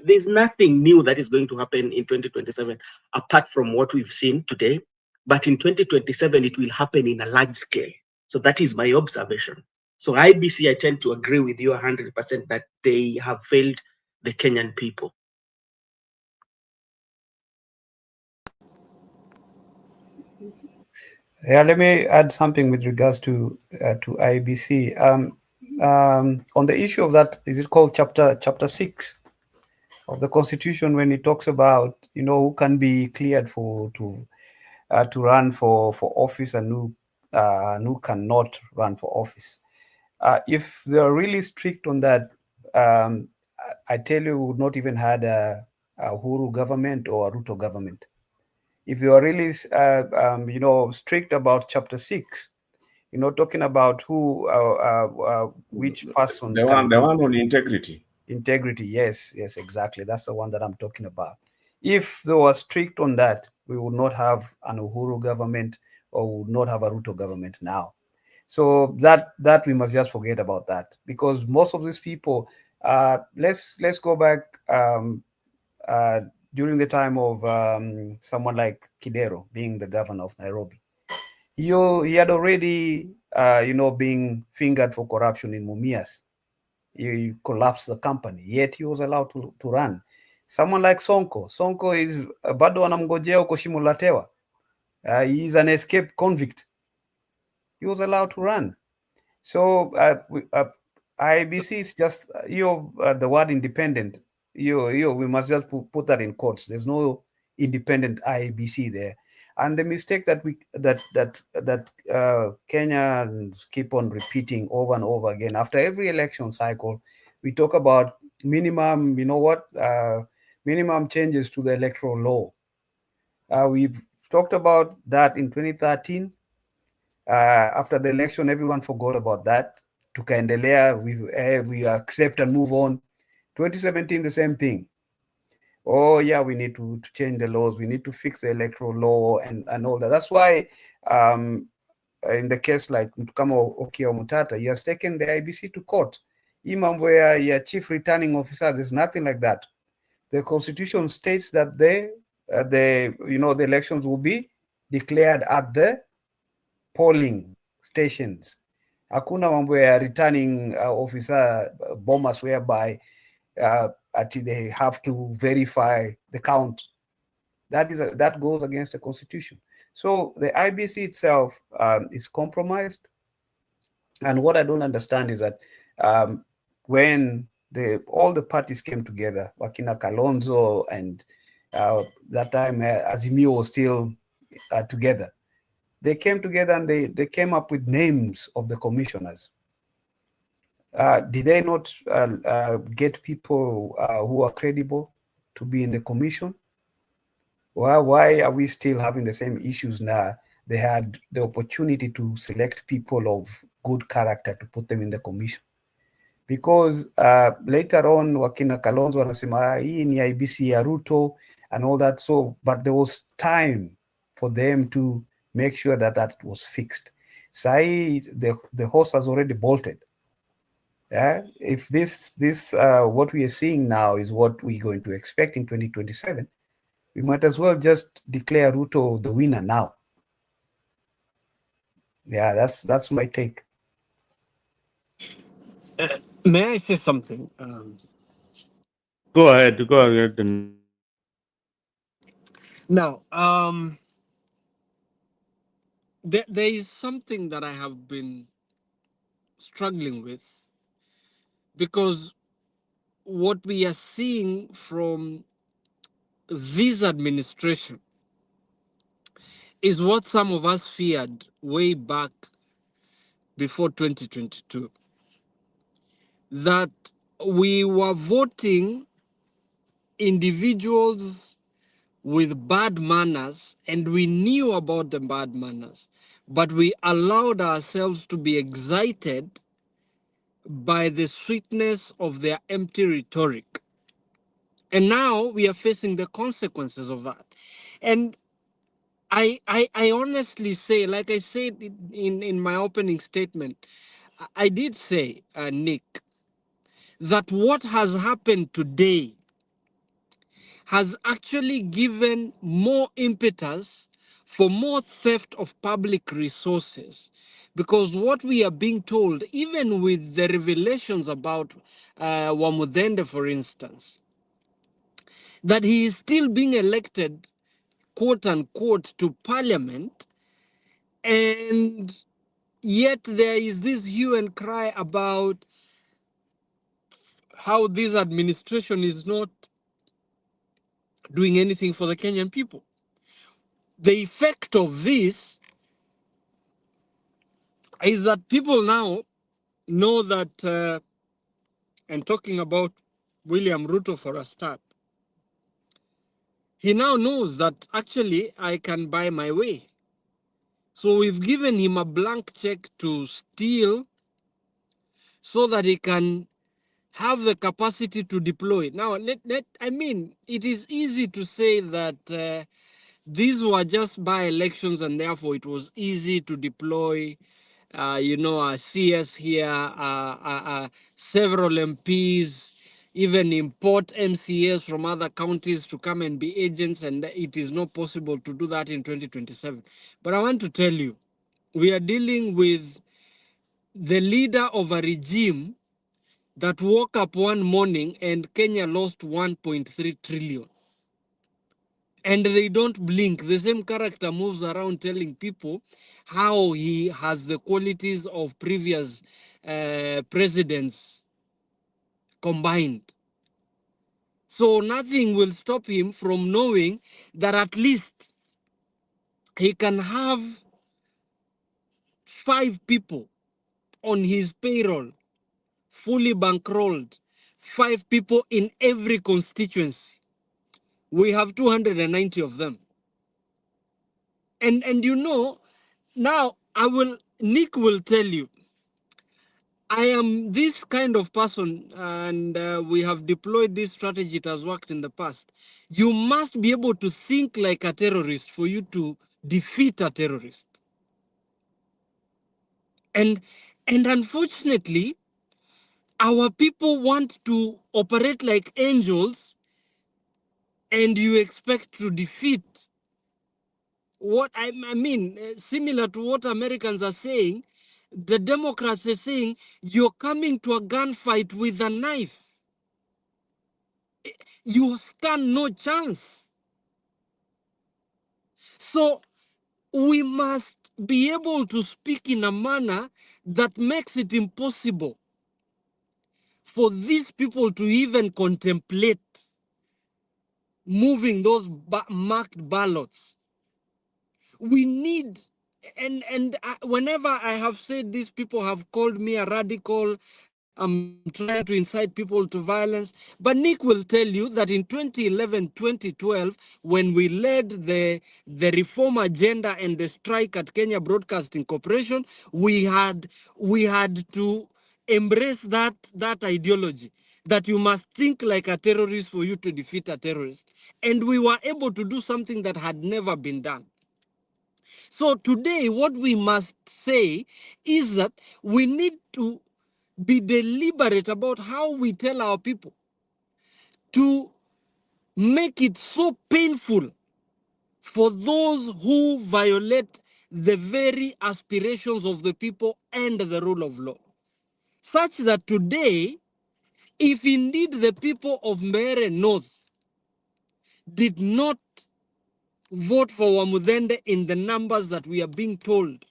S3: There's nothing new that is going to happen in 2027 apart from what we've seen today. But in 2027, it will happen in a large scale. So that is my observation. So IBC, I tend to agree with you 100% that they have failed the Kenyan people.
S9: Yeah, let me add something with regards to IBC. On the issue of that, is it called chapter 6 of the Constitution, when it talks about who can be cleared to run for office and who cannot run for office. If they are really strict on that, I tell you, we would not even had a Uhuru government or a Ruto government. If you are really, strict about chapter 6, talking about who, which person.
S6: The one on integrity.
S9: Integrity, yes, exactly. That's the one that I'm talking about. If they were strict on that, we would not have an Uhuru government or would not have a Ruto government now. So that we must just forget about that, because most of these people, let's go back during the time of someone like Kidero being the governor of Nairobi. He had already, being fingered for corruption in Mumias. He collapsed the company, yet he was allowed to run. Someone like Sonko is bado anamngojea huko Shimo la Tewa. He is an escaped convict. He was allowed to run. So IBC is just the word independent. We must just put that in quotes. There's no independent IEBC there. And the mistake that Kenyans keep on repeating over and over again after every election cycle, we talk about minimum, minimum changes to the electoral law. We've talked about that in 2013. After the election, everyone forgot about that. Tukaendelea, we accept and move on. 2017, the same thing. Oh yeah, we need to change the laws. We need to fix the electoral law and all that. That's why in the case like Mtukamo Okiya Mutata, he has taken the IBC to court. Imam where your chief returning officer, there's nothing like that. The constitution states that the elections will be declared at the polling stations. Hakuna mambo ya returning officer bombers whereby until they have to verify the count. That goes against the constitution. So the IBC itself is compromised. And what I don't understand is that when all the parties came together, Wakina Kalonzo and that time Azimio was still together. They came together and they came up with names of the commissioners. Did they not get people who are credible to be in the commission? Why are we still having the same issues now? They had the opportunity to select people of good character to put them in the commission. Because later on, Wakina Kalonzo wanasema hii ni IBC ya Ruto and all that. So, but there was time for them to make sure that that was fixed. Sai, the horse has already bolted. Yeah, if this what we are seeing now is what we're going to expect in 2027, we might as well just declare Ruto the winner now. Yeah, that's my take.
S7: May I say something?
S1: Go ahead.
S7: Now, there is something that I have been struggling with, because what we are seeing from this administration is what some of us feared way back before 2022, that we were voting individuals with bad manners, and we knew about the bad manners, but we allowed ourselves to be excited by the sweetness of their empty rhetoric. And now we are facing the consequences of that. And I honestly say, like I said in my opening statement, I did say, Nick, that what has happened today has actually given more impetus for more theft of public resources. Because what we are being told, even with the revelations about Wamudende, for instance, that he is still being elected, quote unquote, to parliament, and yet there is this hue and cry about how this administration is not doing anything for the Kenyan people. The effect of this is that people now know that, and talking about William Ruto for a start, he now knows that actually I can buy my way. So we've given him a blank check to steal so that he can have the capacity to deploy. Now, I mean, it is easy to say that these were just by-elections and therefore it was easy to deploy, a CS here, several MPs, even import MCAs from other counties to come and be agents, and it is not possible to do that in 2027. But I want to tell you, we are dealing with the leader of a regime that woke up one morning and Kenya lost 1.3 trillion. And they don't blink. The same character moves around telling people how he has the qualities of previous presidents combined. So nothing will stop him from knowing that at least he can have 5 people on his payroll, fully bankrolled, 5 people in every constituency. We have 290 of them. And you know, now Nick will tell you, I am this kind of person, and we have deployed this strategy. It has worked in the past. You must be able to think like a terrorist for you to defeat a terrorist. And unfortunately, our people want to operate like angels, and you expect to defeat. What I mean, similar to what Americans are saying, the Democrats are saying, you're coming to a gunfight with a knife. You stand no chance. So we must be able to speak in a manner that makes it impossible for these people to even contemplate moving those marked ballots. We need, and whenever I have said this, people have called me a radical. I'm trying to incite people to violence. But Nick will tell you that in 2011, 2012, when we led the reform agenda and the strike at Kenya Broadcasting Corporation, we had to embrace that ideology, that you must think like a terrorist for you to defeat a terrorist. And we were able to do something that had never been done. So today, what we must say is that we need to be deliberate about how we tell our people to make it so painful for those who violate the very aspirations of the people and the rule of law. Such that today, if indeed the people of Mbeere North did not vote for Wamudende in the numbers that we are being told,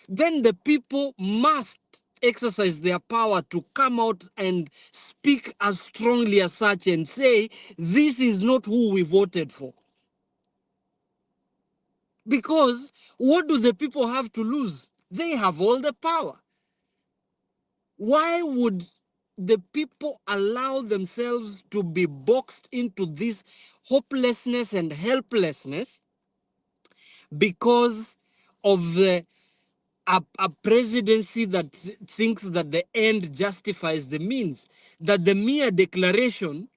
S7: then the people must exercise their power to come out and speak as strongly as such and say, this is not who we voted for. Because what do the people have to lose? They have all the power. Why would the people allow themselves to be boxed into this hopelessness and helplessness because of a presidency that thinks that the end justifies the means, that the mere declaration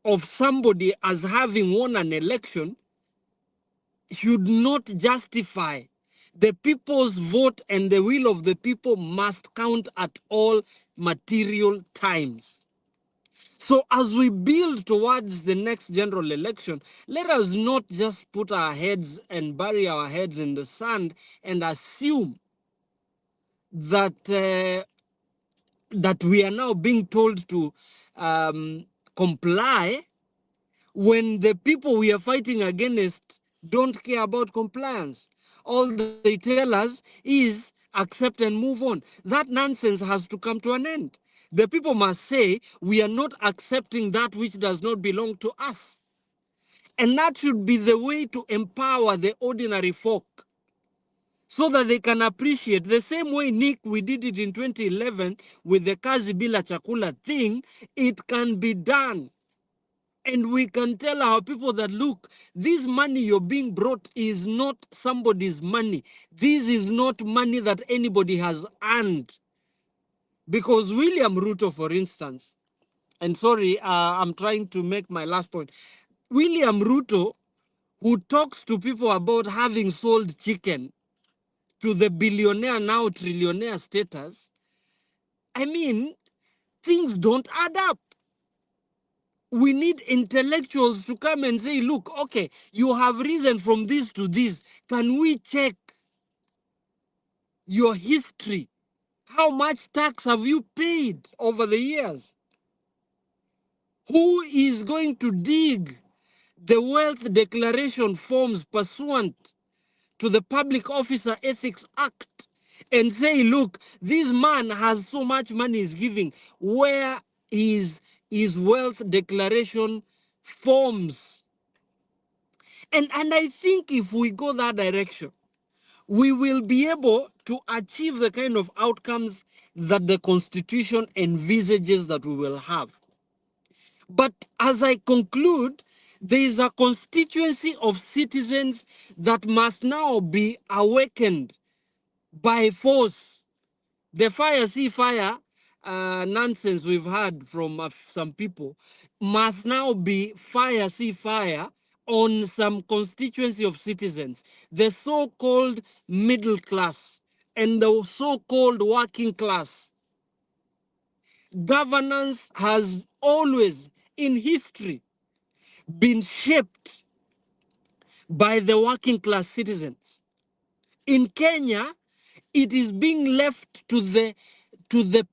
S7: of somebody as having won an election should not justify? The people's vote and the will of the people must count at all material times. So as we build towards the next general election, let us not just put our heads and bury our heads in the sand and assume that that we are now being told to comply when the people we are fighting against don't care about compliance. All they tell us is accept and move on. That nonsense has to come to an end. The people must say, we are not accepting that which does not belong to us. And that should be the way to empower the ordinary folk, so that they can appreciate the same way, Nick, we did it in 2011 with the Kazi Bila Chakula thing. It can be done. And we can tell our people that, look, this money you're being brought is not somebody's money. This is not money that anybody has earned. Because William Ruto, for instance, and sorry, I'm trying to make my last point. William Ruto, who talks to people about having sold chicken to the billionaire, now trillionaire status, I mean, things don't add up. We need intellectuals to come and say, look, okay, you have risen from this to this. Can we check your history? How much tax have you paid over the years? Who is going to dig the wealth declaration forms pursuant to the Public Officer Ethics Act and say, look, this man has so much money he's giving. Where is is wealth declaration forms. And I think if we go that direction, we will be able to achieve the kind of outcomes that the Constitution envisages that we will have. But as I conclude, there is a constituency of citizens that must now be awakened by force. The fire, see fire nonsense we've heard from some people must now be fire, see fire on some constituency of citizens, the so-called middle class and the so-called working class. Governance has always in history been shaped by the working class citizens. In Kenya, it is being left to the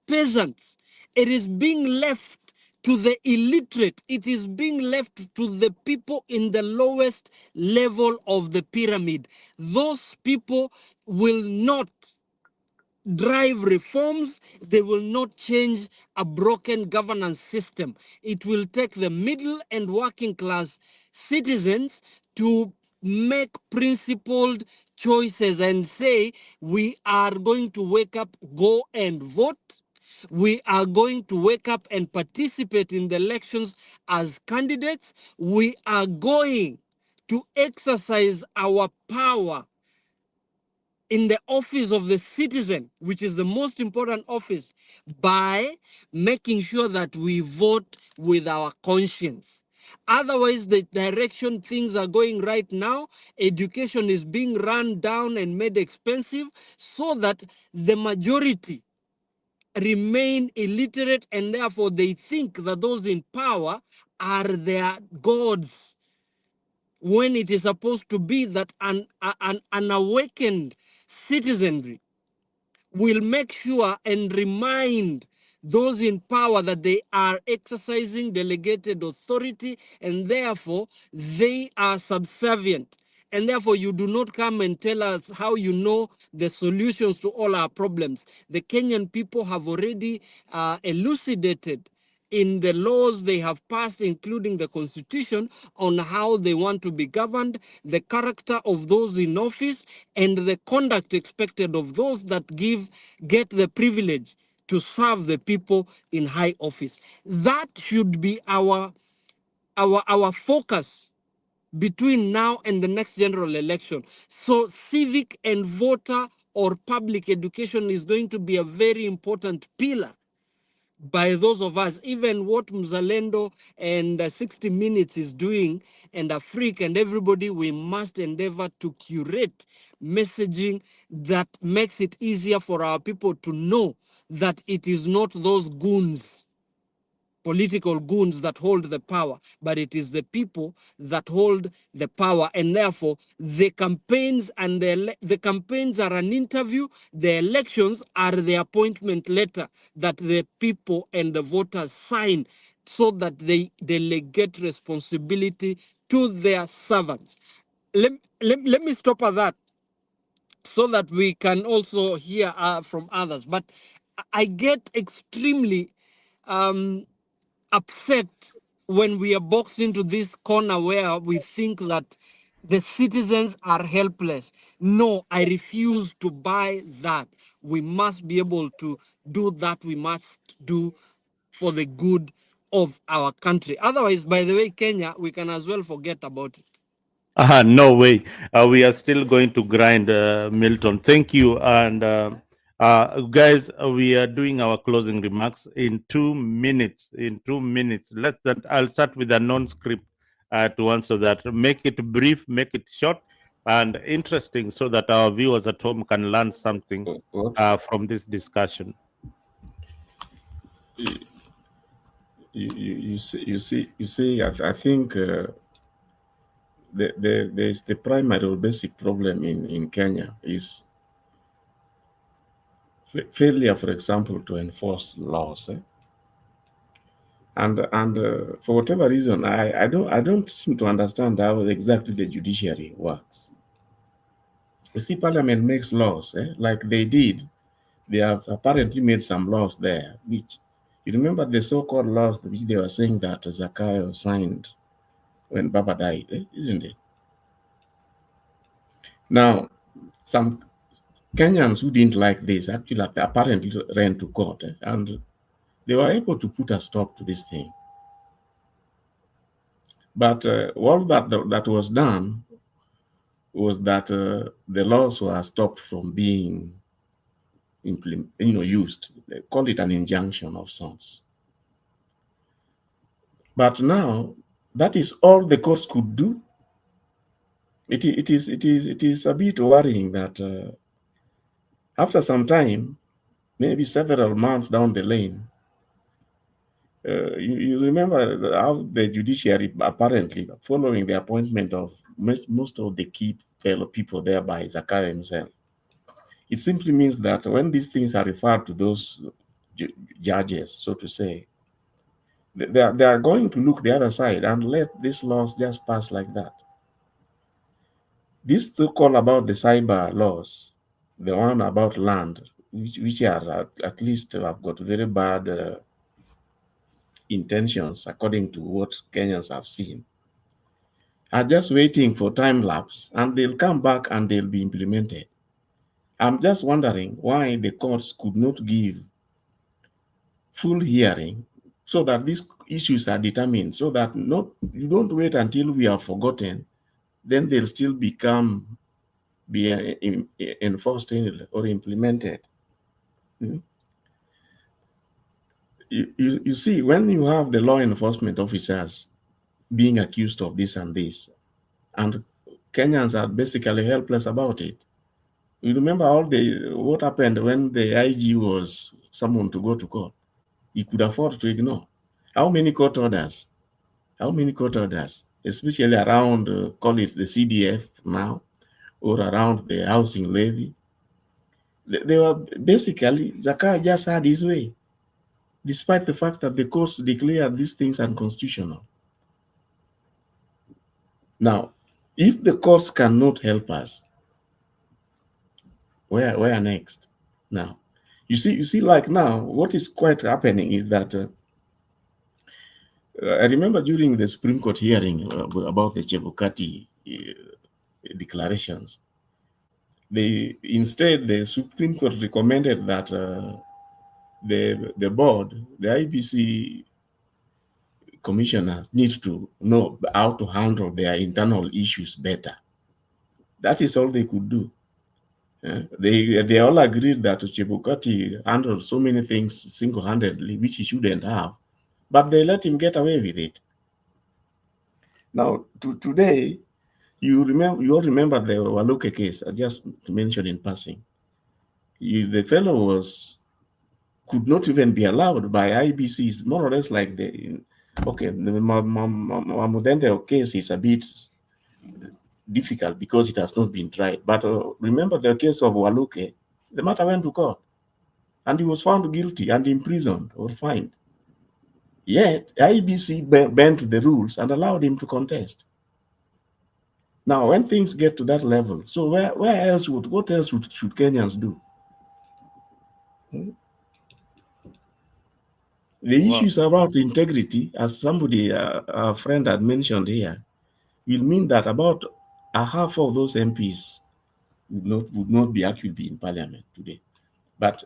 S7: peasants. It is being left to the illiterate. It is being left to the people in the lowest level of the pyramid. Those people will not drive reforms. They will not change a broken governance system. It will take the middle and working class citizens to make principled choices and say, we are going to wake up, go and vote. We are going to wake up and participate in the elections as candidates. We are going to exercise our power in the office of the citizen, which is the most important office, by making sure that we vote with our conscience. Otherwise, the direction things are going right now, education is being run down and made expensive so that the majority remain illiterate, and therefore they think that those in power are their gods, when it is supposed to be that an awakened citizenry will make sure and remind those in power that they are exercising delegated authority and therefore they are subservient. And therefore you do not come and tell us how you know the solutions to all our problems. The Kenyan people have already elucidated in the laws they have passed, including the constitution, on how they want to be governed, the character of those in office, and the conduct expected of those that get the privilege to serve the people in high office. That should be our focus between now and the next general election. So civic and voter or public education is going to be a very important pillar by those of us. Even what Mzalendo and 60 Minutes is doing, and Afrique and everybody, we must endeavor to curate messaging that makes it easier for our people to know that it is not those goons, political goons, that hold the power, but it is the people that hold the power. And therefore the campaigns and the campaigns are an interview, the elections are the appointment letter that the people and the voters sign so that they delegate responsibility to their servants. Let me stop at that so that we can also hear from others. But I get extremely upset when we are boxed into this corner where we think that the citizens are helpless. No, I refuse to buy that. We must be able to do that. We must do for the good of our country. Otherwise, by the way, Kenya, we can as well forget about it.
S1: No way. We are still going to grind, Milton. Thank you. And guys, we are doing our closing remarks in 2 minutes. In 2 minutes. I'll start with a non-script to answer that. Make it brief, make it short and interesting so that our viewers at home can learn something from this discussion.
S6: You see, I think the primary or basic problem in Kenya is failure, for example, to enforce laws. And for whatever reason, I don't seem to understand how exactly the judiciary works. You see, Parliament makes laws, like they did. They have apparently made some laws there, which You remember the so-called laws which they were saying that Zakayo signed when Baba died, isn't it? Now, some Kenyans who didn't like this actually apparently ran to court, and they were able to put a stop to this thing. But all that was done was that the laws were stopped from being used. They call it an injunction of sorts. But now that is all the courts could do. It is a bit worrying that after some time, maybe several months down the lane, you remember how the judiciary apparently, following the appointment of most of the key fellow people there by Zakaria himself, it simply means that when these things are referred to those judges, so to say, they are going to look the other side and let these laws just pass like that. This so-called about the cyber laws, the one about land, which are at least have got very bad intentions according to what Kenyans have seen, are just waiting for time lapse, and they'll come back and they'll be implemented. I'm just wondering why the courts could not give full hearing so that these issues are determined, so that you don't wait until we are forgotten, then they'll still be enforced or implemented. You see, when you have the law enforcement officers being accused of this and this, and Kenyans are basically helpless about it. You remember what happened when the IG was summoned to go to court? He could afford to ignore. How many court orders? Especially around, call it the CDF now, or around the housing levy. They were basically, Zaka just had his way, despite the fact that the courts declared these things unconstitutional. Now, if the courts cannot help us, where next? Now, you see, like now, what is quite happening is that I remember during the Supreme Court hearing about the Chebukati declarations, instead the Supreme Court recommended that the board, the IBC commissioners, need to know how to handle their internal issues better. That is all they could do. They all agreed that Chebukati handled so many things single-handedly, which he shouldn't have, but they let him get away with it. Now, today, you all remember the Waluke case, just to mention in passing. The fellow could not even be allowed by IBCs, more or less like the Mamudende case is a bit difficult because it has not been tried. But remember the case of Waluke, the matter went to court, and he was found guilty and imprisoned or fined. Yet, IBC bent the rules and allowed him to contest. Now, when things get to that level, so what else should Kenyans do? The issues about integrity, as somebody, a friend had mentioned here, will mean that about a half of those MPs would not be actually in parliament today. But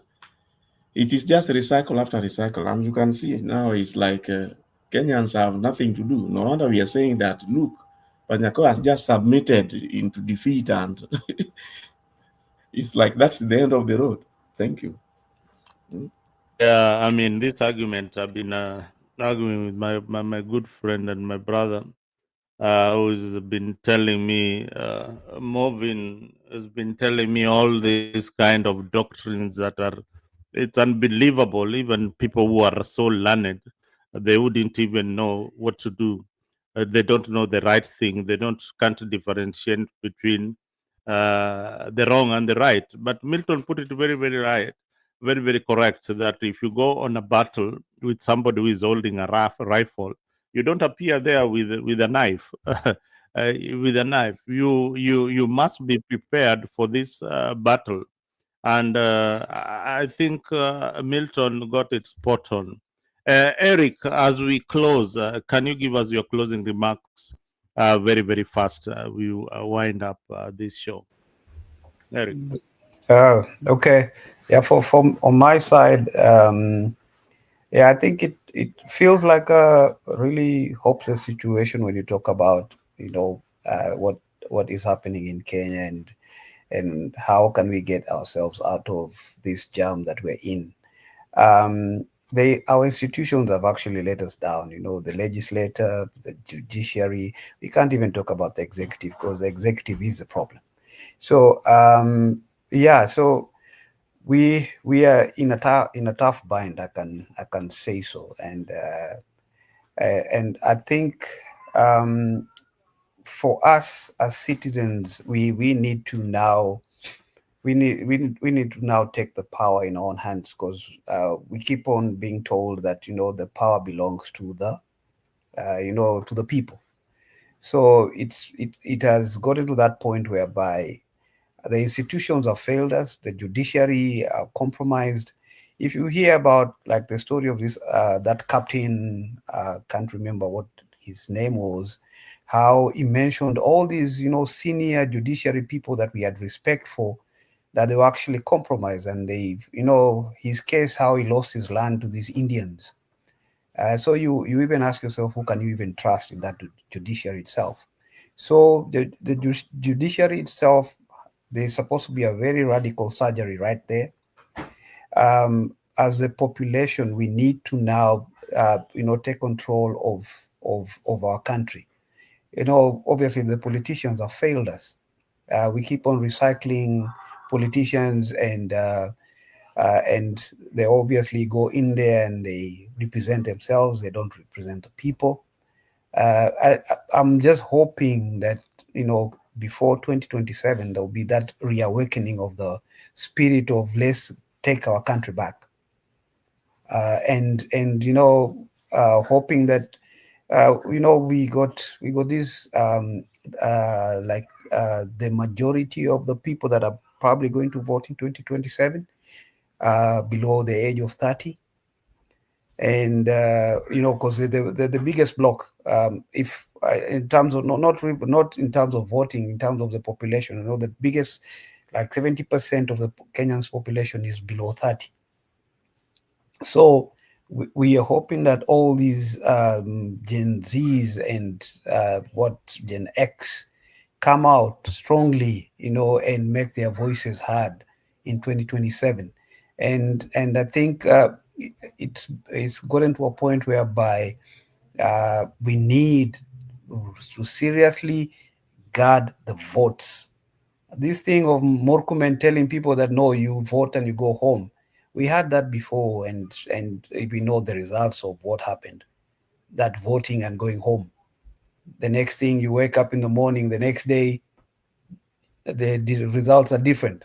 S6: it is just recycle after recycle. And you can see now it's like Kenyans have nothing to do. No wonder we are saying that, look, Panyako has just submitted into defeat, and it's like that's the end of the road. Thank you.
S1: Yeah, I mean, this argument I've been arguing with my good friend and my brother, who's been telling me, Movin has been telling me all these kind of doctrines that are, it's unbelievable. Even people who are so learned, they wouldn't even know what to do. They don't know the right thing. They can't differentiate between the wrong and the right. But Milton put it very, very right, very, very correct. That if you go on a battle with somebody who is holding a rifle, you don't appear there with a knife. With a knife, you must be prepared for this battle. And I think Milton got it spot on. Eric, as we close, can you give us your closing remarks very, very fast? We wind up this show. Eric.
S9: Okay. Yeah, from on my side, yeah, I think it feels like a really hopeless situation when you talk about, what is happening in Kenya, and how can we get ourselves out of this jam that we're in. Our institutions have actually let us down. The legislature, the judiciary. We can't even talk about the executive, because the executive is a problem. So yeah, so we are in a tough bind. I can say so, and I think, for us as citizens, we need to now we need to now take the power in our own hands, because we keep on being told that the power belongs to the people. So it has gotten to that point whereby the institutions have failed us, the judiciary are compromised. If you hear about, like, the story of this that captain, can't remember what his name was, how he mentioned all these senior judiciary people that we had respect for, that they were actually compromised, and his case, how he lost his land to these Indians. So you even ask yourself, who can you even trust in that judiciary itself? So the judiciary itself, there's supposed to be a very radical surgery right there. As a population, we need to now, take control of our country. Obviously, the politicians have failed us. We keep on recycling politicians, and they obviously go in there and they represent themselves. They don't represent the people. I'm just hoping that before 2027 there will be that reawakening of the spirit of, let's take our country back, and hoping that we got this, like, the majority of the people that are probably going to vote in 2027 below the age of 30. And because the biggest block, if in terms of not in terms of voting, in terms of the population, the biggest, like 70% of the Kenyans population is below 30. So we are hoping that all these Gen Zs and Gen X come out strongly, and make their voices heard in 2027. And I think it's gotten to a point whereby we need to seriously guard the votes. This thing of Murkomen telling people that, no, you vote and you go home, we had that before, and we know the results of what happened. That voting and going home. The next thing, you wake up in the morning, the next day, the results are different,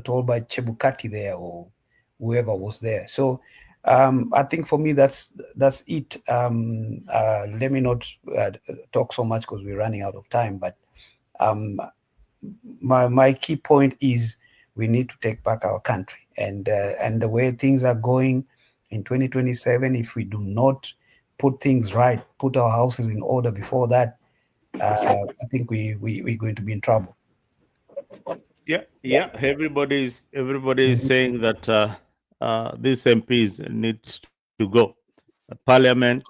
S9: told by Chebukati there, or whoever was there. So I think for me, that's it. Let me not talk so much, because we're running out of time. But my key point is, we need to take back our country, and the way things are going in 2027, if we do not put things right, put our houses in order before that, I think we're going to be in trouble.
S1: Yeah. Everybody is saying that these MPs needs to go. Parliament,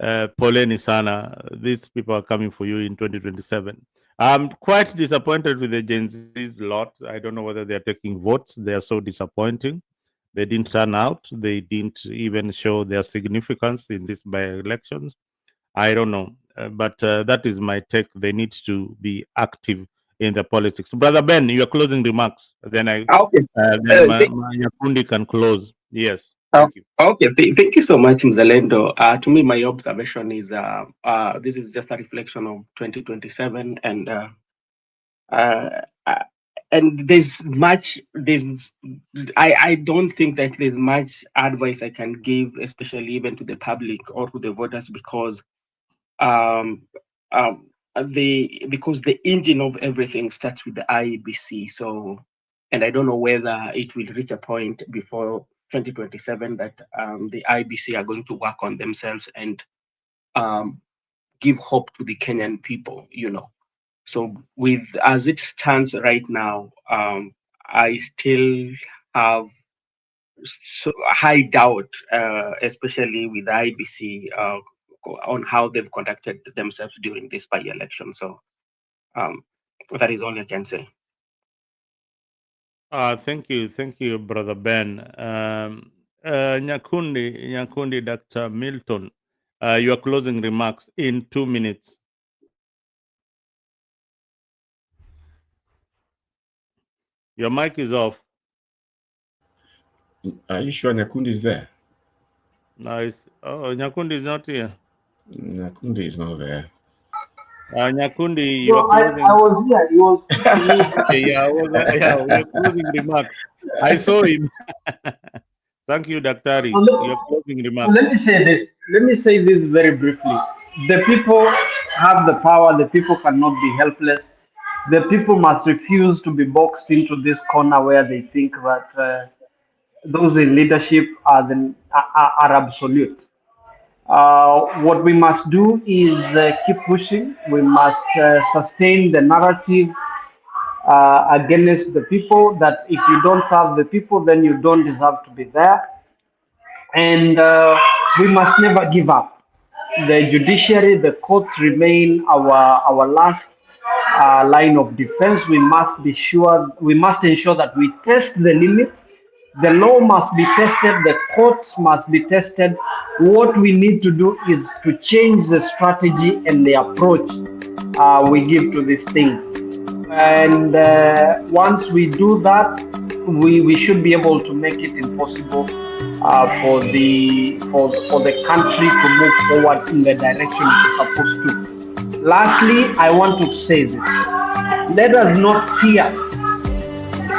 S1: poleni sana. These people are coming for you in 2027. I'm quite disappointed with the Gen Z's lot. I don't know whether they are taking votes. They are so disappointing. They didn't turn out. They didn't even show their significance in these by-elections. I don't know, but that is my take. They need to be active in the politics. Brother Ben, your closing remarks. Then
S3: Okay.
S1: then my Nyakundi can close. Yes, thank you.
S3: Okay, thank you so much, Mzalendo. To me, my observation is this is just a reflection of 2027, uh, uh, and I don't think that there's much advice I can give, especially even to the public or to the voters, because um, um, because the engine of everything starts with the IEBC. So, and I don't know whether it will reach a point before 2027 that the IBC are going to work on themselves and give hope to the Kenyan people, So with as it stands right now, I still have high doubt, especially with the IBC, on how they've conducted themselves during this by-election. So that is all I can say.
S1: Thank you, Brother Ben. Nyakundi, Dr. Milton, your closing remarks in 2 minutes. Your mic is off.
S6: Are you sure Nyakundi is there?
S1: Nice. Oh, Nyakundi is not here.
S6: Nyakundi is not there.
S1: Nyakundi,
S10: No, I was here. He was
S1: okay, your closing remarks. I saw him. Thank you, Daktari. Your closing remarks.
S10: Let me say this. Let me say this very briefly. The people have the power. The people cannot be helpless. The people must refuse to be boxed into this corner where they think that those in leadership are absolute. What we must do is keep pushing. We must sustain the narrative against the people that if you don't serve the people, then you don't deserve to be there. And we must never give up. The judiciary, the courts remain our last line of defense. We must ensure that we test the limits. The law must be tested, the courts must be tested. What we need to do is to change the strategy and the approach we give to these things. And once we do that, we should be able to make it impossible for the country to move forward in the direction it's supposed to. Lastly, I want to say this. Let us not fear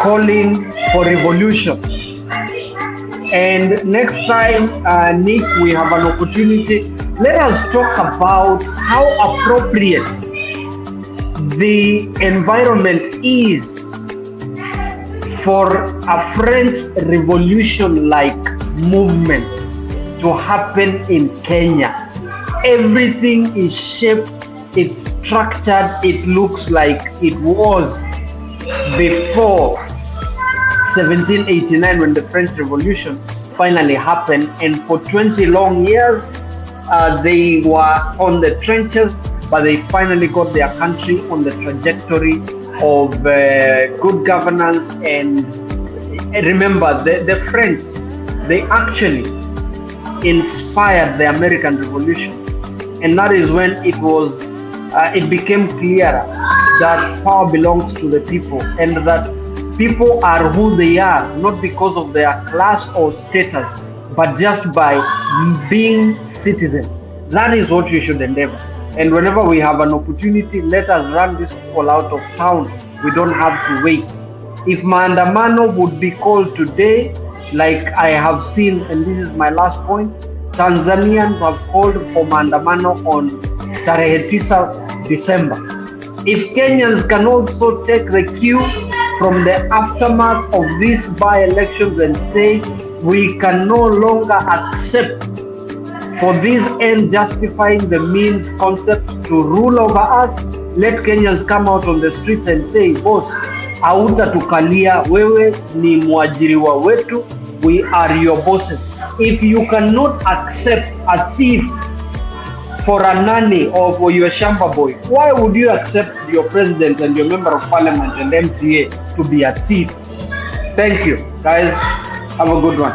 S10: calling for revolution. And next time, Nick, we have an opportunity, let us talk about how appropriate the environment is for a French Revolution-like movement to happen in Kenya. Everything is shaped, it's structured, it looks like it was before 1789 when the French Revolution finally happened, and for 20 long years they were on the trenches, but they finally got their country on the trajectory of good governance. And remember, the French, they actually inspired the American Revolution, and that is when it became clearer that power belongs to the people, and that people are who they are, not because of their class or status, but just by being citizens. That is what we should endeavor. And whenever we have an opportunity, let us run this people out of town. We don't have to wait. If maandamano would be called today, like I have seen, and this is my last point, Tanzanians have called for maandamano on Tarehe 9 December. If Kenyans can also take the cue from the aftermath of these by-elections and say we can no longer accept for this end justifying the means concept to rule over us, let Kenyans come out on the streets and say, boss, hautatukalia, wewe ni mwajiriwa wetu, we are your bosses. If you cannot accept a thief for a nanny or for your shamba boy, why would you accept your president and your member of parliament and MCA to be a thief? Thank you, guys. Have a good one.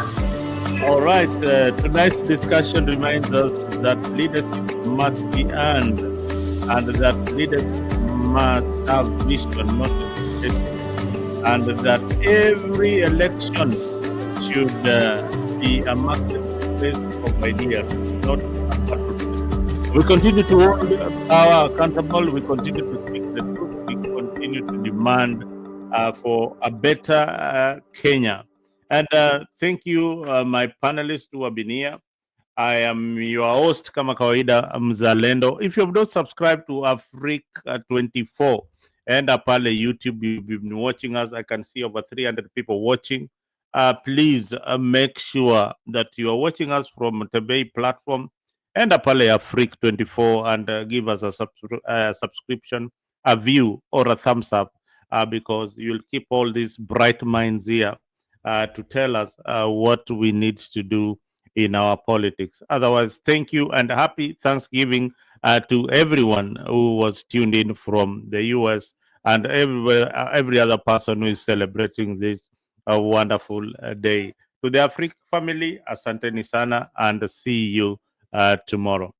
S1: All right. Tonight's discussion reminds us that leadership must be earned, and that leaders must have vision, not reputation, and that every election should be a marketplace of ideas, not a battlefield. We continue to hold power accountable. We continue to speak the truth. We continue to demand for a better Kenya. And thank you, my panelists who have been here. I am your host, kama kawaida, Mzalendo. If you have not subscribed to Africa 24 and pale YouTube, you've been watching us. I can see over 300 people watching. please make sure that you are watching us from Tebei platform and Apale Afrique 24 and give us a subscription, a view, or a thumbs up because you'll keep all these bright minds here to tell us what we need to do in our politics. Otherwise, thank you and happy Thanksgiving to everyone who was tuned in from the US and every other person who is celebrating this wonderful day. To the Africa family, asanteni sana and see you tomorrow.